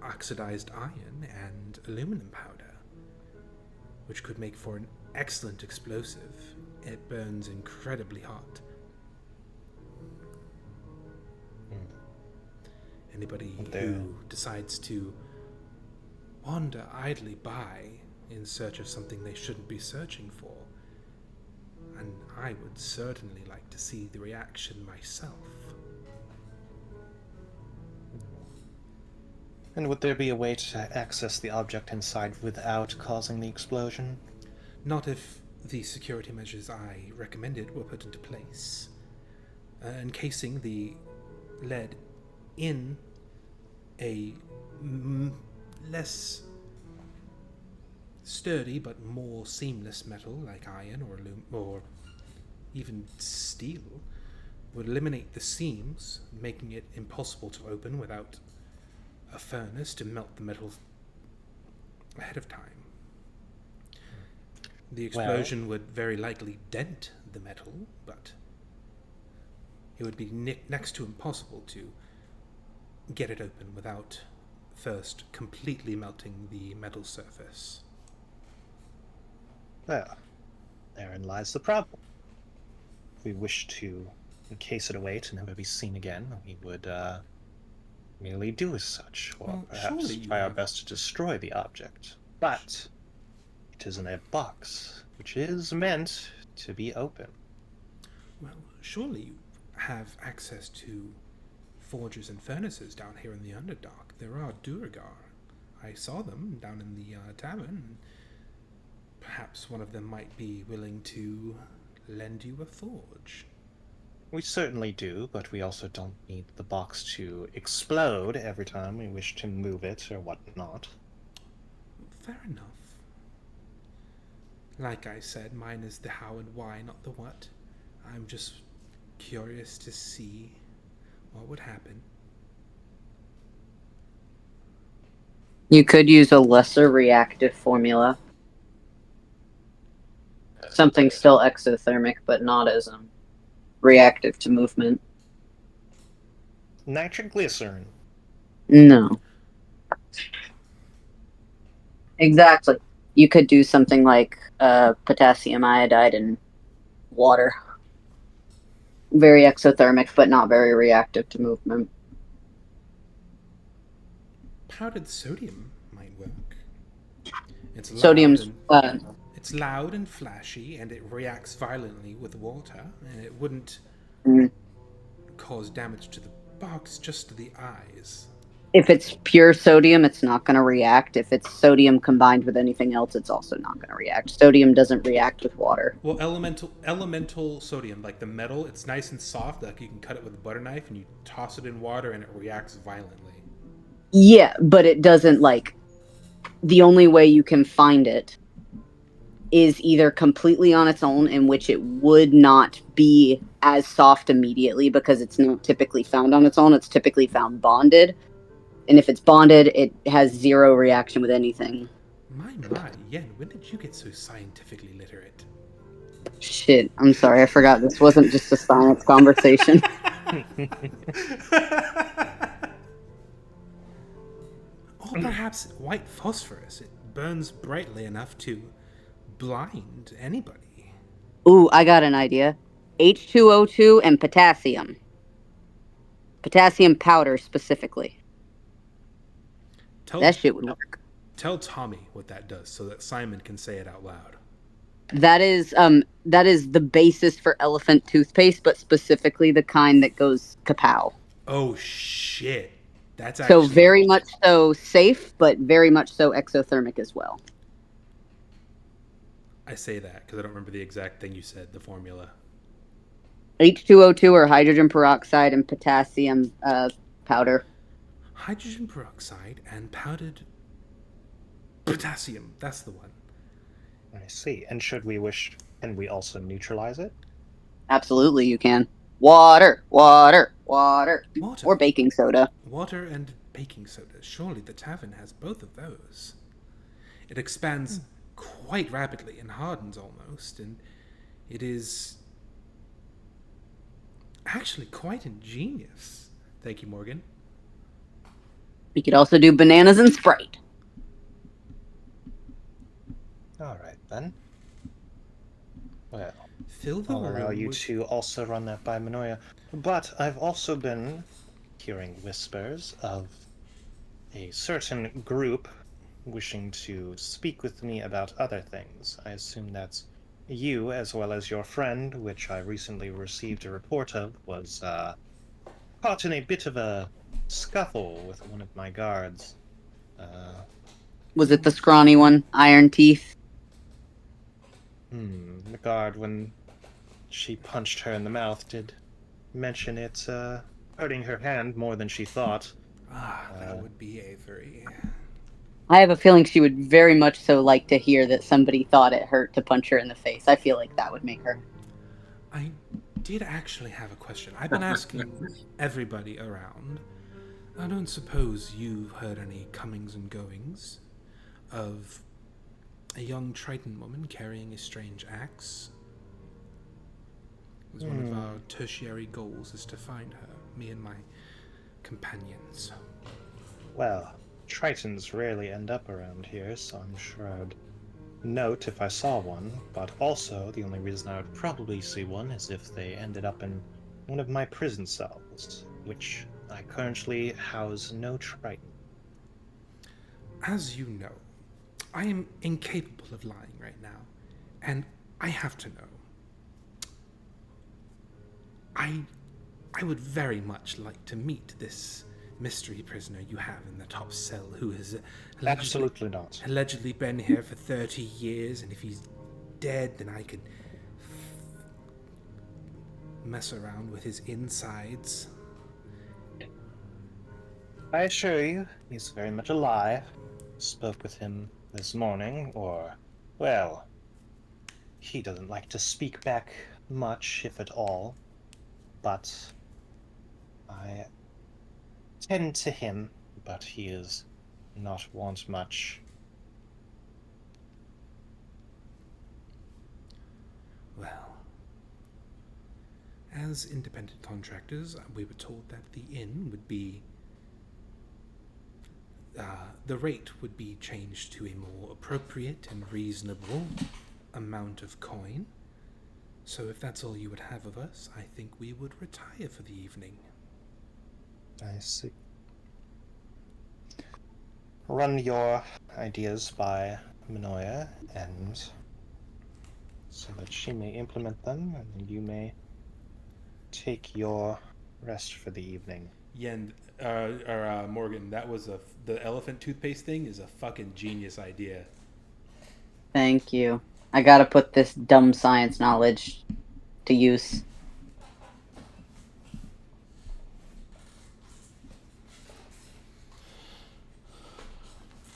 oxidized iron and aluminum powder, which could make for an excellent explosive. It burns incredibly hot. Anybody who decides to wander idly by in search of something they shouldn't be searching for, and I would certainly like to see the reaction myself. And would there be a way to access the object inside without causing the explosion? Not if the security measures I recommended were put into place. Encasing the led in a less sturdy but more seamless metal like iron or even steel would eliminate the seams, making it impossible to open without a furnace to melt the metal ahead of time. The explosion would very likely dent the metal, but it would be next to impossible to get it open without first completely melting the metal surface. Well, therein lies the problem. If we wish to encase it away to never be seen again, we would merely do as such, or Well, perhaps surely you try our have- best to destroy the object. But it is in a box, which is meant to be open. Well, surely you have access to forges and furnaces down here in the Underdark. There are Duragar. I saw them down in the tavern. Perhaps one of them might be willing to lend you a forge. We certainly do, but we also don't need the box to explode every time we wish to move it or whatnot. Fair enough. Like I said, mine is the how and why, not the what. I'm just curious to see what would happen. You could use a lesser reactive formula. Something still exothermic, but not as reactive to movement. Nitroglycerin. No. Exactly. You could do something like potassium iodide and water. Very exothermic, but not very reactive to movement. Powdered sodium might work. It's loud Sodium's and, it's loud and flashy, and it reacts violently with water, and it wouldn't cause damage to the box, just to the eyes. if it's pure sodium, it's not going to react. If it's sodium combined with anything else, it's also not going to react. Sodium doesn't react with water. Well, elemental sodium, like the metal, it's nice and soft. Like you can cut it with a butter knife, and you toss it in water, and it reacts violently. Yeah, but it doesn't, like... The only way you can find it is either completely on its own, in which it would not be as soft immediately because it's not typically found on its own. It's typically found bonded. And if it's bonded, it has zero reaction with anything. My, Yen, when did you get so scientifically literate? Shit, I'm sorry, I forgot this wasn't just a science conversation. Or perhaps white phosphorus. It burns brightly enough to blind anybody. Ooh, I got an idea. H2O2 and potassium. Potassium powder, specifically. That shit would work. Tell Tommy what that does so that Simon can say it out loud. That is the basis for elephant toothpaste, but specifically the kind that goes kapow. Oh shit. That's So actually... very much so safe, but very much so exothermic as well. I say that because I don't remember the exact thing you said, the formula. H2O2 or hydrogen peroxide and potassium powder. Hydrogen peroxide and powdered potassium. That's the one. I see. And should we wish, can we also neutralize it? Absolutely, you can. Water. Or baking soda. Water and baking soda. Surely the tavern has both of those. It expands quite rapidly and hardens almost, and it is actually quite ingenious. Thank you, Morgan. We could also do bananas and Sprite. Alright then. Well, Fill the I'll allow room you with... to also run that by Manoia. But I've also been hearing whispers of a certain group wishing to speak with me about other things. I assume that's you, as well as your friend, which I recently received a report of, was caught in a bit of a scuffle with one of my guards. Was it the scrawny one? Iron Teeth? The guard, when she punched her in the mouth, did mention it hurting her hand more than she thought. That would be Avery. I have a feeling she would very much so like to hear that somebody thought it hurt to punch her in the face. I feel like that would make her. I did actually have a question. I've been asking everybody around. I don't suppose you've heard any comings and goings of a young Triton woman carrying a strange axe? It was one of our tertiary goals is to find her, me and my companions. Well, Tritons rarely end up around here, so I'm sure I would note if I saw one, but also the only reason I would probably see one is if they ended up in one of my prison cells, which I currently house no Triton. As you know, I am incapable of lying right now, and I have to know. I would very much like to meet this mystery prisoner you have in the top cell who has Absolutely not. allegedly been here for 30 years, and if he's dead, then I could mess around with his insides. I assure you, he's very much alive. Spoke with him this morning, or, well, he doesn't like to speak back much, if at all, but I tend to him, but he is not want much. Well, as independent contractors, we were told that the inn would be the rate would be changed to a more appropriate and reasonable amount of coin. So if that's all you would have of us, I think we would retire for the evening. I see. Run your ideas by Minoya, and so that she may implement them, and you may take your rest for the evening. Yen, Morgan, that was the elephant toothpaste thing is a fucking genius idea. Thank you. I gotta put this dumb science knowledge to use.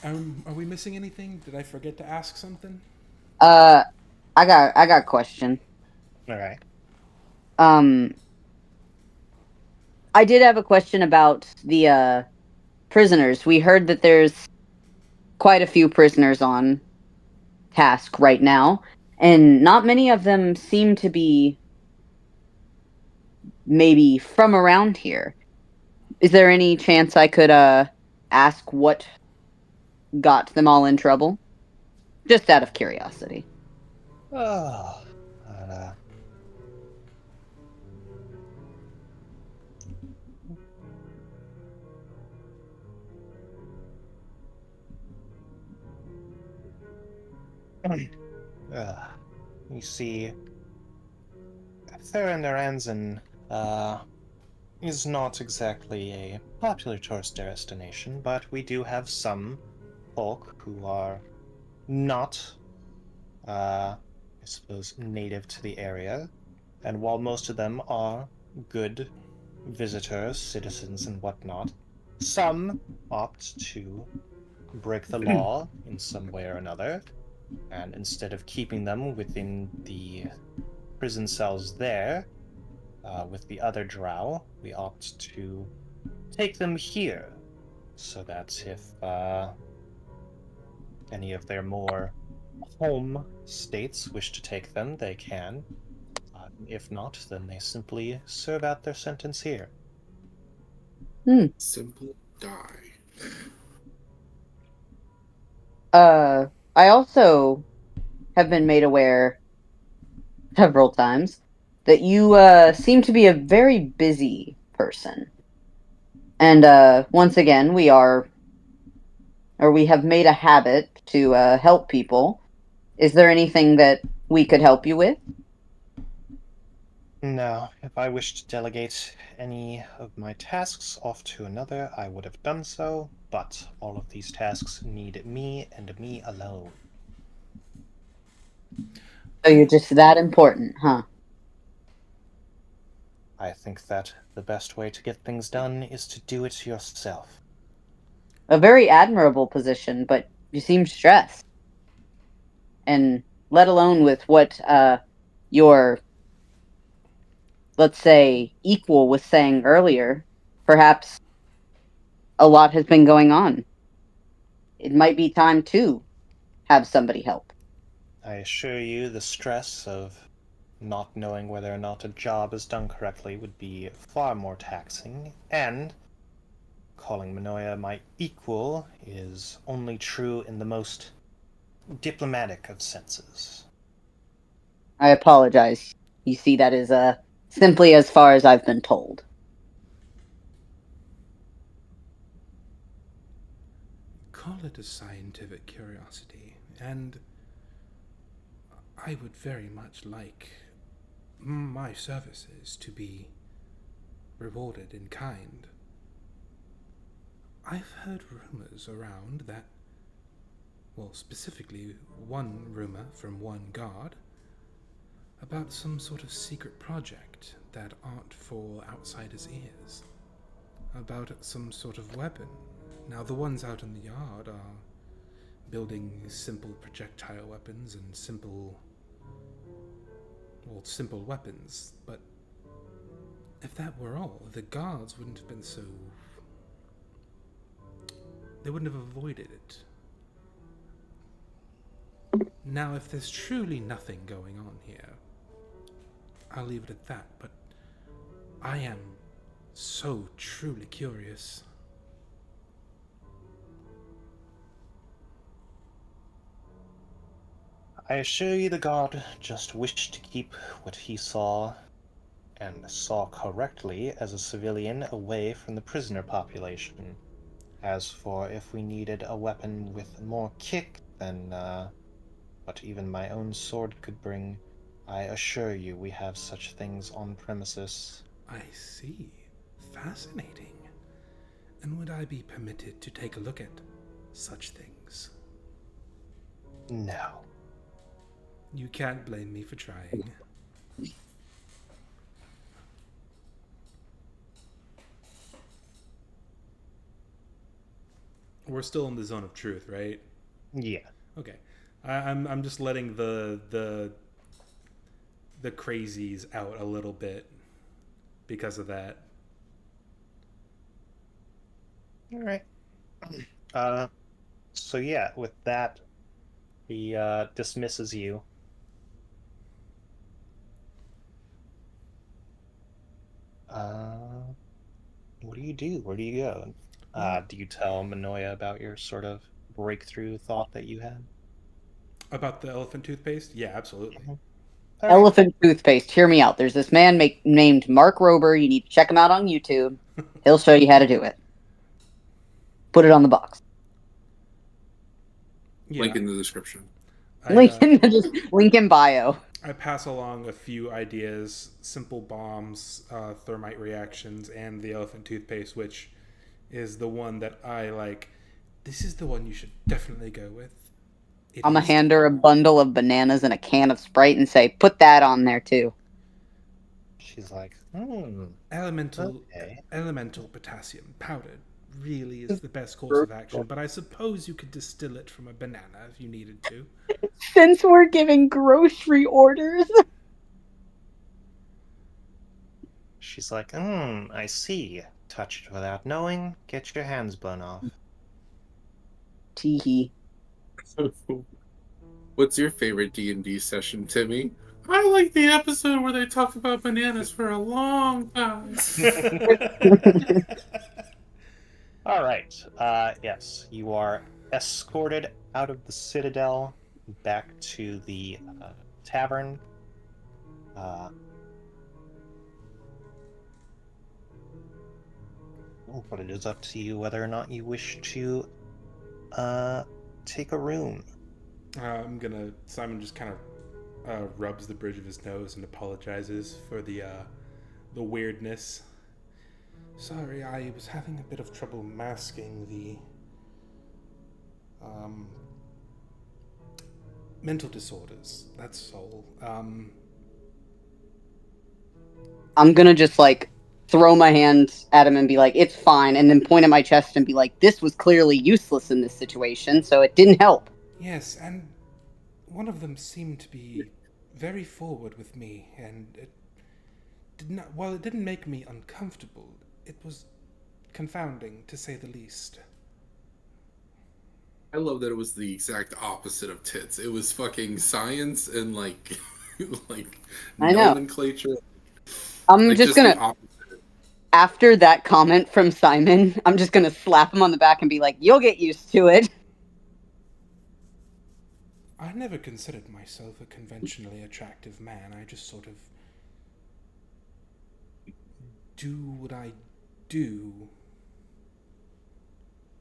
Are we missing anything? Did I forget to ask something? I got a question. All right. I did have a question about the prisoners. We heard that there's quite a few prisoners on task right now, and not many of them seem to be maybe from around here. Is there any chance I could ask what got them all in trouble? Just out of curiosity. Oh, you see, Theron Aranzan is not exactly a popular tourist destination, but we do have some folk who are not, I suppose, native to the area. And while most of them are good visitors, citizens, and whatnot, some opt to break the law in some way or another. And instead of keeping them within the prison cells there, with the other drow, we opt to take them here, so that if any of their more home states wish to take them, they can. If not, then they simply serve out their sentence here. Simple die. I also have been made aware several times that you seem to be a very busy person. And once again, we have made a habit to help people. Is there anything that we could help you with? No, if I wished to delegate any of my tasks off to another, I would have done so, but all of these tasks need me and me alone. So you're just that important, huh? I think that the best way to get things done is to do it yourself. A very admirable position, but you seem stressed. And let alone with what your, let's say, equal was saying earlier, perhaps a lot has been going on. It might be time to have somebody help. I assure you, the stress of not knowing whether or not a job is done correctly would be far more taxing, and calling Manoia my equal is only true in the most diplomatic of senses. I apologize. You see, that is simply as far as I've been told. Call it a scientific curiosity, and I would very much like my services to be rewarded in kind. I've heard rumors around that, well, specifically one rumor from one guard, about some sort of secret project that aren't for outsiders' ears. About some sort of weapon. Now, the ones out in the yard are building simple projectile weapons and simple weapons, but if that were all, the guards wouldn't have been so... They wouldn't have avoided it. Now, if there's truly nothing going on here, I'll leave it at that, but I am so truly curious. I assure you the god just wished to keep what he saw, and saw correctly as a civilian, away from the prisoner population. As for if we needed a weapon with more kick than what even my own sword could bring, I assure you we have such things on premises. I see. Fascinating. And would I be permitted to take a look at such things? No. You can't blame me for trying. We're still in the zone of truth, right? Yeah. Okay. I'm just letting the crazies out a little bit because of that. All right. So yeah, with that, he dismisses you. What do you do? Where do you go? Do you tell Manoia about your sort of breakthrough thought that you had? About the elephant toothpaste? Yeah, absolutely. Mhm. All right. Elephant toothpaste. Hear me out. There's this man named Mark Rober. You need to check him out on YouTube. He'll show you how to do it. Put it on the box. Yeah. Link in the description. Link in bio. I pass along a few ideas: simple bombs, thermite reactions, and the elephant toothpaste, which is the one that I like. This is the one you should definitely go with. I'm gonna hand her a bundle of bananas and a can of Sprite and say, put that on there too. She's like, Elemental okay. elemental potassium powdered really is the best course of action, but I suppose you could distill it from a banana if you needed to. Since we're giving grocery orders. She's like, I see. Touch it without knowing, get your hands blown off. Teehee. What's your favorite D&D session, Timmy? I like the episode where they talk about bananas for a long time. All right. Yes, you are escorted out of the citadel back to the tavern. But it is up to you whether or not you wish to take a room. Simon just kind of rubs the bridge of his nose and apologizes for the weirdness. Sorry, I was having a bit of trouble masking the mental disorders. That's all. I'm gonna just like throw my hands at him and be like, "It's fine," and then point at my chest and be like, "This was clearly useless in this situation, so it didn't help." Yes, and one of them seemed to be very forward with me, and it did not. While it didn't make me uncomfortable, it was confounding, to say the least. I love that it was the exact opposite of tits. It was fucking science and like like I know. nomenclature. I'm Like just the gonna, opposite. after that comment from Simon, I'm just gonna slap him on the back and be like, "You'll get used to it." I never considered myself a conventionally attractive man. I just sort of do what I do.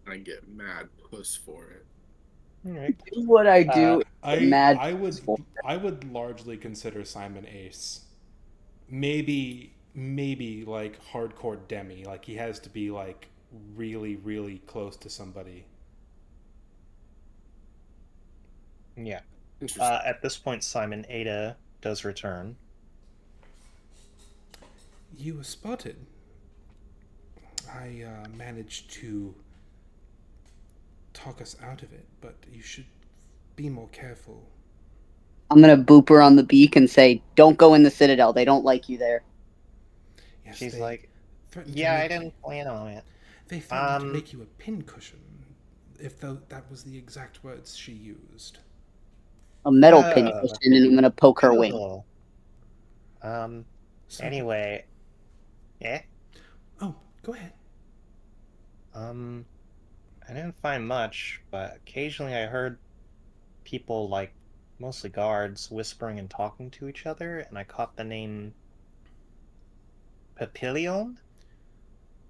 I get mad puss for it. All right. Do what I do. Mad I would largely consider Simon ace. Maybe like hardcore demi. Like he has to be like really really close to somebody. Yeah. Interesting. At this point, Simon, Ada does return. You were spotted. I managed to talk us out of it, but you should be more careful. I'm gonna boop her on the beak and say, "Don't go in the Citadel. They don't like you there." Yes, She's they like, threatened yeah, to I make didn't plan on it. They threatened to make you a pincushion, if that was the exact words she used. A metal pincushion, and I'm gonna poke her wing. Cool. So, Anyway, yeah. oh, go ahead. I didn't find much, but occasionally I heard people, like, mostly guards, whispering and talking to each other, and I caught the name Petillent?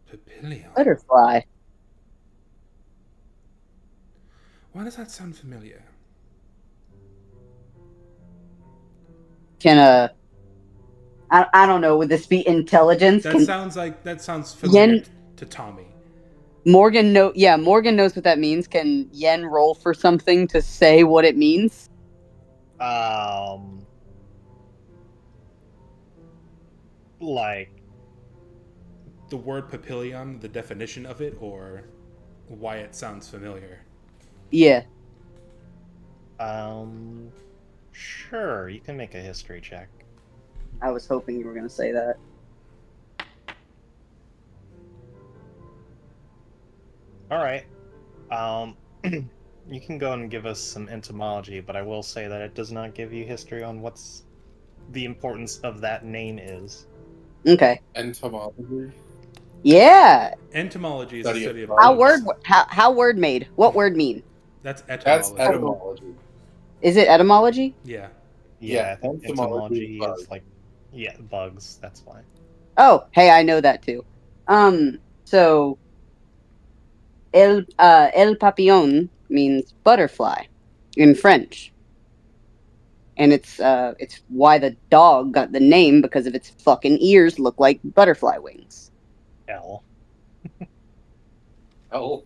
Petillent. Butterfly. Why does that sound familiar? Can I don't know. Would this be intelligence? That sounds familiar to Tommy. Morgan Morgan knows what that means. Can Yen roll for something to say what it means? Like, The word papillion, the definition of it, or why it sounds familiar? Yeah. sure, you can make a history check. I was hoping you were gonna say that. Alright. You can go and give us some entomology, but I will say that it does not give you history on what's the importance of that name is. Okay. Entomology. Yeah. Entomology is the study of How bugs. how word made? What word mean? That's That's etymology. etymology. Is it etymology? Yeah. Yeah, I think entomology entomology is is like, yeah, bugs, that's why. Oh, hey, I know that too. So el papillon means butterfly in French. And it's why the dog got the name, because of its fucking ears look like butterfly wings. L. L.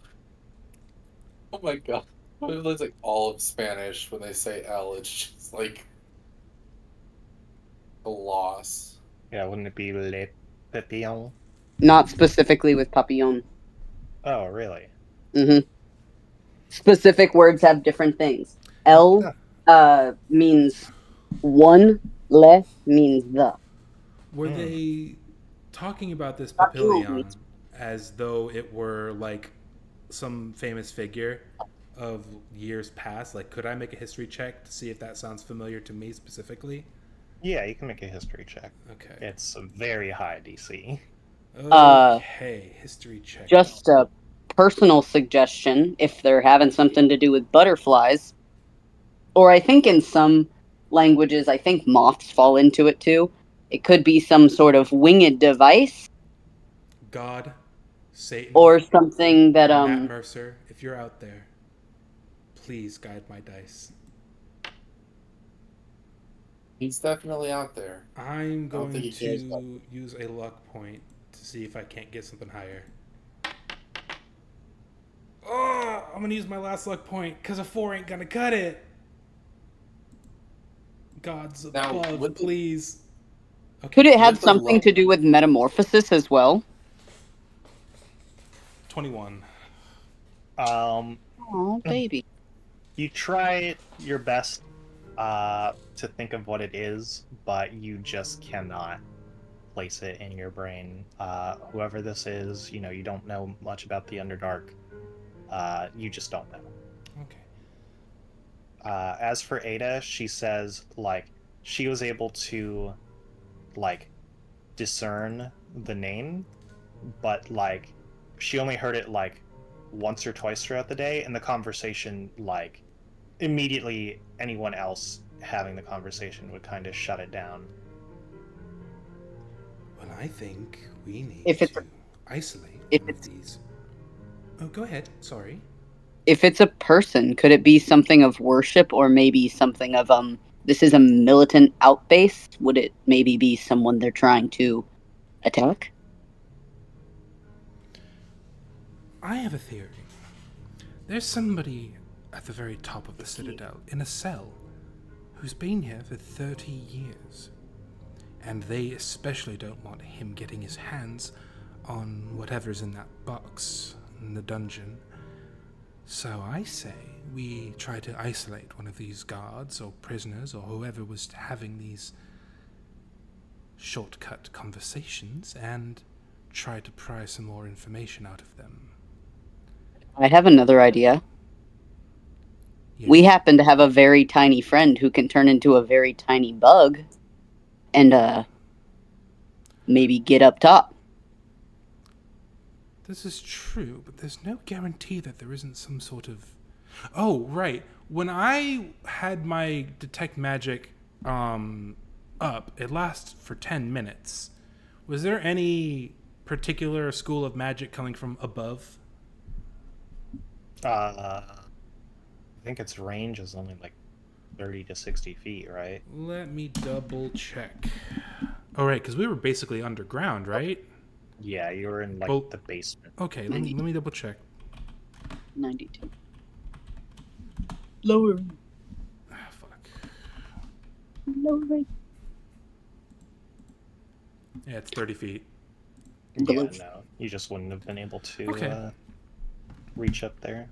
Oh my god. It looks like all of Spanish when they say L. It's just like a loss. Yeah, wouldn't it be Le Papillon? Not specifically with papillon. Oh, really? Mm-hmm. Specific words have different things. L means one, le means the. Were they talking about this Papillon papillion means- as though it were like some famous figure of years past? Like, could I make a history check to see if that sounds familiar to me specifically? Yeah, you can make a history check. Okay. It's a very high DC. Okay, history check. Just a personal suggestion, if they're having something to do with butterflies, or I think in some languages, I think moths fall into it too. It could be some sort of winged device, God, Satan, or something that Matt Mercer, if you're out there, please guide my dice. He's definitely out there. I'm don't going think he cares about to use a luck point to see if I can't get something higher. Oh, I'm gonna use my last luck point because a 4 ain't gonna cut it. Gods Now, above, with the- please. Okay. Could it have With the something lo- to do with metamorphosis as well? 21. Um, Oh, baby. you try your best to think of what it is, but you just cannot place it in your brain. Whoever this is, you don't know much about the Underdark. You just don't know. Okay. As for Ada, she says like she was able to like discern the name, but like she only heard it like once or twice throughout the day, and the conversation like immediately anyone else having the conversation would kind of shut it down. Well, I think we need If it's to isolate if one of it's these. Oh, go ahead. Sorry. if it's a person, could it be something of worship or maybe something of this is a militant outbase? Would it maybe be someone they're trying to attack? I have a theory. There's somebody at the very top of the Citadel in a cell who's been here for 30 years. And they especially don't want him getting his hands on whatever's in that box in the dungeon. So I say we try to isolate one of these guards or prisoners or whoever was having these shortcut conversations and try to pry some more information out of them. I have another idea. Yes. We happen to have a very tiny friend who can turn into a very tiny bug and maybe get up top. This is true, but there's no guarantee that there isn't some sort of... Oh, right. When I had my detect magic up, it lasts for 10 minutes. Was there any particular school of magic coming from above? I think its range is only like 30 to 60 feet, right? Let me double check. Oh, right, because we were basically underground, right? Yeah, you were in like Well- the basement. Okay, let me double check. 92. Lower. Ah, fuck. Lower. Yeah, it's 30 feet. Yeah, no, you just wouldn't have been able to Okay. reach up there.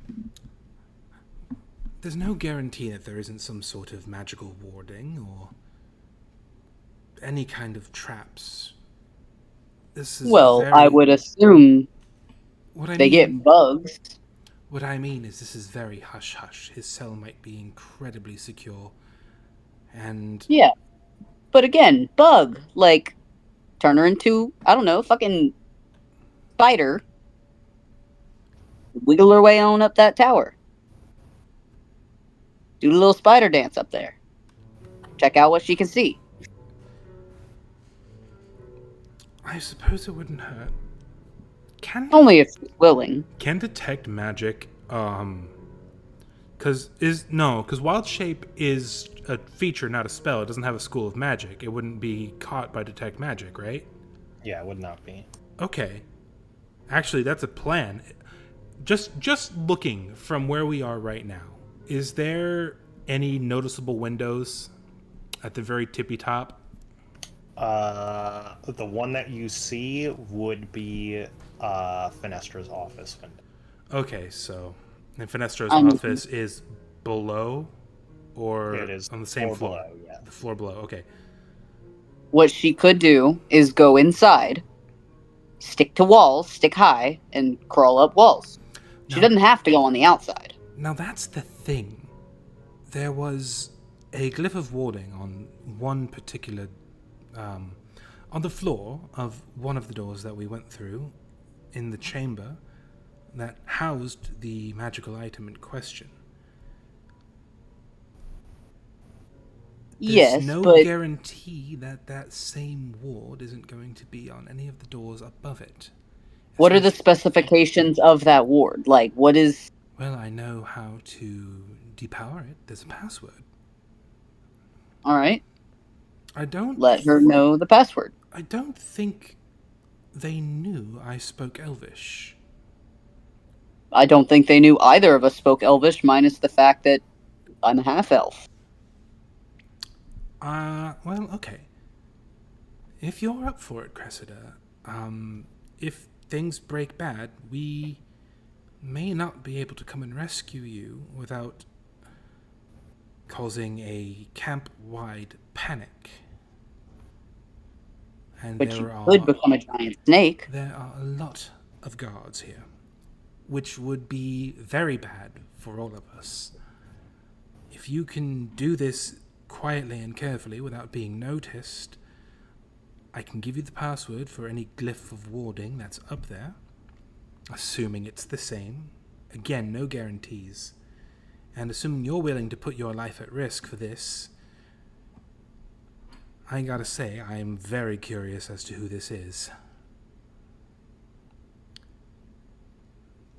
There's no guarantee that there isn't some sort of magical warding or any kind of traps. This is Well, very... I would assume What I they mean, get bugs. What I mean is this is very hush-hush. His cell might be incredibly secure. And... Yeah. But again, bug. Like, turn her into, I don't know, fucking spider. Wiggle her way on up that tower. Do a little spider dance up there. Check out what she can see. I suppose it wouldn't hurt. Can Only if she's willing. detect magic, because wild shape is a feature, not a spell. It doesn't have a school of magic. It wouldn't be caught by detect magic, right? Yeah, it would not be. Okay. Actually, that's a plan. Just looking from where we are right now, is there any noticeable windows at the very tippy top? The one that you see would be Fenestra's office window. Okay, so and Fenestra's I'm- office is below, or It is on the same floor? below, yeah. The floor below. Okay. What she could do is go inside, stick to walls, stick high, and crawl up walls. She Now- doesn't have to go on the outside. Now that's the thing. There was a glyph of warding on one particular, on the floor of one of the doors that we went through in the chamber that housed the magical item in question. There's Yes, no but guarantee that that same ward isn't going to be on any of the doors above it. what are the Especially- specifications of that ward? Like, what is... Well, I know how to depower it. There's a password. Alright, I don't let her know the password. I don't think they knew I spoke Elvish. I don't think they knew either of us spoke Elvish, minus the fact that I'm a half-elf. Well, okay. If you're up for it, Cressida, if things break bad, we may not be able to come and rescue you without causing a camp-wide panic. And But you could become a giant snake. there are a lot of guards here, which would be very bad for all of us. If you can do this quietly and carefully without being noticed, I can give you the password for any glyph of warding that's up there, assuming it's the same. Again, no guarantees. And assuming you're willing to put your life at risk for this, I gotta say, I'm very curious as to who this is.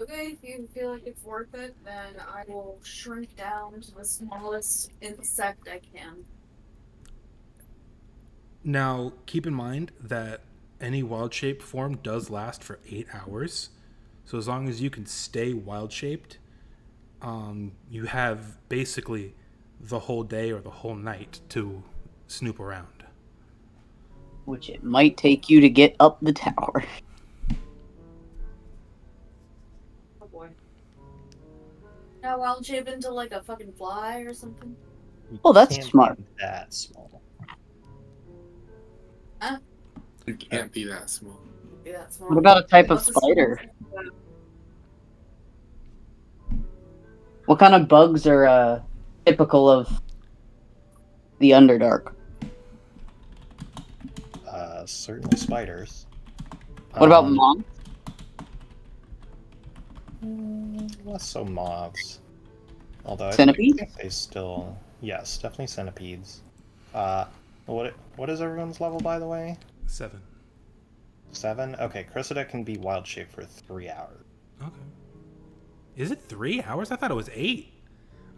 Okay, if you feel like it's worth it, then I will shrink down to the smallest insect I can. Now, keep in mind that any wild shape form does last for 8 hours. So as long as you can stay wild shaped, you have basically the whole day or the whole night to snoop around. Which it might take you to get up the tower. Oh boy. Now wild shape into like a fucking fly or something? Oh, that's Can't smart. be that small. You can't be that small. Yeah, that's small. What about a type of Unless it's- spider? What kind of bugs are typical of the Underdark? Certainly spiders. What about moths? Less so moths. Although Centipedes? I think they still... Yes, definitely centipedes. What is everyone's level, by the way? 7. 7? Okay, Cressida can be wild shape for 3 hours. Okay. Is it 3 hours? I thought it was 8.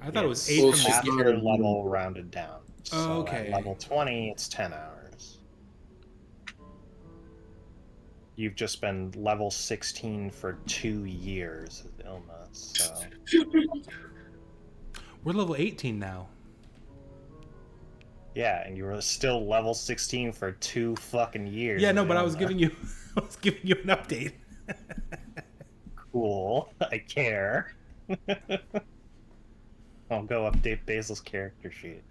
I thought it was It's 8 Well, from she's the not- after level rounded down. So Oh, okay. at level 20, it's 10 hours. You've just been level 16 for 2 years of illness, so... We're level 18 now. Yeah, and you were still level 16 for 2 fucking years. Yeah, no, of but I was illness. giving you I was giving you an update. Cool. I care. I'll go update Basil's character sheet.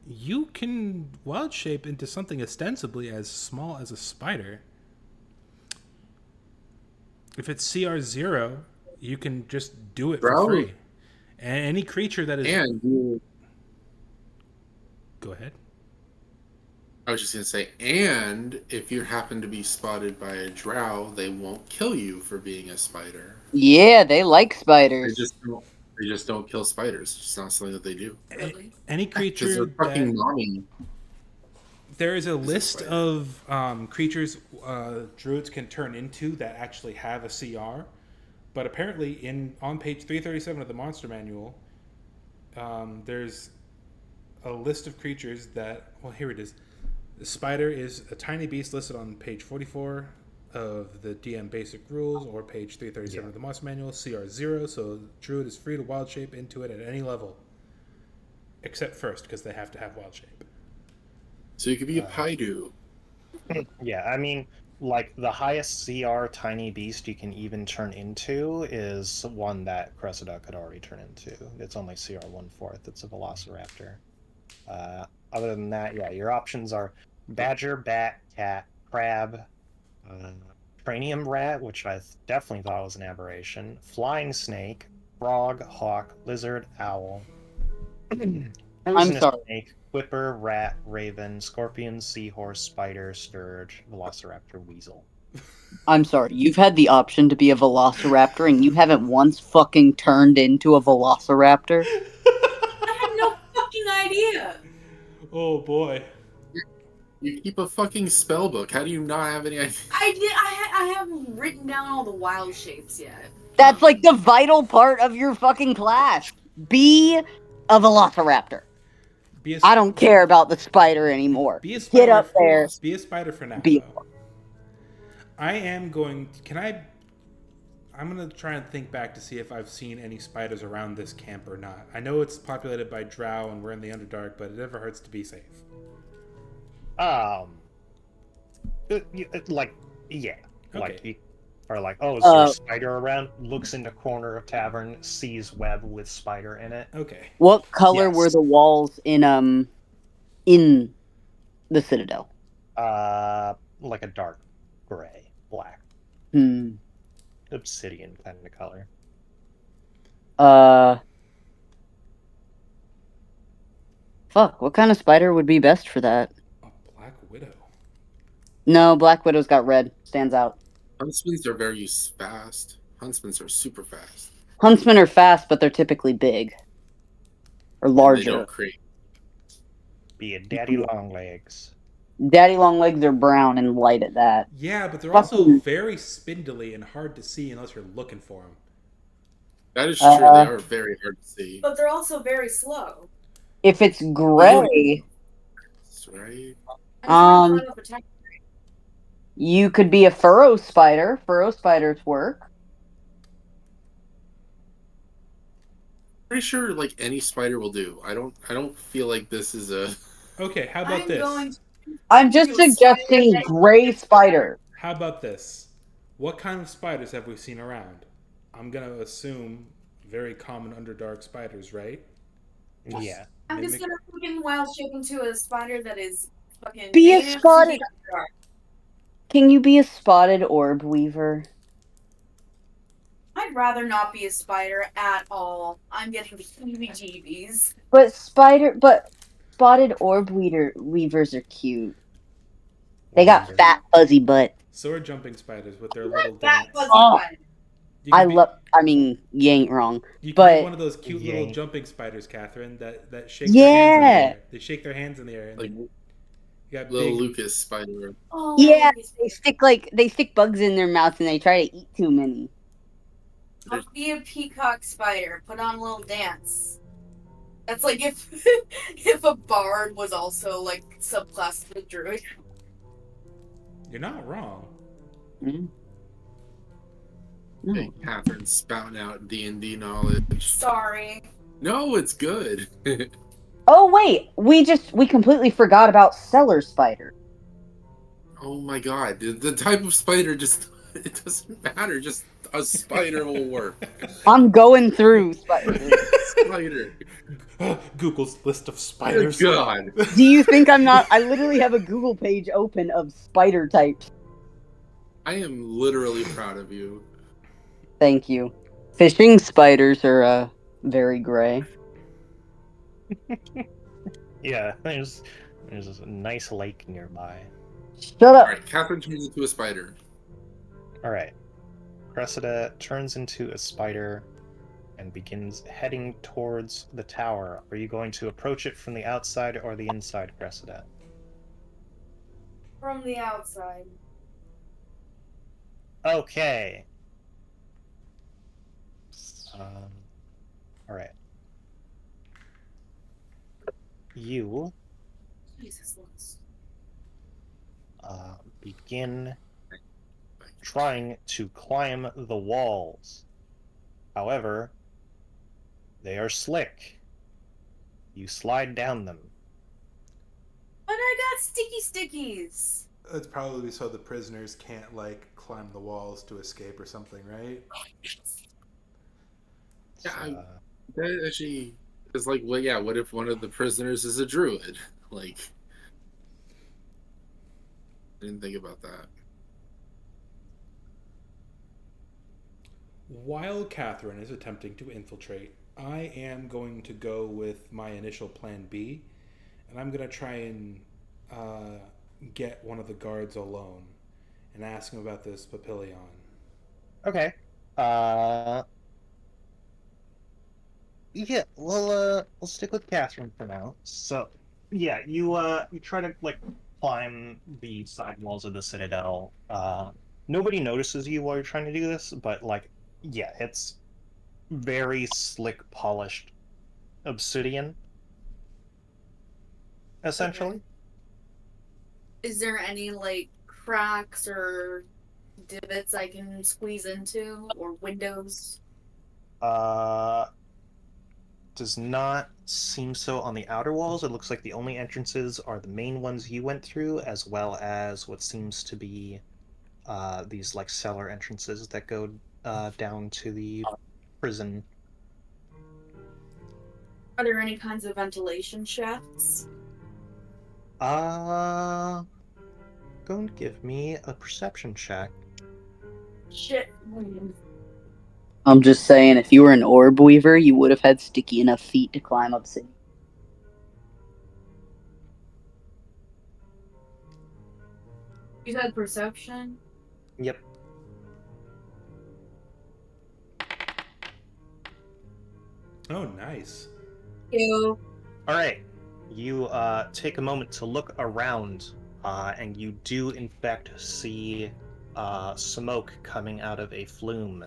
You can wild shape into something ostensibly as small as a spider. If it's CR0, you can just do it for Bro. free. And any creature that is... And you, Go ahead. I was just gonna say, and if you happen to be spotted by a drow, they won't kill you for being a spider. Yeah, they like They spiders. just don't kill spiders. It's just not something that they do. Really? Any Because creature they're fucking that... mommy. There is a a list spider. of creatures druids can turn into that actually have a CR, but apparently on page 337 of the monster manual, there's a list of creatures that... Well, here it is. The spider is a tiny beast listed on page 44 of the DM basic rules, or page 337 of the monster manual, CR0, so druid is free to wild shape into it at any level. Except first, because they have to have wild shape. So you could be a Paidu. Yeah, I mean, like, the highest CR tiny beast you can even turn into is one that Cressida could already turn into. It's only CR 1/4. It's a Velociraptor. Other than that, yeah, your options are badger, bat, cat, crab, cranium rat, which I definitely thought was an aberration, flying snake, frog, hawk, lizard, owl, poisonous sorry. snake, whipper, rat, raven, scorpion, seahorse, spider, sturge, velociraptor, weasel. I'm sorry, you've had the option to be a velociraptor and you haven't once fucking turned into a velociraptor? I had no fucking idea! Oh boy. You keep a fucking spell book. How do you not have any idea? I haven't written down all the wild shapes yet. That's like the vital part of your fucking class. Be a velociraptor. Be a, I don't care about the spider anymore. be a spider. Get up there. Be a spider for now. Be- though. I am going. Can I? I'm gonna try and think back to see if I've seen any spiders around this camp or not. I know it's populated by drow and we're in the Underdark, but it never hurts to be safe. Like, yeah. Like, Okay. you are like, oh, is there a Uh, spider around? Looks into corner of tavern, sees web with spider in it. Okay. what color Yes. were the walls in the Citadel? Like a dark gray, black, Hmm. obsidian kind of color. Uh. Fuck. What kind of spider would be best for that? A black widow. No, Black Widow's got red. Stands out. Huntsmans are very fast. Huntsmans are super fast. Huntsmen are fast, but they're typically big or And they larger. don't create. Be a daddy long legs. Daddy long legs are brown and light at that. Yeah, but they're also Fucking- very spindly and hard to see unless you're looking for them. That is true. They Uh, are very hard to see. But they're also very slow. If it's gray, That's right. I'm trying to climb up a tech- you could be a furrow spider. Furrow spiders work. Pretty sure like any spider will do. I don't feel like this is a Okay, how about I'm this? going to I'm just do a suggesting spider- gray spider. How about this? What kind of spiders have we seen around? I'm gonna assume very common Underdark spiders, right? Yeah. I'm just Mimic- gonna fucking wild shape into a spider that is fucking Be a native to spotted- the Underdark. Can you be a spotted orb weaver? I'd rather not be a spider at all. I'm getting the heebie-jeebies. But spotted orb weavers are cute. They got Wonder. fat fuzzy butt. So are jumping spiders with their little That dance. was Oh. fun. You can be- I mean, you ain't wrong. You can but- be one of those cute little Yank. jumping spiders, Catherine, that shake their hands in the Yeah. air. They shake their hands in the air. And like you got little big. Lucas spider. Oh, Yeah, it's- they stick bugs in their mouth and they try to eat too many. I'll be a peacock spider. Put on a little dance. That's like if if a bard was also like subclass to the druid. You're not wrong. Mm. Hey, No. Catherine spouting out D&D knowledge. Sorry. No, it's good. Oh wait, we completely forgot about cellar spider. Oh my god, the type of spider just it doesn't matter. Just a spider will work. I'm going through spiders. Spider. Google's list of Good spiders. God. Do you think I'm not? I literally have a Google page open of spider types. I am literally proud of you. Thank you. Fishing spiders are very gray. Yeah, there's a nice lake nearby. Shut up. Alright, Catherine turns into a spider. Alright. Cressida turns into a spider and begins heading towards the tower. Are you going to approach it from the outside or the inside, Cressida? From the outside. Okay. Alright. You Jesus, let's... begin trying to climb the walls. However, they are slick. You slide down them. But I got sticky stickies. It's probably so the prisoners can't like climb the walls to escape or something, right? Yeah, So, That actually is like, well, yeah, what if one of the prisoners is a druid? Like, I didn't think about that. While Catherine is attempting to infiltrate, I am going to go with my initial plan B, and I'm going to try and get one of the guards alone and ask him about this Petillent. okay. Yeah, we'll stick with Catherine for now. So, yeah, you try to like climb the side walls of the citadel. Nobody notices you while you're trying to do this, but like, yeah, it's very slick, polished obsidian, essentially. Is there any like cracks or divots I can squeeze into or windows? Does not seem so on the outer walls. It looks like the only entrances are the main ones you went through, as well as what seems to be these like cellar entrances that go down to the prison. Are there any kinds of ventilation shafts? Go and give me a perception check. Shit. I'm just saying, if you were an orb weaver, you would have had sticky enough feet to climb up city. You said perception? Yep. Oh, nice. You. All right. You take a moment to look around, and you do in fact see smoke coming out of a flume.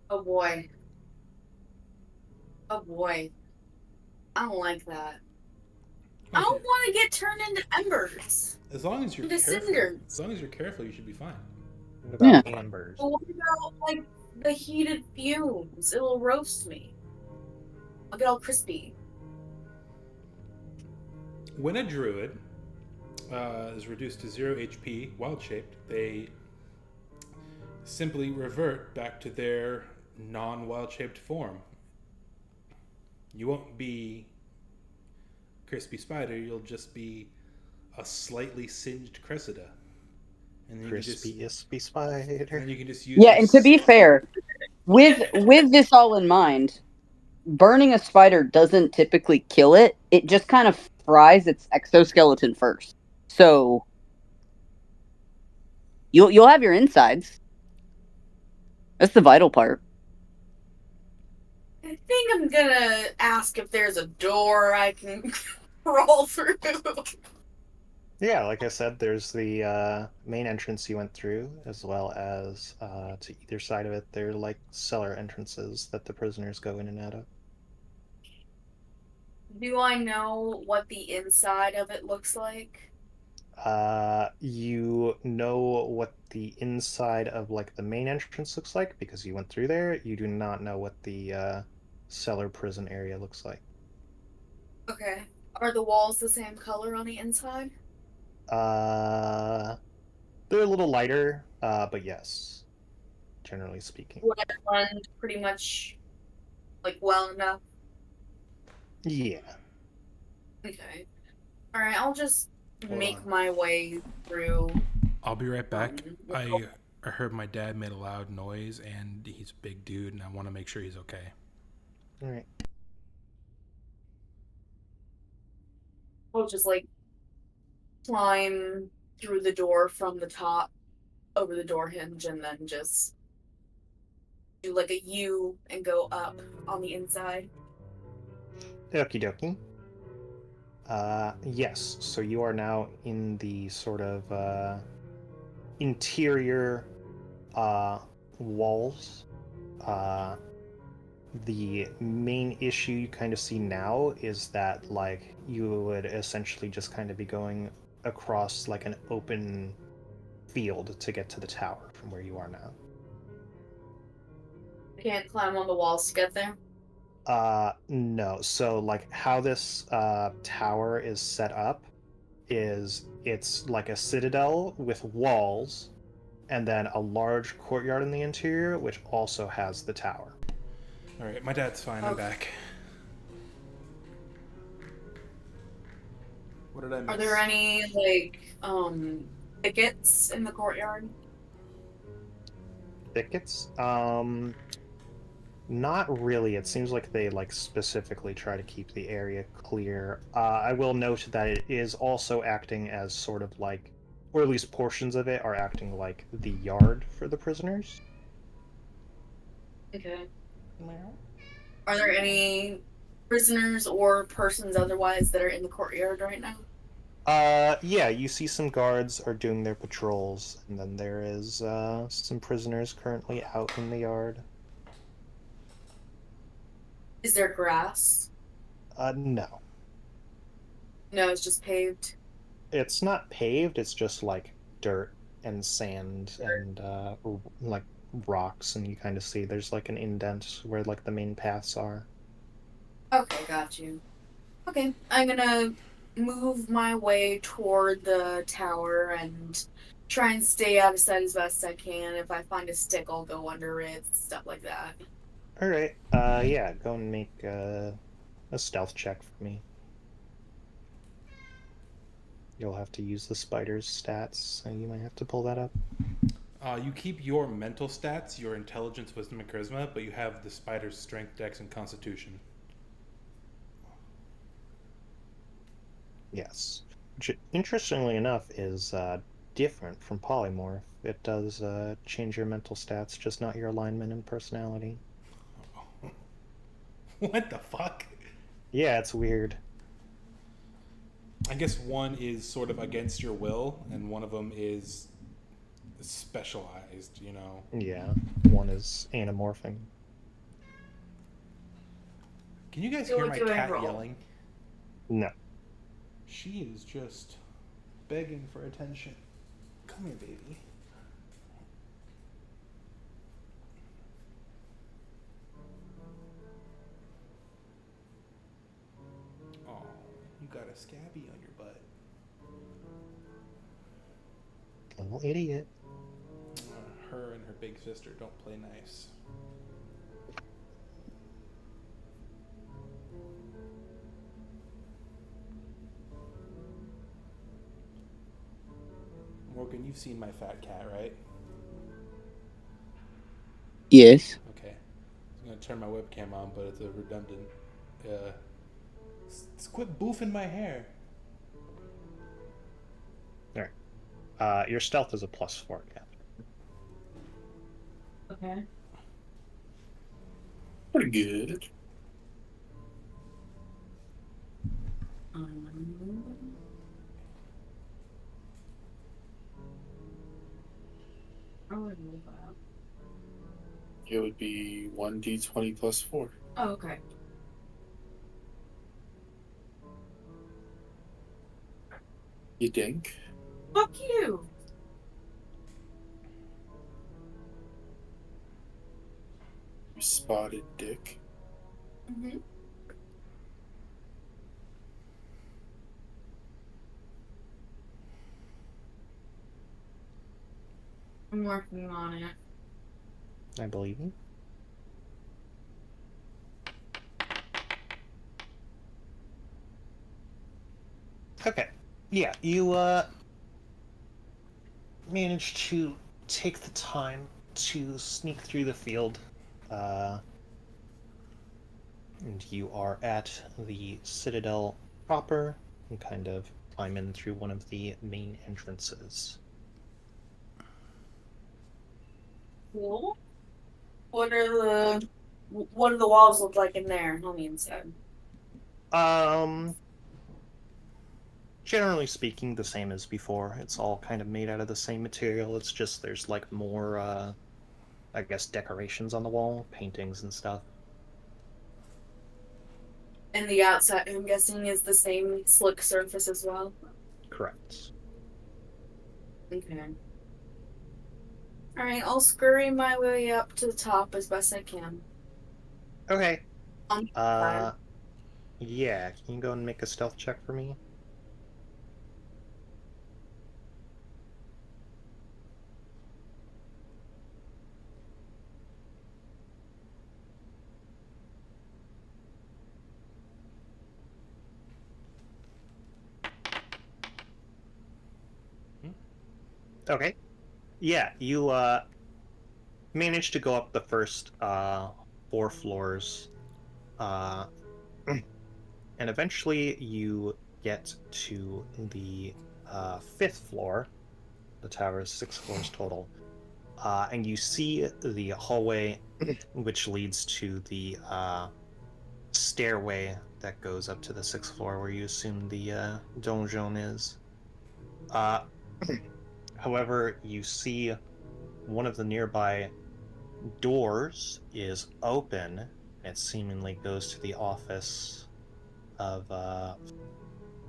Oh boy. Oh boy. I don't like that. I don't want to get turned into embers. As long as you're Into careful. cinders. As long as you're careful, you should be fine. What about Yeah. ambers? But what about, like, the heated fumes? It'll roast me. I'll get all crispy. When a druid is reduced to 0 HP, wild shaped, they simply revert back to their non-wild shaped form. You won't be crispy spider. You'll just be a slightly singed Cressida, and then you Crispy spider. and you can just use. Yeah, and to be fair, with this all in mind, burning a spider doesn't typically kill it. It just kind of fries its exoskeleton first. So you'll have your insides. That's the vital part. I think I'm gonna ask if there's a door I can crawl through. Yeah, like I said, there's the main entrance you went through, as well as to either side of it, there are like cellar entrances that the prisoners go in and out of. Do I know what the inside of it looks like? You know what the inside of like the main entrance looks like because you went through there. You do not know what the cellar prison area looks like. Okay. Are the walls the same color on the inside? Uh, they're a little lighter, but yes, generally speaking. Would I blend pretty much, like, well enough? Yeah. Okay. Alright, I'll just Hold make on. my way through. I'll be right back. Um, I heard my dad made a loud noise, and he's a big dude, and I want to make sure he's okay. All right. I'll just, like, climb through the door from the top over the door hinge and then just do like a U and go up on the inside. Okie dokie. Yes, so you are now in the sort of interior walls. The main issue you kind of see now is that like you would essentially just kind of be going across like an open field to get to the tower from where you are now. I can't climb on the walls to get there. No. So like how this tower is set up is it's like a citadel with walls and then a large courtyard in the interior which also has the tower. All right, my dad's fine. I'm Okay. back. What did I miss? Are there any like thickets in the courtyard? Thickets? Not really. It seems like they like specifically try to keep the area clear. I will note that it is also acting as sort of like, or at least portions of it are acting like the yard for the prisoners. Okay. Are there any prisoners or persons otherwise that are in the courtyard right now? Yeah, you see some guards are doing their patrols, and then there is some prisoners currently out in the yard. Is there grass? No. No, it's just paved. It's not paved, it's just like dirt and sand and like rocks, and you kind of see there's like an indent where like the main paths are. Okay, got you. Okay, I'm gonna move my way toward the tower and try and stay out of sight as best I can. If I find a stick, I'll go under it, stuff like that. All right. Yeah, go and make a stealth check for me. You'll have to use the spider's stats, so you might have to pull that up. You keep your mental stats, your intelligence, wisdom, and charisma, but you have the spider's strength, dex, and constitution. Yes. Which, interestingly enough, is different from polymorph. It does change your mental stats, just not your alignment and personality. What the fuck? Yeah, it's weird. I guess one is sort of against your will, and one of them is specialized, you know? Yeah, one is anamorphing. Can you guys So hear what my do I cat roll? yelling? No. She is just begging for attention. Come here, baby. Oh, you got a scabby on your butt. Little idiot. Her and her big sister don't play nice. Morgan, you've seen my fat cat, right? Yes. Okay. I'm gonna turn my webcam on, but it's a redundant. Quit boofing my hair. Alright. Your stealth is a +4, Catherine. Okay. Pretty good. I would move up. It would be 1d20 plus 4. Oh, okay. You dink. Fuck you! You spotted dick. Mm-hmm. I'm working on it. I believe you. Okay. Yeah, you managed to take the time to sneak through the field. And you are at the Citadel proper and kind of climb in through one of the main entrances. Cool. What do the walls look like in there on the inside? Generally speaking, the same as before. It's all kind of made out of the same material. It's just there's like more, I guess, decorations on the wall, paintings and stuff. And the outside, I'm guessing, is the same slick surface as well? Correct. Okay. Alright, I'll scurry my way up to the top as best I can. Okay. On the side. Yeah, can you go and make a stealth check for me? Okay. Yeah, you managed to go up the first 4 floors, and eventually you get to the 5th floor. The tower is 6 floors total, and you see the hallway which leads to the stairway that goes up to the 6th floor, where you assume the donjon is. However, you see one of the nearby doors is open. It seemingly goes to the office of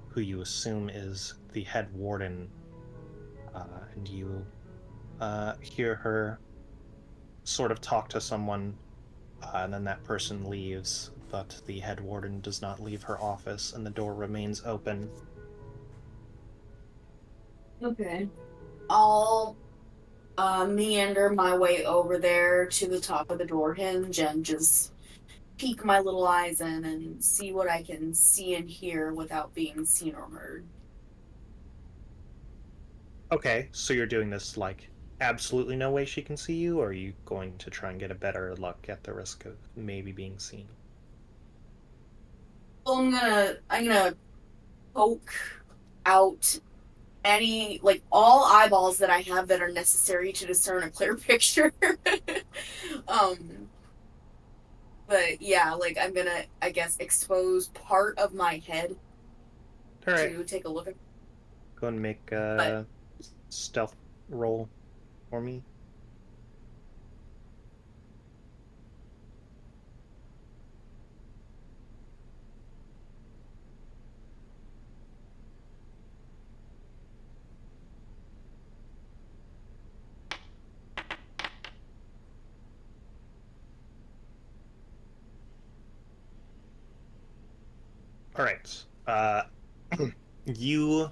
who you assume is the head warden and you hear her sort of talk to someone, and then that person leaves, but the head warden does not leave her office, and the door remains open. Okay. I'll meander my way over there to the top of the door hinge and just peek my little eyes in and see what I can see and hear without being seen or heard. Okay, so you're doing this like absolutely no way she can see you, or are you going to try and get a better look at the risk of maybe being seen? Well, I'm gonna poke out any all eyeballs that I have that are necessary to discern a clear picture. um but yeah, I'm gonna, I guess, expose part of my head All right, to take a look at. go and make But a stealth roll for me. All right. You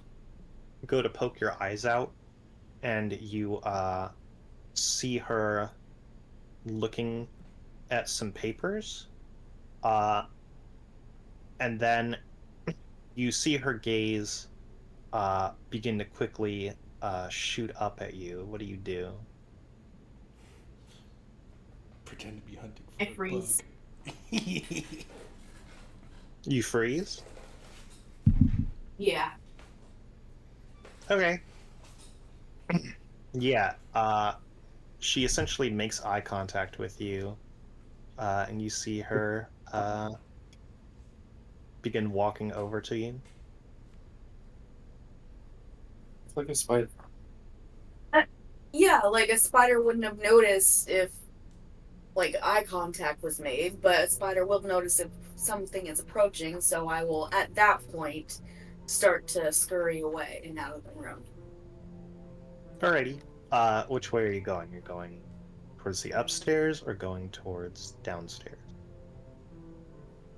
go to poke your eyes out, and you see her looking at some papers. And then you see her gaze begin to quickly shoot up at you. What do you do? Pretend to be hunting I for a freeze. bug. You freeze? Yeah. Okay. Yeah. She essentially makes eye contact with you, and you see her begin walking over to you. It's like a spider. Yeah, a spider wouldn't have noticed if eye contact was made, but a spider will notice if something is approaching, so I will at that point start to scurry away and out of the room. Alrighty. Which way are you going? You're going towards the upstairs or going towards downstairs?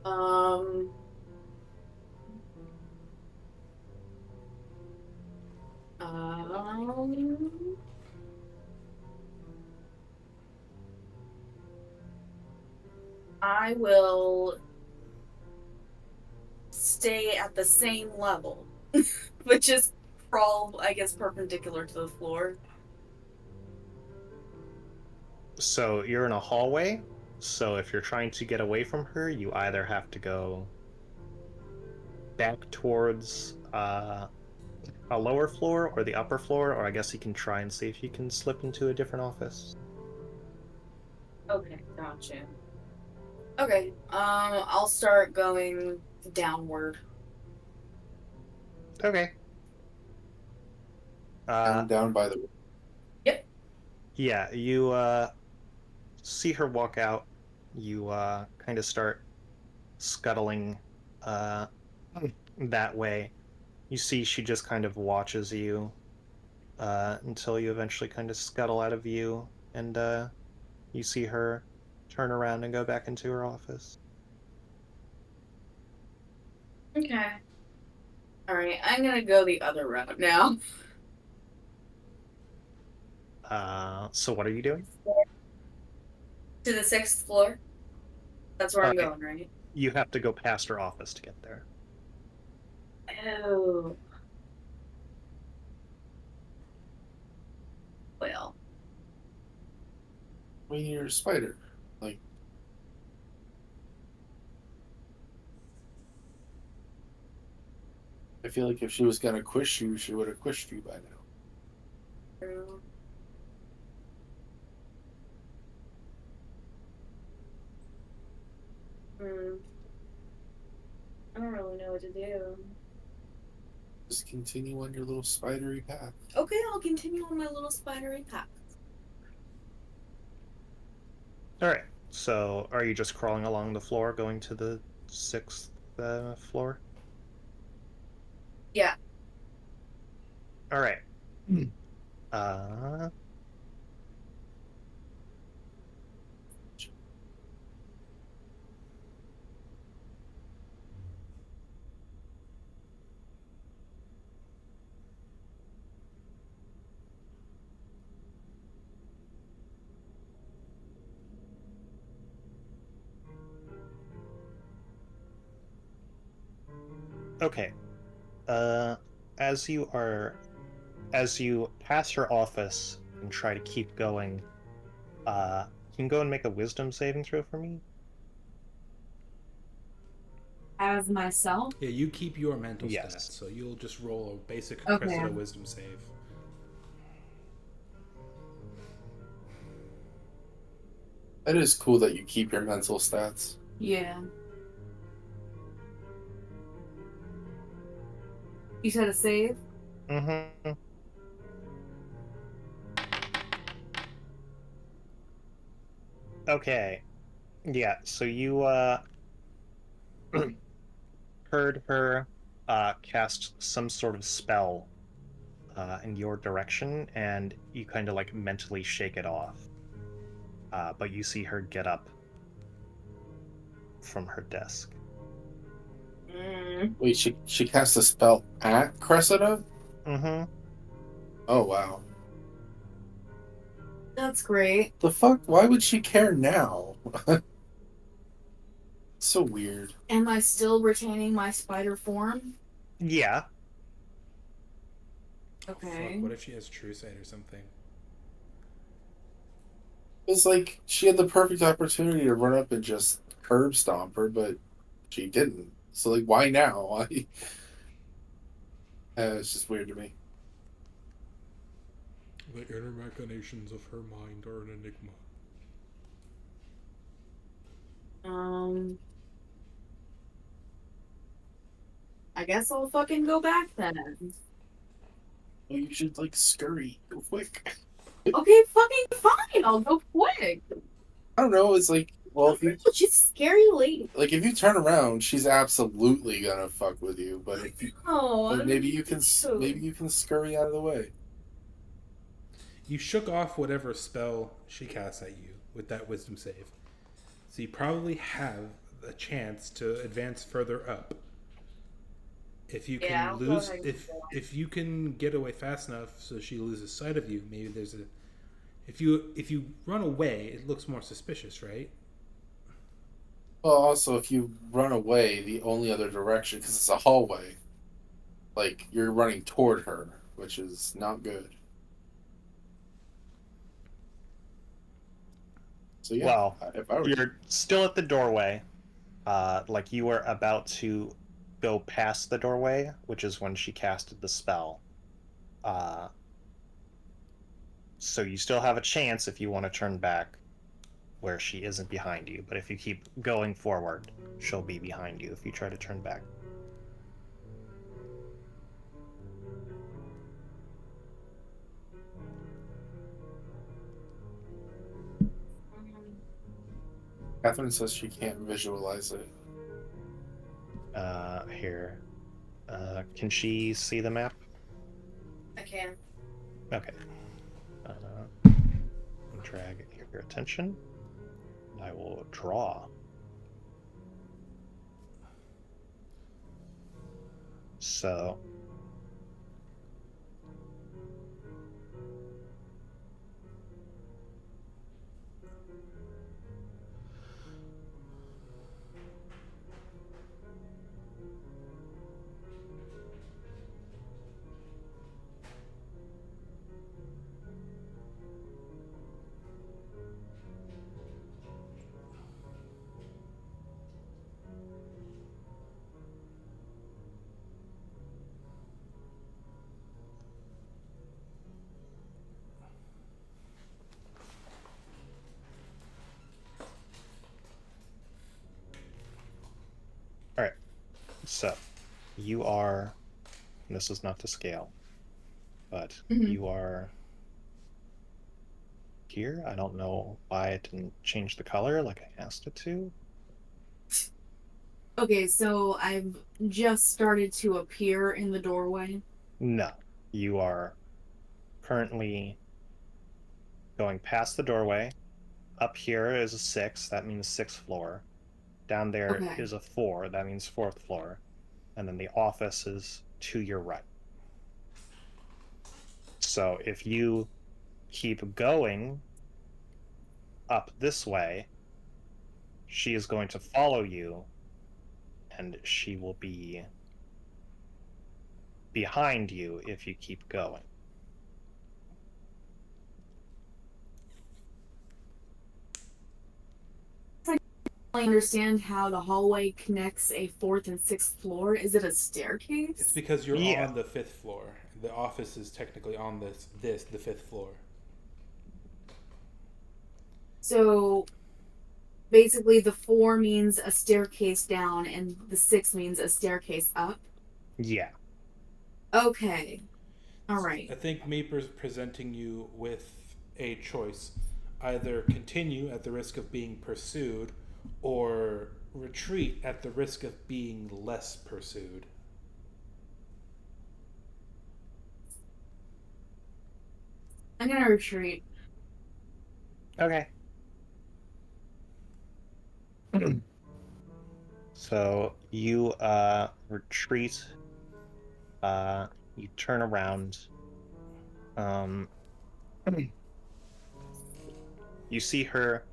Um um I will stay at the same level, but just crawl, I guess, perpendicular to the floor. So you're in a hallway. So if you're trying to get away from her, you either have to go back towards a lower floor or the upper floor, or I guess you can try and see if you can slip into a different office. Okay, gotcha. Okay, I'll start going downward. Okay. Down by the. Yep. Yeah, you see her walk out. You kind of start scuttling that way. You see she just kind of watches you until you eventually kind of scuttle out of view, and you see her turn around and go back into her office. Okay. Alright, I'm gonna go the other route now. So what are you doing? To the 6th floor. That's where I'm Okay. going, right? You have to go past her office to get there. Oh. Well. I mean, you're a spider. Like. I feel like if she was gonna quish you, she would have quished you by now. True. I don't really know what to do. Just continue on your little spidery path. Okay, I'll continue on my little spidery path. Alright, so are you just crawling along the floor going to the 6th floor? Yeah. Alright. Uh, okay. Uh, as you are, as you pass her office and try to keep going, you can go and make a wisdom saving throw for me. As myself? Yeah, you keep your mental Yes. stats, so you'll just roll a basic Okay. Cressida wisdom save. That is cool that you keep your mental stats. Yeah. You said a save? Mm-hmm. Okay. Yeah, so you heard her cast some sort of spell in your direction, and you kind of like mentally shake it off. But you see her get up from her desk. Wait, she cast a spell at Cressida? Mm-hmm. Oh wow. That's great. The fuck? Why would she care now? So weird. Am I still retaining my spider form? Yeah. Okay. Fuck, what if she has true sight or something? It's like she had the perfect opportunity to run up and just curb stomp her, but she didn't. So like, why now? Why? It's just weird to me. The inner machinations of her mind are an enigma. I guess I'll fucking go back then. Well, you should like scurry, go quick. Okay, fucking fine. I'll go quick. I don't know. It's like, well, if you She's a scary lady. like, if you turn around, she's absolutely gonna fuck with you. But if you, Oh, but maybe you can scurry out of the way. You shook off whatever spell she cast at you with that wisdom save. So you probably have a chance to advance further up. If you can Yeah, lose, I'll go ahead and if you can get away fast enough so she loses sight of you, maybe there's a. If you run away, it looks more suspicious, right? Well, also, if you run away the only other direction, because it's a hallway, like you're running toward her, which is not good. So yeah, Well, if I were you, you're still at the doorway. Like you were about to go past the doorway, which is when she casted the spell. So you still have a chance if you want to turn back where she isn't behind you. But if you keep going forward, she'll be behind you if you try to turn back. Catherine says she can't visualize it. Here. Can she see the map? I can. Okay. Drag your attention. I will draw. So. Alright. So, you are. This is not to scale, but you are here. I don't know why it didn't change the color like I asked it to. Okay, so I've just started to appear in the doorway. No, you are currently going past the doorway. Up here is a 6, that means 6th floor. Down there Okay. is a 4, that means 4th floor. And then the office is to your right. So if you keep going up this way, she is going to follow you, and she will be behind you if you keep going. I understand how the hallway connects a 4th and 6th floor. Is it a It's staircase? because you're Yeah. on the 5th floor. The office is technically on the 5th floor. So basically, the 4 means a staircase down, and the 6 means a staircase up. Yeah. Okay. All right. I think me presenting you with a choice: either continue at the risk of being pursued, or retreat at the risk of being less pursued. I'm gonna retreat. Okay. So you retreat. You turn around. You see her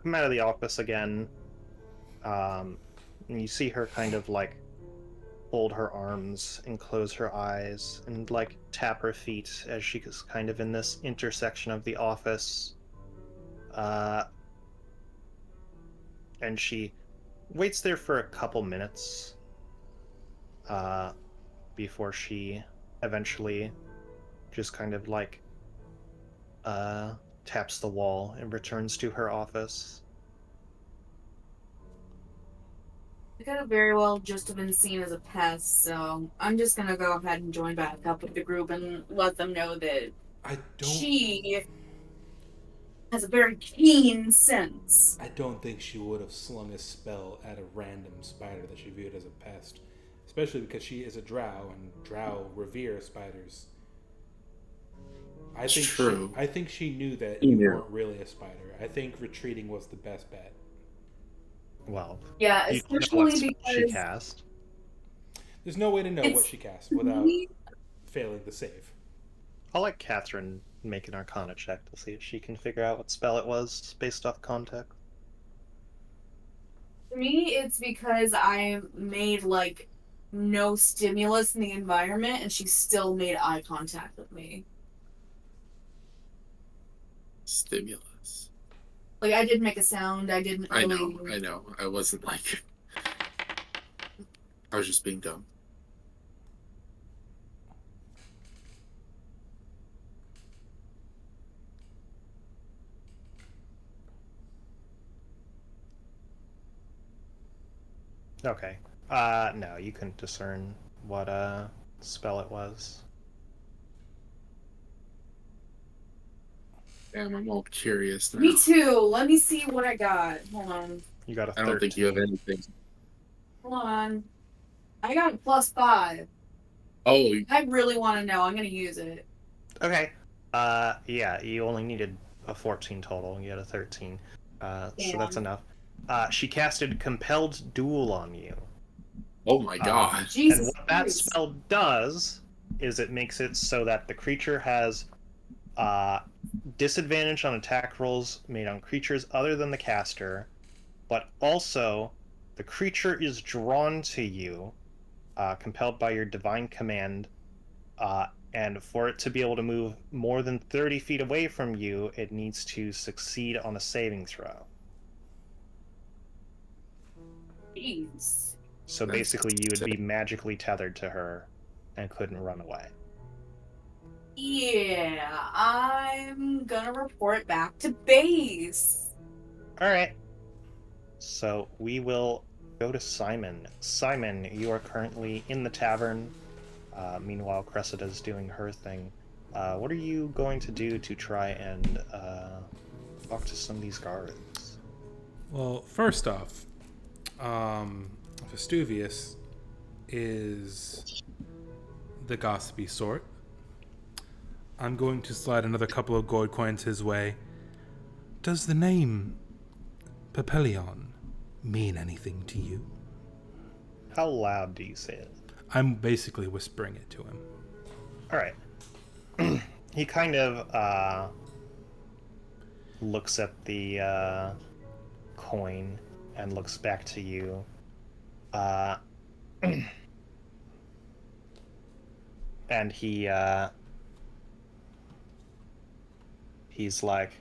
come out of the office again. And you see her kind of like fold her arms and close her eyes and like tap her feet as she's kind of in this intersection of the office. And she waits there for a couple minutes before she eventually just kind of like taps the wall and returns to her office. I could have very well just have been seen as a pest, so I'm just gonna go ahead and join back up with the group and let them know that I don't. she has a very keen sense. I don't think she would have slung a spell at a random spider that she viewed as a pest, especially because she is a drow and drow revere spiders. I think True. I think she knew that She you knew. weren't really a spider. I think retreating was the best bet. Well, Yeah, you know what especially spell she because cast. There's no way to know It's- what she cast without failing the save. I'll let Catherine make an Arcana check to see if she can figure out what spell it was based off context. for me, it's because I made like no stimulus in the environment, and she still made eye contact with me. Stimulus. Like I didn't make a sound. I didn't I really. know. I know. I wasn't like. I was just being dumb. Okay. No, you couldn't discern what spell it was. Damn, I'm all curious now. Me too. Let me see what I got. Hold on. You got a 13. I don't think you have anything. Hold on. I got a +5. Oh, I really want to know. I'm gonna use it. Okay. Yeah, you only needed a 14 total. You had a 13. So that's Damn. enough. She casted Compelled Duel on you. oh my god. Jesus And what that Christ. spell does is it makes it so that the creature has disadvantage on attack rolls made on creatures other than the caster, but also the creature is drawn to you, compelled by your divine command, and for it to be able to move more than 30 feet away from you, it needs to succeed on a saving throw. Jeez. So basically, you would be magically tethered to her and couldn't run away. Yeah, I'm gonna report back to base. Alright. So we will go to Simon. Simon, you are currently in the tavern. Meanwhile, Cressida's doing her thing. What are you going to do to try and talk to some of these guards? Well, first off, Vestuvius is the gossipy sort. I'm going to slide another couple of gold coins his way. Does the name Petillent mean anything to you? How loud do you say it? I'm basically whispering it to him. All right. He kind of looks at the coin and looks back to you. And he's like,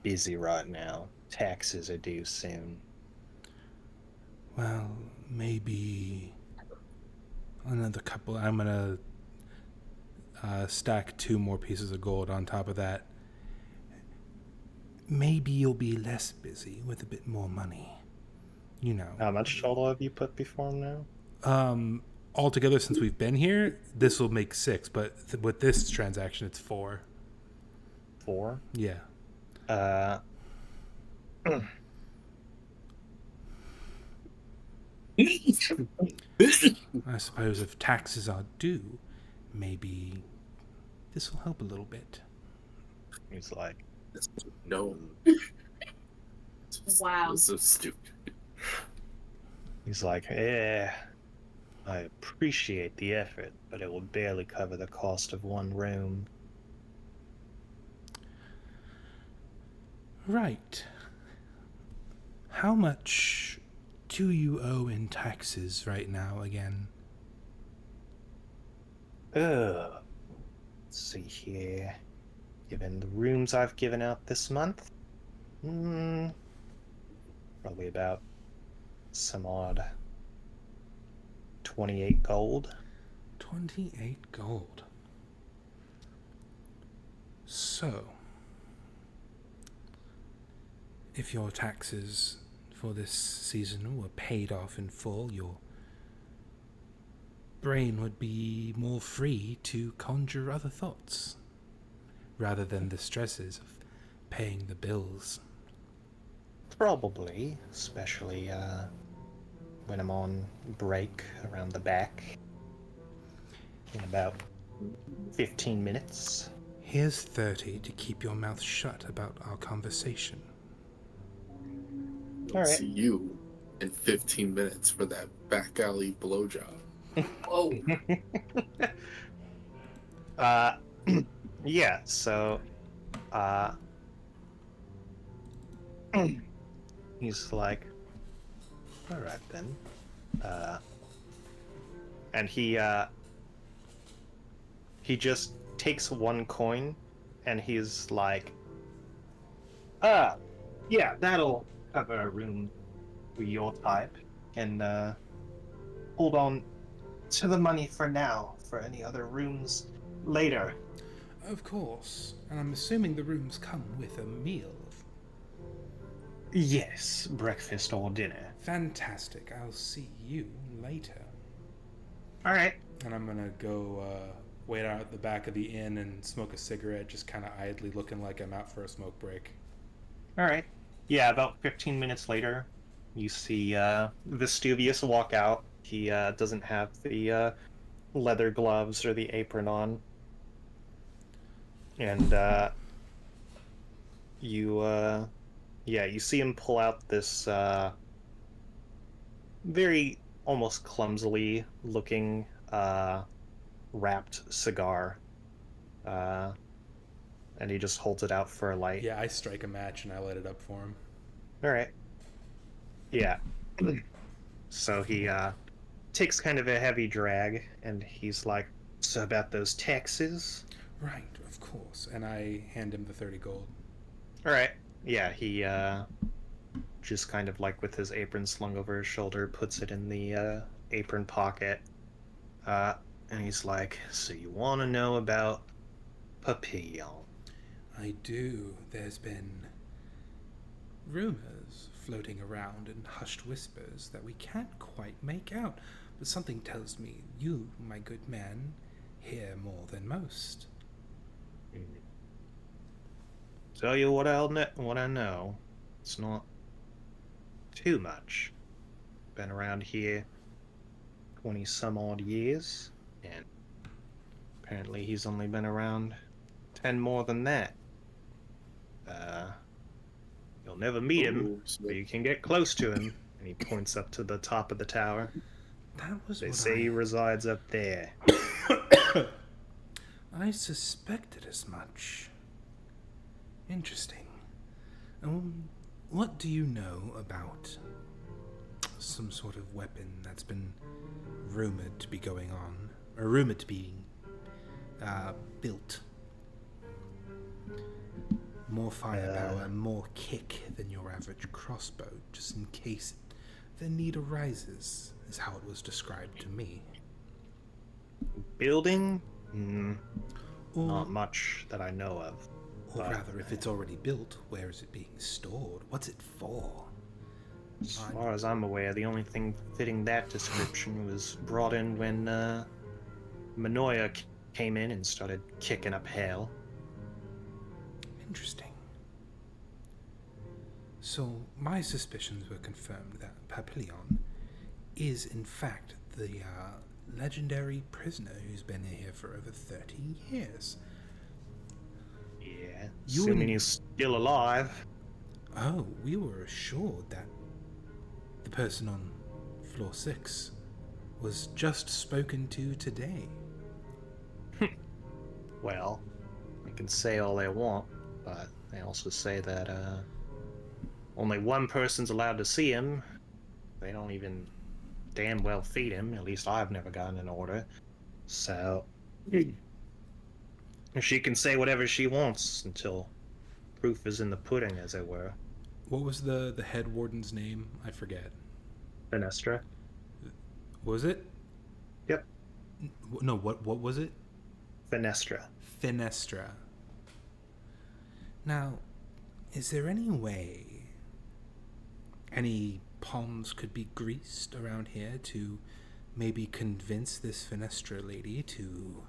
busy right now. Taxes are due soon. Well, maybe another couple. I'm gonna stack 2 more pieces of gold on top of that. Maybe you'll be less busy with a bit more money. You know. How much total have you put before him now? Altogether, since we've been here, this will make 6. But with this transaction, it's 4. 4? Yeah. I suppose if taxes are due, maybe this will help a little bit. He's like, No. Wow. So stupid. He's like, I appreciate the effort, but it will barely cover the cost of one room. Right. How much do you owe in taxes right now again? Let's see here. Given the rooms I've given out this month, probably about some odd 28 gold. 28 gold. So, if your taxes for this season were paid off in full, your brain would be more free to conjure other thoughts, rather than the stresses of paying the bills. Probably, especially when I'm on break around the back in about 15 minutes. Here's 30 to keep your mouth shut about our conversation. All right. See you in 15 minutes for that back alley blowjob. Whoa. Yeah, so he's like, all right then. And he just takes one coin and he's like, yeah, that'll cover a room for your type, and hold on to the money for now for any other rooms later. Of course, and I'm assuming the rooms come with a meal. Yes, breakfast or dinner. Fantastic, I'll see you later. All right. And I'm gonna go wait out at the back of the inn and smoke a cigarette, just kind of idly looking like I'm out for a smoke break. All right. Yeah, about 15 minutes later, you see Vestuvius walk out. He doesn't have the leather gloves or the apron on. And you see him pull out this very almost clumsily looking wrapped cigar. And he just holds it out for a light. Yeah, I strike a match and I light it up for him. All right. Yeah. So he takes kind of a heavy drag, and he's like, so about those taxes? Right, of course. And I hand him the 30 gold. All right. Yeah, he just kind of like with his apron slung over his shoulder, puts it in the apron pocket. And he's like, so you want to know about Petillent? I do. There's been rumors floating around in hushed whispers that we can't quite make out, but something tells me you, my good man, hear more than most. Tell you what I know. It's not too much. Been around here 20 some odd years, and Apparently he's only been around 10 more than that. You'll never meet him, Ooh, so- but you can get close to him. And he points up to the top of the tower. That was They what say he resides up there. I suspected as much. Interesting. What do you know about some sort of weapon that's been rumored to be going on, or rumored to be built? More firepower, more kick than your average crossbow, just in case the need arises, is how it was described to me. Building? Or, Not much that I know of. or but rather, if it's already built, where is it being stored? What's it for? as far as I'm aware, the only thing fitting that description was brought in when Manoia came in and started kicking up hell. Interesting. So, my suspicions were confirmed that Petillent is, in fact, the legendary prisoner who's been here for over 30 years. Yeah, You assuming and- he's still alive. Oh, we were assured that the person on floor 6 was just spoken to today. Well, they can say all they want, but they also say that only one person's allowed to see him. They don't even damn well feed him. At least I've never gotten an order. So she can say whatever she wants until proof is in the pudding, as it were. What was the head warden's name? I forget. Fenestra. Was it? Yep. No, what was it? Fenestra. Fenestra. Now, is there any way any palms could be greased around here to maybe convince this Fenestra lady to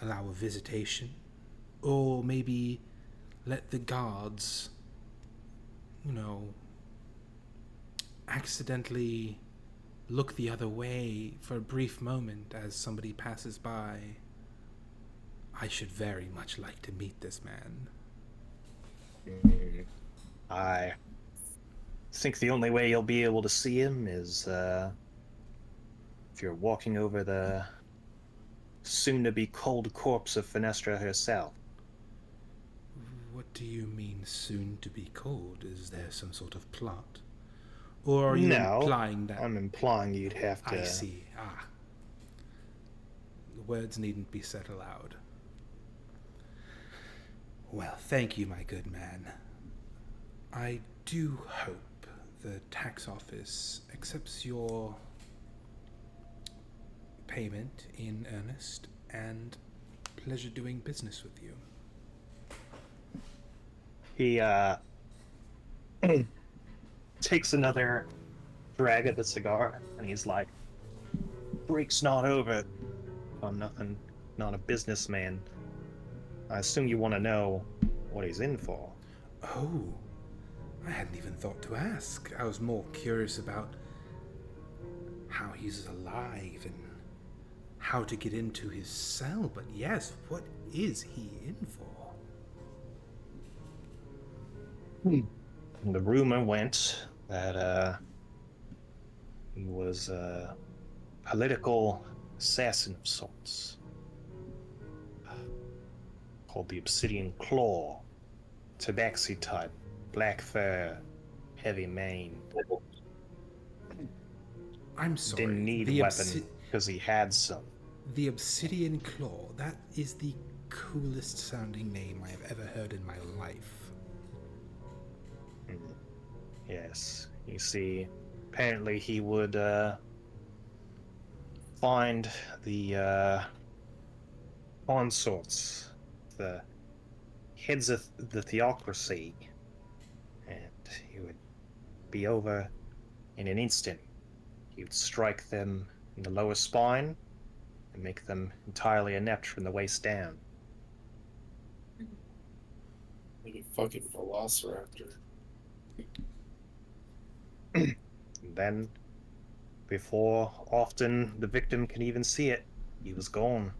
allow a visitation? Or maybe let the guards, accidentally look the other way for a brief moment as somebody passes by? I should very much like to meet this man. I think the only way you'll be able to see him is if you're walking over the soon-to-be cold corpse of Fenestra herself. What do you mean soon to be cold? Is there some sort of plot? Or are you No, implying that... I'm implying you'd have to... I see. The words needn't be said aloud. Well, thank you, my good man. I do hope the tax office accepts your payment in earnest, and pleasure doing business with you. He takes another drag at the cigar, and he's like, "Break's not over. I'm nothing, not a businessman. I assume you want to know what he's in for." Oh, I hadn't even thought to ask. I was more curious about how he's alive and how to get into his cell. But yes, what is he in for? The rumor went that he was a political assassin of sorts, called the Obsidian Claw. Tabaxi type, black fur, heavy mane. I'm sorry. Didn't need the a weapon because he had some. The Obsidian Claw. That is the coolest sounding name I have ever heard in my life. Yes, you see, apparently he would find the consorts, the heads of the theocracy, and he would be over in an instant. He would strike them in the lower spine and make them entirely inept from the waist down. Like a fucking velociraptor. And then, before often the victim can even see it, he was gone.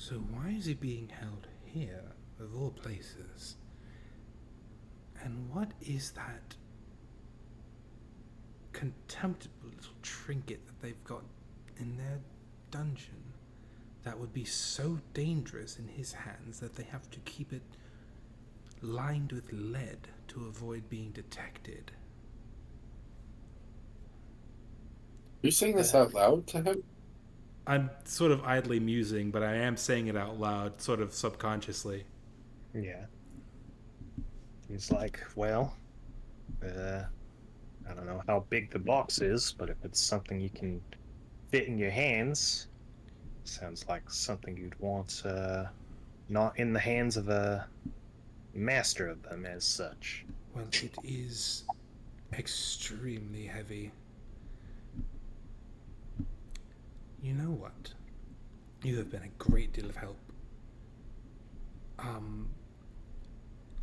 So why is he being held here, of all places? And what is that contemptible little trinket that they've got in their dungeon that would be so dangerous in his hands that they have to keep it lined with lead to avoid being detected? Are you saying this out loud to him? I'm sort of idly musing, but I am saying it out loud, sort of subconsciously. Yeah. He's like, well, I don't know how big the box is, but if it's something you can fit in your hands, sounds like something you'd want, not in the hands of a master of them as such. Well, it is extremely heavy. You know what? You have been a great deal of help.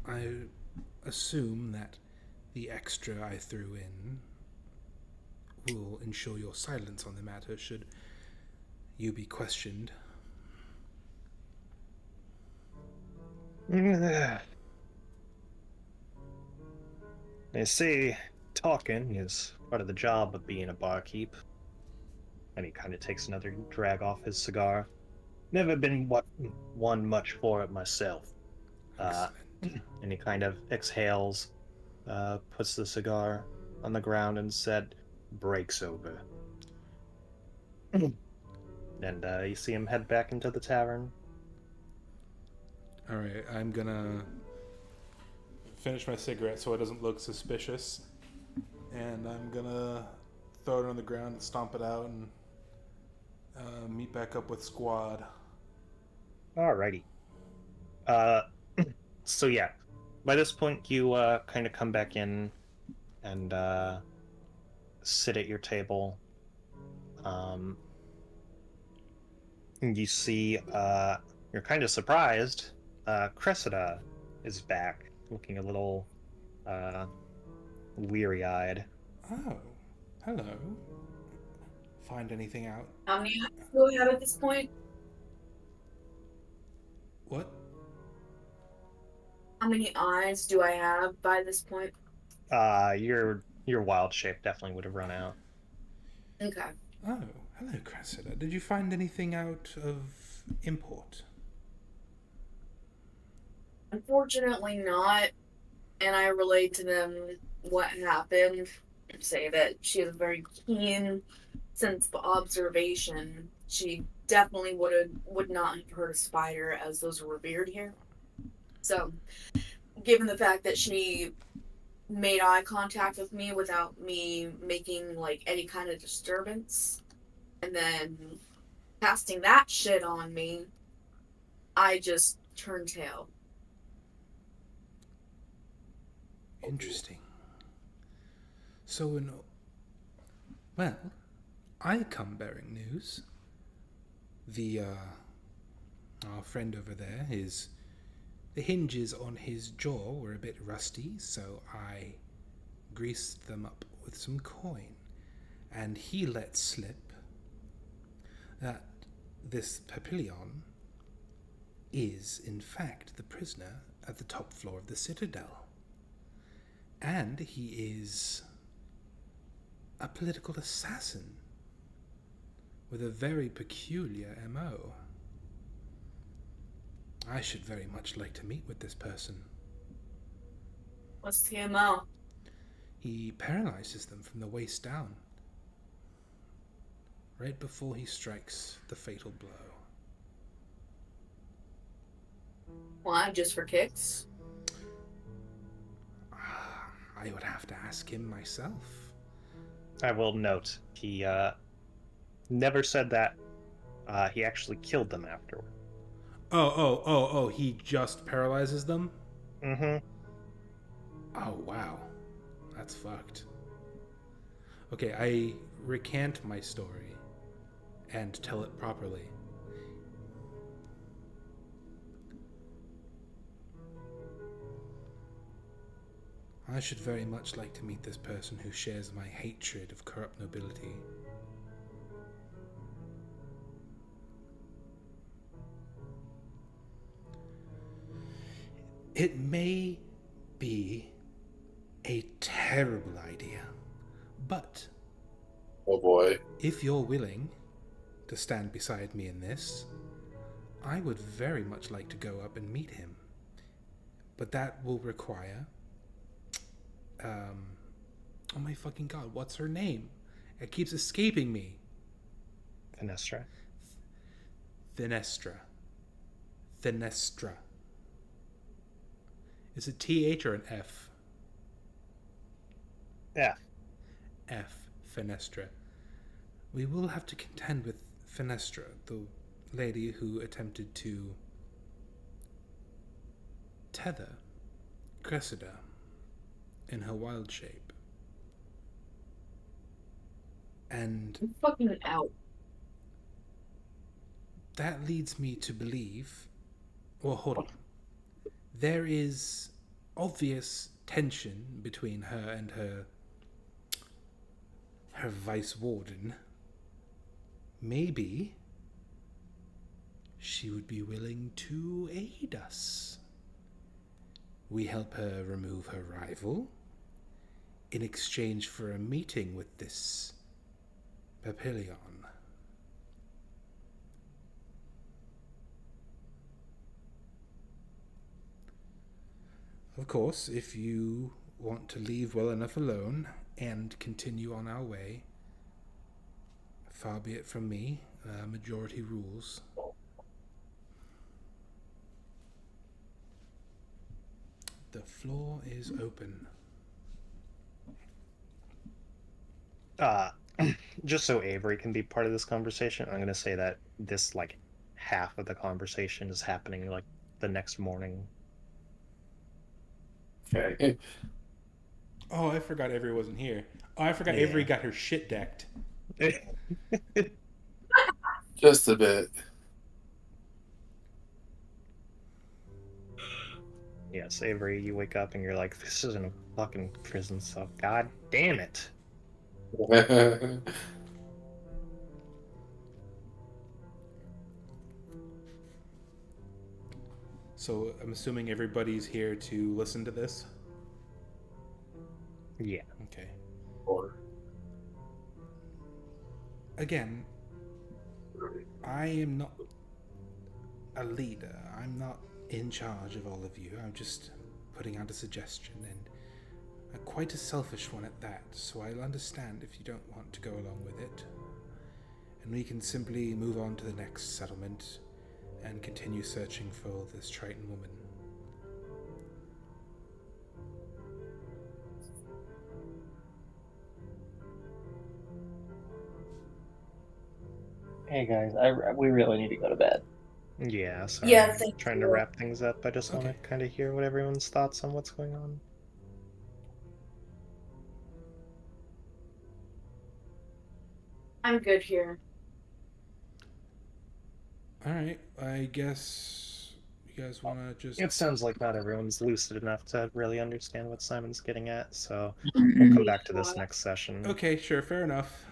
I assume that the extra I threw in will ensure your silence on the matter should you be questioned. They say talking is part of the job of being a barkeep. And he kind of takes another drag off his cigar. Never been one much for it myself. Excellent. And he kind of exhales, puts the cigar on the ground and said, "Break's over." And you see him head back into the tavern. Alright, I'm gonna finish my cigarette so it doesn't look suspicious. And I'm gonna throw it on the ground and stomp it out and meet back up with squad. Alrighty. So yeah, by this point you kind of come back in and sit at your table. And you see, you're kind of surprised. Cressida is back, looking a little weary-eyed. Oh, hello. Find anything out? How many eyes do I have at this point? What? How many eyes do I have by this point? Your wild shape definitely would have run out. Okay. Oh, hello, Cressida. Did you find anything out of import? Unfortunately not. And I relate to them what happened. Say that she has a very keen sense of observation. She definitely would not have heard a spider, as those are revered here. So, given the fact that she made eye contact with me without me making like any kind of disturbance, and then casting that shit on me, I just turned tail. Interesting. So, well, I come bearing news. Our friend over there, the hinges on his jaw were a bit rusty, so I greased them up with some coin. And he let slip that this Petillent is, in fact, the prisoner at the top floor of the Citadel. And he is a political assassin with a very peculiar MO. I should very much like to meet with this person. What's the MO? He paralyzes them from the waist down, right before he strikes the fatal blow. Why? Just for kicks? I would have to ask him myself. I will note, he never said that. He actually killed them afterward. Oh, he just paralyzes them? Mm-hmm. Oh, wow. That's fucked. Okay, I recant my story and tell it properly. I should very much like to meet this person who shares my hatred of corrupt nobility. may be a terrible idea, but Oh boy. if you're willing to stand beside me in this, I would very much like to go up and meet him. But that will require... oh my fucking god, what's her name? It keeps escaping me. Finestra. Finestra. Finestra. Is it TH or an F? Yeah. F. Finestra. We will have to contend with Finestra, the lady who attempted to tether Cressida in her wild shape. And I'm fucking out. that leads me to believe... Well, hold on. There is obvious tension between her and her vice warden. Maybe she would be willing to aid us. We help her remove her rival in exchange for a meeting with this Petillent. Of course, if you want to leave well enough alone and continue on our way, far be it from me, majority rules. The floor is open. Just so Avery can be part of this conversation, I'm going to say that this, like, half of the conversation is happening, like, the next morning. Okay. Oh, I forgot Avery wasn't here. Oh, I forgot Yeah. Avery got her shit decked. Just a bit. Yes, Avery, you wake up and you're like, this isn't a fucking prison cell. God damn it. So I'm assuming everybody's here to listen to this? Yeah. Okay. Or Again, I am not a leader. I'm not in charge of all of you. I'm just putting out a suggestion, and quite a selfish one at that, so I'll understand if you don't want to go along with it. And we can simply move on to the next settlement and continue searching for this Triton woman. Hey guys, we really need to go to bed. Yeah, so Yeah, I'm thank trying to you. wrap things up. I just want to Okay. kind of hear what everyone's thoughts on what's going on. I'm good here. Alright, I guess you guys want to just... It sounds like not everyone's lucid enough to really understand what Simon's getting at, so we'll come back to this next session. Okay, sure, fair enough.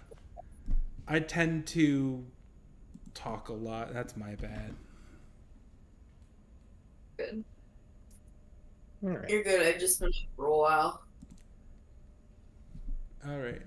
I tend to talk a lot. That's my bad. Good. All right. You're good. I've just been up for a while. Alright.